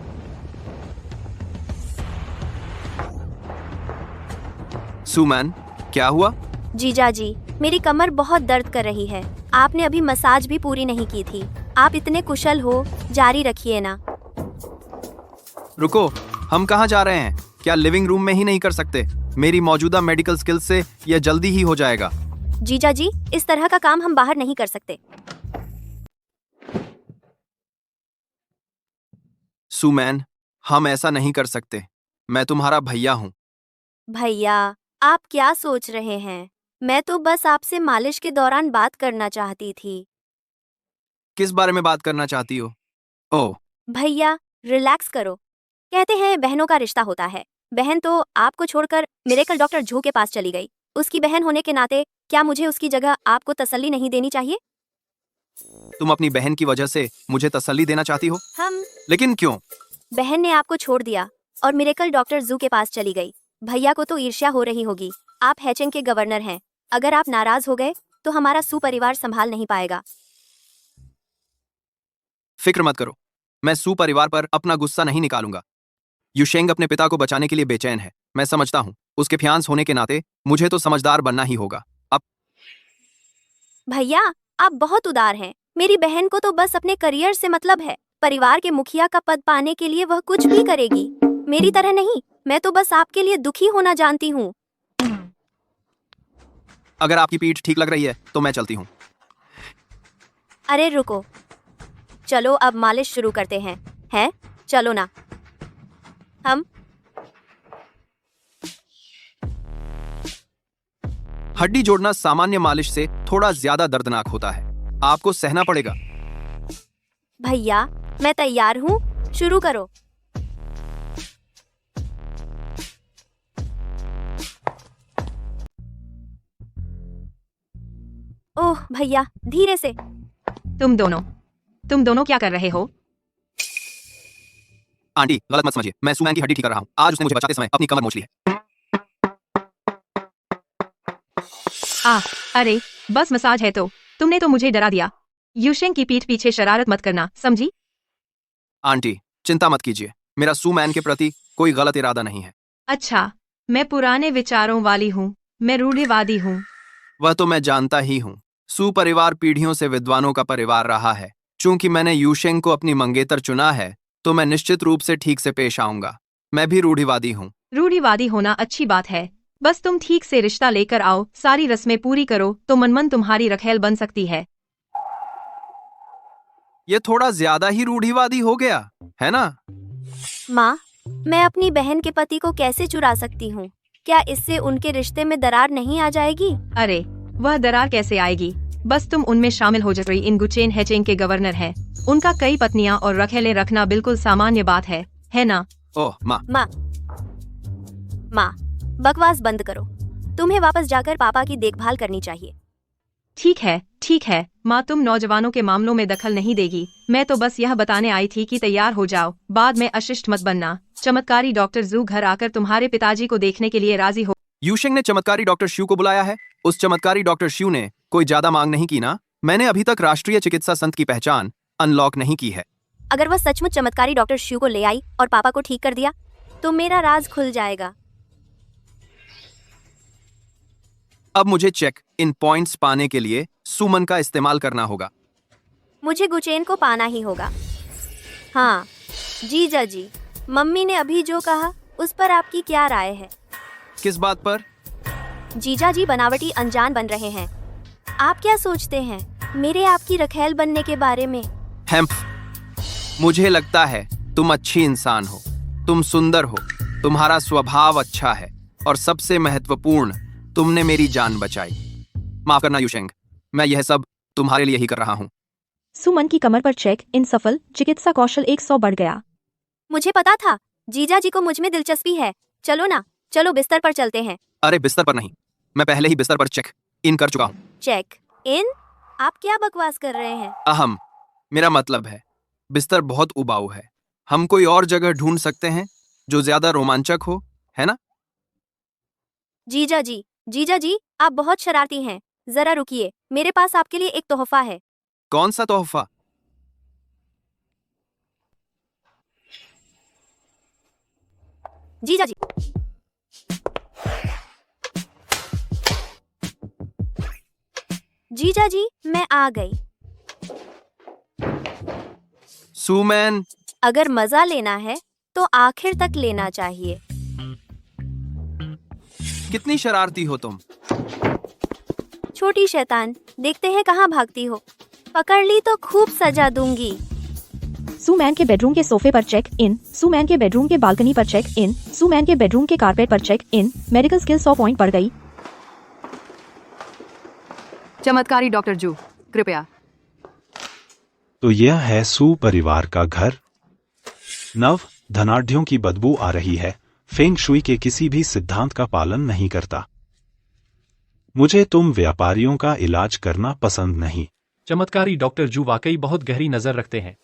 सुमैन, क्या हुआ? जीजा जी, मेरी कमर बहुत दर्द कर रही है। आपने अभी मसाज भी पूरी नहीं की थी। आप इतने कुशल हो, जारी रखिए ना। रुको, हम कहाँ जा रहे हैं? क्या लिविंग रूम में ही नहीं कर सकते? मेरी मौजूदा मेडिकल स्किल्स से यह जल्दी ही हो जाएगा। जीजा जी, इस तरह का काम हम बाहर नहीं कर सकते। सुमैन, हम ऐसा नहीं कर सकते। मैं तुम्हारा भैया हूँ। भैया, आप क्या सोच रहे हैं? मैं तो बस आपसे मालिश के दौरान बात करना चाहती थी। किस बारे में बात करना चाहती हो? ओह, भैया, रिलैक्स करो। कहते हैं बहनों का रिश्ता होता है। बहन तो आपको छोड़कर मिरेकल डॉक्टर झू के पास चली गई। उसकी बहन होने के नाते क्या मुझे उसकी जगह आपको तसल्ली नहीं देनी चाहिए? तुम अपनी बहन की वजह से मुझे तसल्ली देना चाहती हो? लेकिन क्यों? बहन ने आपको छोड़ दिया और मिरेकल डॉक्टर जू के पास चली गई। भैया को तो ईर्ष्या हो रही होगी। आप हैचेंग के गवर्नर हैं। अगर आप नाराज हो गए तो हमारा सुपरिवार संभाल नहीं पाएगा। फिक्र मत करो, मैं सू परिवार पर अपना गुस्सा नहीं निकालूंगा। यूशेंग अपने पिता को बचाने के लिए बेचैन है। मैं समझता हूँ। उसके फियांस होने के नाते मुझे तो समझदार बनना ही होगा। अब भैया, आप बहुत उदार हैं। मेरी बहन को तो बस अपने करियर से मतलब है। परिवार के मुखिया का पद पाने के लिए वह कुछ भी करेगी। मेरी तरह नहीं। मैं तो बस आपके लिए दुखी होना जानती हूँ। अगर आपकी पीठ ठीक लग रही है तो मैं चलती हूँ। अरे रुको, चलो अब मालिश शुरू करते हैं। हैं? चलो ना। हम हड्डी जोड़ना सामान्य मालिश से थोड़ा ज्यादा दर्दनाक होता है। आपको सहना पड़ेगा। भैया, मैं तैयार हूँ। शुरू करो। ओह भैया, धीरे से। तुम दोनों क्या कर रहे हो? आंटी, गलत मत समझिए। मैं सुमैन की हड्डी ठीक कर रहा हूँ। आज उसने मुझे बचाते समय अपनी कमर मोच ली है। अरे, बस मसाज है तो तुमने तो मुझे डरा दिया। यूशेंग की पीठ पीछे शरारत मत करना, समझी? आंटी, चिंता मत कीजिए। मेरा सुमैन के प्रति कोई गलत इरादा नहीं है। अच्छा, मैं पुराने विचारों वाली हूँ। मैं रूढ़िवादी हूँ। वह तो मैं जानता ही हूँ। सू परिवार पीढ़ियों से विद्वानों का परिवार रहा है। चूंकि मैंने यूशेंग को अपनी मंगेतर चुना है तो मैं निश्चित रूप से ठीक से पेश आऊंगा। मैं भी रूढ़िवादी हूँ। रूढ़िवादी होना अच्छी बात है। बस तुम ठीक से रिश्ता लेकर आओ, सारी रस्में पूरी करो तो मनमन तुम्हारी रखेल बन सकती है। ये थोड़ा ज्यादा ही रूढ़िवादी हो गया, है ना? माँ, मैं अपनी बहन के पति को कैसे चुरा सकती हूँ? क्या इससे उनके रिश्ते में दरार नहीं आ जाएगी? अरे, वह दरार कैसे आएगी? बस तुम उनमें शामिल हो जाओ। इन गुचेन हैचेंग के गवर्नर है। उनका कई पत्नियां और रखेले रखना बिल्कुल सामान्य बात है ना? ओह माँ, बकवास बंद करो। तुम्हें वापस जाकर पापा की देखभाल करनी चाहिए। ठीक है माँ, तुम नौजवानों के मामलों में दखल नहीं देगी। मैं तो बस यह बताने आई थी कि तैयार हो जाओ, बाद में अशिष्ट मत बनना। चमत्कारी डॉक्टर जू घर आकर तुम्हारे पिताजी को देखने के लिए राजी हो। यूशेंग ने चमत्कारी डॉक्टर शिव को बुलाया है। उस चमत्कारी डॉक्टर शिव ने कोई ज्यादा मांग नहीं की ना? मैंने अभी तक राष्ट्रीय चिकित्सा संत की पहचान अनलॉक नहीं की है। अगर वह सचमुच चमत्कारी डॉक्टर शिव को ले आई और पापा को ठीक कर दिया तो मेरा राज खुल जाएगा। अब मुझे चेक इन पॉइंट्स पाने के लिए सुमन का इस्तेमाल करना होगा। मुझे गुचेन को पाना ही होगा। हाँ जीजा जी, मम्मी ने अभी जो कहा उस पर आपकी क्या राय है? किस बात पर? जीजा जी बनावटी अनजान बन रहे हैं। आप क्या सोचते हैं मेरे आपकी रखेल बनने के बारे में? हेम्प, मुझे लगता है तुम अच्छी इंसान हो, तुम सुंदर हो, तुम्हारा स्वभाव अच्छा है और सबसे महत्वपूर्ण, तुमने मेरी जान बचाई। माफ करना यूशेंग, मैं यह सब तुम्हारे लिए ही कर रहा हूँ। सुमन की कमर पर चेक इन सफल, चिकित्सा कौशल 100 बढ़ गया। मुझे पता था जीजा जी को मुझ में दिलचस्पी है। चलो ना, चलो बिस्तर पर चलते हैं। अरे बिस्तर पर नहीं, मैं पहले ही बिस्तर पर चेक इन कर चुका हूँ। Check in? आप क्या बकवास कर रहे हैं? अहम, मेरा मतलब है बिस्तर बहुत उबाऊ है। हम कोई और जगह ढूंढ सकते हैं जो ज्यादा रोमांचक हो, है ना? जीजा जी, आप बहुत शरारती हैं। जरा रुकिए, मेरे पास आपके लिए एक तोहफा है। कौन सा तोहफा? जीजा जी, जीजा जी, मैं आ गई। सुमन, अगर मजा लेना है तो आखिर तक लेना चाहिए। कितनी शरारती हो तुम। छोटी शैतान, देखते हैं कहाँ भागती हो। पकड़ ली तो खूब सजा दूंगी। सुमैन के बेडरूम के सोफे पर चेक इन, सुमैन के बेडरूम के बालकनी पर चेक इन, सुमैन के बेडरूम के कारपेट पर check in. Medical skill 100 point बढ़ गई। चमत्कारी डॉक्टर जू, कृपया। तो यह है सू परिवार का घर। नव धनाढ़ियों की बदबू आ रही है। फेंग शुई के किसी भी सिद्धांत का पालन नहीं करता। मुझे तुम व्यापारियों का इलाज करना पसंद नहीं। चमत्कारी डॉक्टर जू वाकई बहुत गहरी नजर रखते हैं।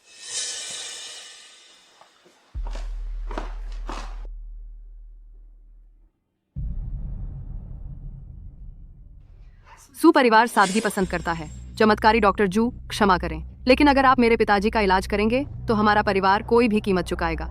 सुपरिवार सादगी पसंद करता है। चमत्कारी डॉक्टर जू, क्षमा करें, लेकिन अगर आप मेरे पिताजी का इलाज करेंगे तो हमारा परिवार कोई भी कीमत चुकाएगा।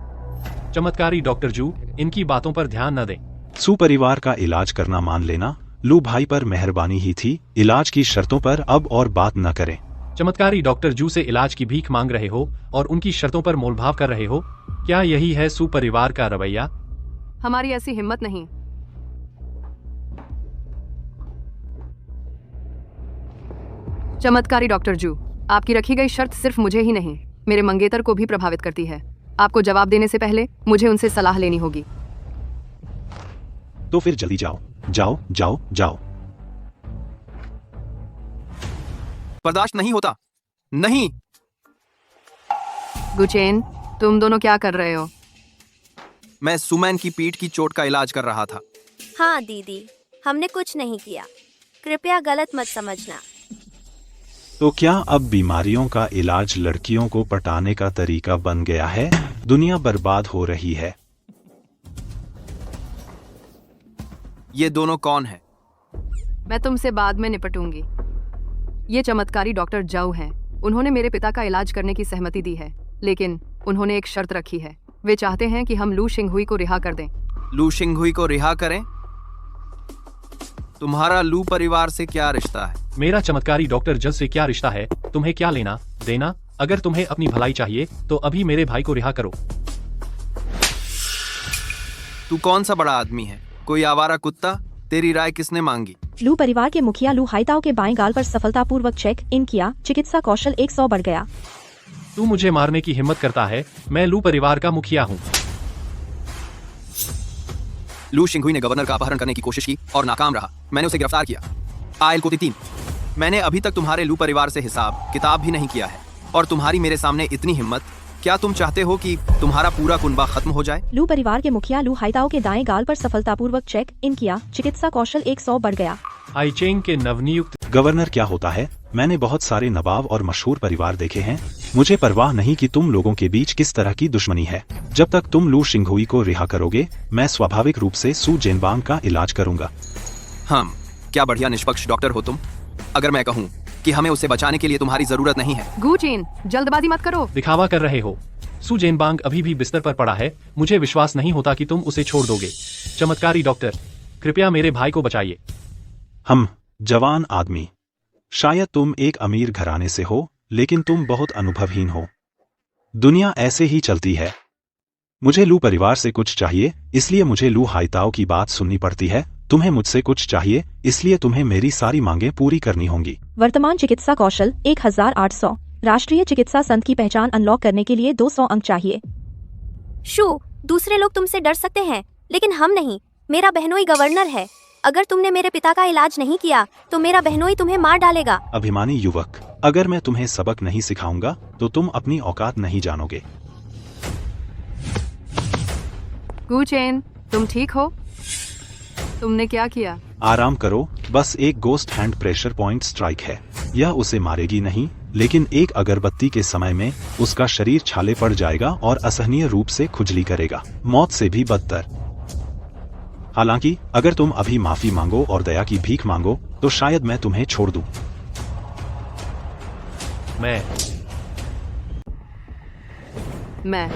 चमत्कारी डॉक्टर जू, इनकी बातों पर ध्यान न दें। सुपरिवार का इलाज करना मान लेना लू भाई पर मेहरबानी ही थी। इलाज की शर्तों पर अब और बात न करें। चमत्कारी डॉक्टर जू से इलाज की भीख मांग रहे हो और उनकी शर्तों पर मोलभाव कर रहे हो। क्या यही है सुपरिवार का रवैया? हमारी ऐसी हिम्मत नहीं। चमत्कारी डॉक्टर जू, आपकी रखी गई शर्त सिर्फ मुझे ही नहीं, मेरे मंगेतर को भी प्रभावित करती है। आपको जवाब देने से पहले मुझे उनसे सलाह लेनी होगी। तो फिर जल्दी जाओ, जाओ जाओ जाओ। बर्दाश्त नहीं होता। नहीं। गुचेन, तुम दोनों क्या कर रहे हो? मैं सुमैन की पीठ की चोट का इलाज कर रहा था। हाँ दीदी, हमने कुछ नहीं किया, कृपया गलत मत समझना। तो क्या अब बीमारियों का इलाज लड़कियों को पटाने का तरीका बन गया है? दुनिया बर्बाद हो रही है। ये दोनों कौन है? मैं तुमसे बाद में निपटूंगी। ये चमत्कारी डॉक्टर जाऊ हैं। उन्होंने मेरे पिता का इलाज करने की सहमति दी है, लेकिन उन्होंने एक शर्त रखी है। वे चाहते हैं कि हम लू शिंगहुई को रिहा कर दें। लू शिंगहुई को रिहा करें? तुम्हारा लू परिवार से क्या रिश्ता है? मेरा चमत्कारी डॉक्टर जज से क्या रिश्ता है? तुम्हें क्या लेना देना? अगर तुम्हें अपनी भलाई चाहिए तो अभी मेरे भाई को रिहा करो। तू कौन सा बड़ा आदमी है? कोई आवारा कुत्ता? तेरी राय किसने मांगी? लू परिवार के मुखिया लू हाइताओ के बाएं गाल पर सफलतापूर्वक चेक इन किया। चिकित्सा कौशल 100 बढ़ गया। तू मुझे मारने की हिम्मत करता है? मैं लू परिवार का मुखिया हूँ। लू शिंगहुई ने गवर्नर का अपहरण करने की कोशिश की और नाकाम रहा। मैंने उसे गिरफ्तार किया। आयल कोती 3। मैंने अभी तक तुम्हारे लू परिवार से हिसाब किताब भी नहीं किया है और तुम्हारी मेरे सामने इतनी हिम्मत। क्या तुम चाहते हो कि तुम्हारा पूरा कुनबा खत्म हो जाए? लू परिवार के मुखिया लू हाइताओ के दाएं गाल पर सफलतापूर्वक चेक इन किया। चिकित्सा कौशल 100 बढ़ गया। आईचेंग के नवनियुक्त गवर्नर क्या होता है? मैंने बहुत सारे नवाब और मशहूर परिवार देखे हैं। मुझे परवाह नहीं कि तुम लोगों के बीच किस तरह की दुश्मनी है। जब तक तुम लू शिंगहुई को रिहा करोगे, मैं स्वाभाविक रूप से सू जेनबांग का इलाज करूंगा। हम क्या बढ़िया निष्पक्ष डॉक्टर हो तुम। अगर मैं कहूँ कि हमें उसे बचाने के लिए तुम्हारी जरूरत नहीं है। गुचेन, जल्दबाजी मत करो। दिखावा कर रहे हो। सू जेनबांग अभी भी बिस्तर पर पड़ा है। मुझे विश्वास नहीं होता कि तुम उसे छोड़ दोगे। चमत्कारी डॉक्टर, कृपया मेरे भाई को बचाइए। हम जवान आदमी, शायद तुम एक अमीर घराने से हो, लेकिन तुम बहुत अनुभवहीन हो। दुनिया ऐसे ही चलती है। मुझे लू परिवार से कुछ चाहिए, इसलिए मुझे लू हाइताओ की बात सुननी पड़ती है। तुम्हें मुझसे कुछ चाहिए, इसलिए तुम्हें मेरी सारी मांगें पूरी करनी होंगी। वर्तमान चिकित्सा कौशल 1800। राष्ट्रीय चिकित्सा संघ की पहचान अनलॉक करने के लिए 200 अंक चाहिए। शू, दूसरे लोग तुमसे डर सकते हैं, लेकिन हम नहीं। मेरा बहनोई गवर्नर है। अगर तुमने मेरे पिता का इलाज नहीं किया तो मेरा बहनोई तुम्हें मार डालेगा। अभिमानी युवक, अगर मैं तुम्हें सबक नहीं सिखाऊंगा तो तुम अपनी औकात नहीं जानोगे। गु चेन, तुम ठीक हो? तुमने क्या किया? आराम करो, बस एक ghost hand pressure point strike है। यह उसे मारेगी नहीं, लेकिन एक अगरबत्ती के समय में उसका शरीर छाले पड़ जाएगा और असहनीय रूप से खुजली करेगा, मौत से भी बदतर। हालांकि अगर तुम अभी माफी मांगो और दया की भीख मांगो तो शायद मैं तुम्हें छोड़ दूं। मैं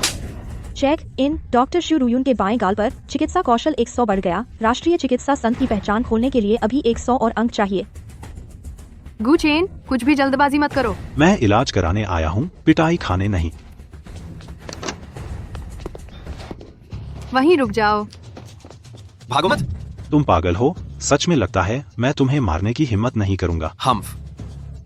चेक इन। डॉक्टर शू रुयुन के बाएं गाल पर चिकित्सा कौशल 100 बढ़ गया। राष्ट्रीय चिकित्सा संघ की पहचान खोलने के लिए अभी 100 और अंक चाहिए। गु चेन, कुछ भी जल्दबाजी मत करो। मैं इलाज कराने आया हूँ, पिटाई खाने नहीं। वहीं रुक जाओ। भागो मत। तुम पागल हो, सच में लगता है मैं तुम्हें मारने की हिम्मत नहीं करूंगा। हम्फ,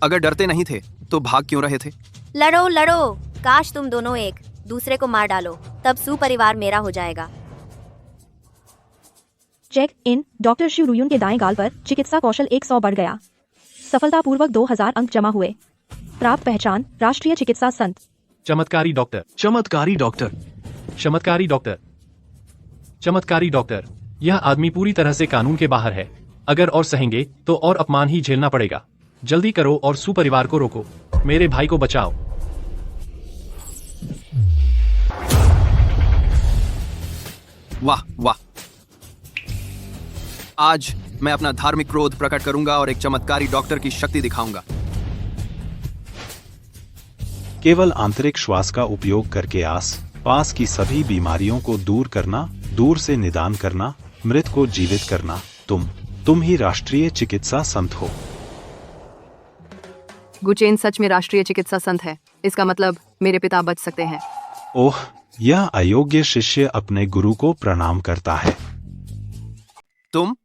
अगर डरते नहीं थे तो भाग क्यों रहे थे? लड़ो लड़ो, काश तुम दोनों एक दूसरे को मार डालो, तब सू परिवार मेरा हो जाएगा। Check in. डॉक्टर शू रुयुन के दाएं गाल पर चिकित्सा कौशल 100 बढ़ गया। सफलतापूर्वक 2000 अंक जमा हुए। प्राप्त पहचान राष्ट्रीय चिकित्सा संघ। चमत्कारी डॉक्टर, चमत्कारी डॉक्टर, चमत्कारी डॉक्टर, चमत्कारी डॉक्टर। यह आदमी पूरी तरह से कानून के बाहर है। अगर और सहेंगे तो और अपमान ही झेलना पड़ेगा। जल्दी करो और सू परिवार को रोको। मेरे भाई को बचाओ। वाह वाह, आज मैं अपना धार्मिक क्रोध प्रकट करूंगा और एक चमत्कारी डॉक्टर की शक्ति दिखाऊंगा। केवल आंतरिक श्वास का उपयोग करके आस पास की सभी बीमारियों को दूर करना, दूर से निदान करना, मृत को जीवित करना। तुम ही राष्ट्रीय चिकित्सा संत हो। गुचेन सच में राष्ट्रीय चिकित्सा संत है। इसका मतलब मेरे पिता बच सकते हैं। ओह, यह अयोग्य शिष्य अपने गुरु को प्रणाम करता है। तुम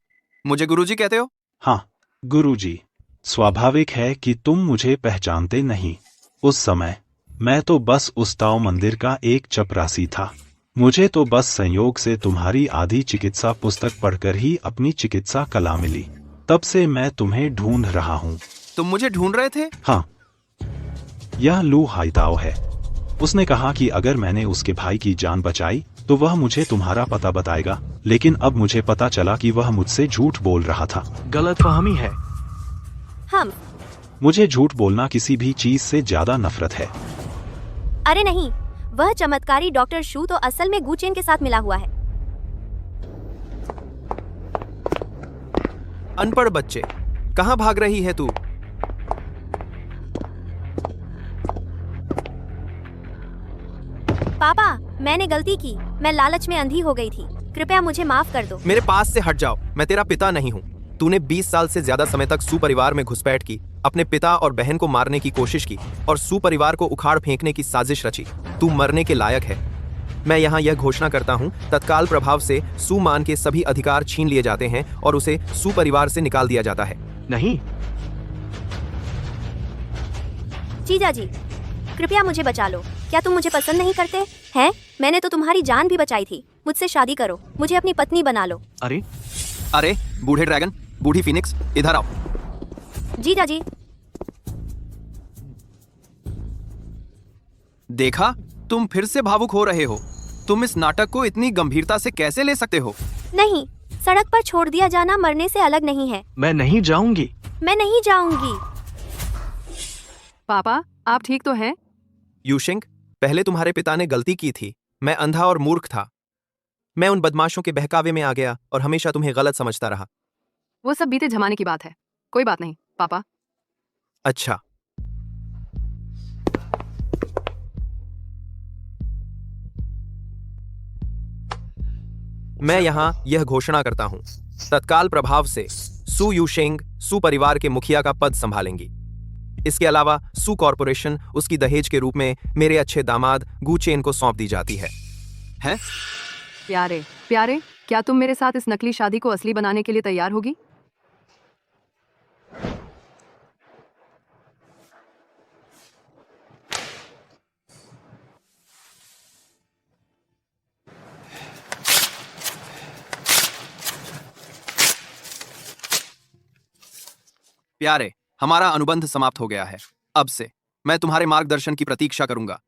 मुझे गुरुजी कहते हो? हाँ गुरुजी, स्वाभाविक है कि तुम मुझे पहचानते नहीं। उस समय मैं तो बस उस ताओ मंदिर का एक चपरासी था। मुझे तो बस संयोग से तुम्हारी आधी चिकित्सा पुस्तक पढ़कर ही अपनी चिकित्सा कला मिली। तब से मैं तुम्हें ढूंढ रहा हूँ। तुम मुझे ढूंढ रहे थे? हाँ, यह लू हाइताओ है। उसने कहा कि अगर मैंने उसके भाई की जान बचाई तो वह मुझे तुम्हारा पता बताएगा, लेकिन अब मुझे पता चला कि वह मुझसे झूठ बोल रहा था। गलतफहमी है। हम मुझे झूठ बोलना किसी भी चीज से ज्यादा नफरत है। अरे नहीं, वह चमत्कारी डॉक्टर शू तो असल में गुचेन के साथ मिला हुआ है। अनपढ़ बच्चे, कहाँ भाग रही है तू? पापा, मैंने गलती की। मैं लालच में अंधी हो गई थी। कृपया मुझे माफ कर दो। मेरे पास से हट जाओ, मैं तेरा पिता नहीं हूँ। तूने 20 साल से ज्यादा समय तक सू परिवार में घुसपैठ की, अपने पिता और बहन को मारने की कोशिश की और सू परिवार को उखाड़ फेंकने की साजिश रची। तू मरने के लायक है। मैं यहाँ यह घोषणा करता हूँ, तत्काल प्रभाव से सू मान के सभी अधिकार छीन लिए जाते हैं और उसे सू परिवार से निकाल दिया जाता है। नहीं। जीजा जी, कृपया मुझे बचा लो। क्या तुम मुझे पसंद नहीं करते हैं? मैंने तो तुम्हारी जान भी बचाई थी। मुझसे शादी करो, मुझे अपनी पत्नी बना लो। अरे बूढ़े ड्रैगन, बूढ़ी फिनिक्स, इधर आओ। जीजा जी। देखा, तुम फिर से भावुक हो रहे हो। तुम इस नाटक को इतनी गंभीरता से कैसे ले सकते हो? नहीं, सड़क पर छोड़ दिया जाना मरने से अलग नहीं है। मैं नहीं जाऊंगी। मैं नहीं जाऊंगी। पापा, आप ठीक तो हैं? यूशिंग, पहले तुम्हारे पिता ने गलती की थी। मैं अंधा और मूर्ख था। मैं उन बदमाशों के बहकावे में आ गया और हमेशा तुम्हें गलत समझता रहा। वो सब बीते जमाने की बात है। कोई बात नहीं पापा। अच्छा, मैं यहाँ यह घोषणा करता हूँ, तत्काल प्रभाव से सू यूशेंग सू परिवार के मुखिया का पद संभालेंगी। इसके अलावा सू कॉरपोरेशन उसकी दहेज के रूप में मेरे अच्छे दामाद गू चेन को सौंप दी जाती है। हैं? प्यारे प्यारे, क्या तुम मेरे साथ इस नकली शादी को असली बनाने के लिए तैयार होगी? प्यारे, हमारा अनुबंध समाप्त हो गया है। अब से मैं तुम्हारे मार्गदर्शन की प्रतीक्षा करूंगा।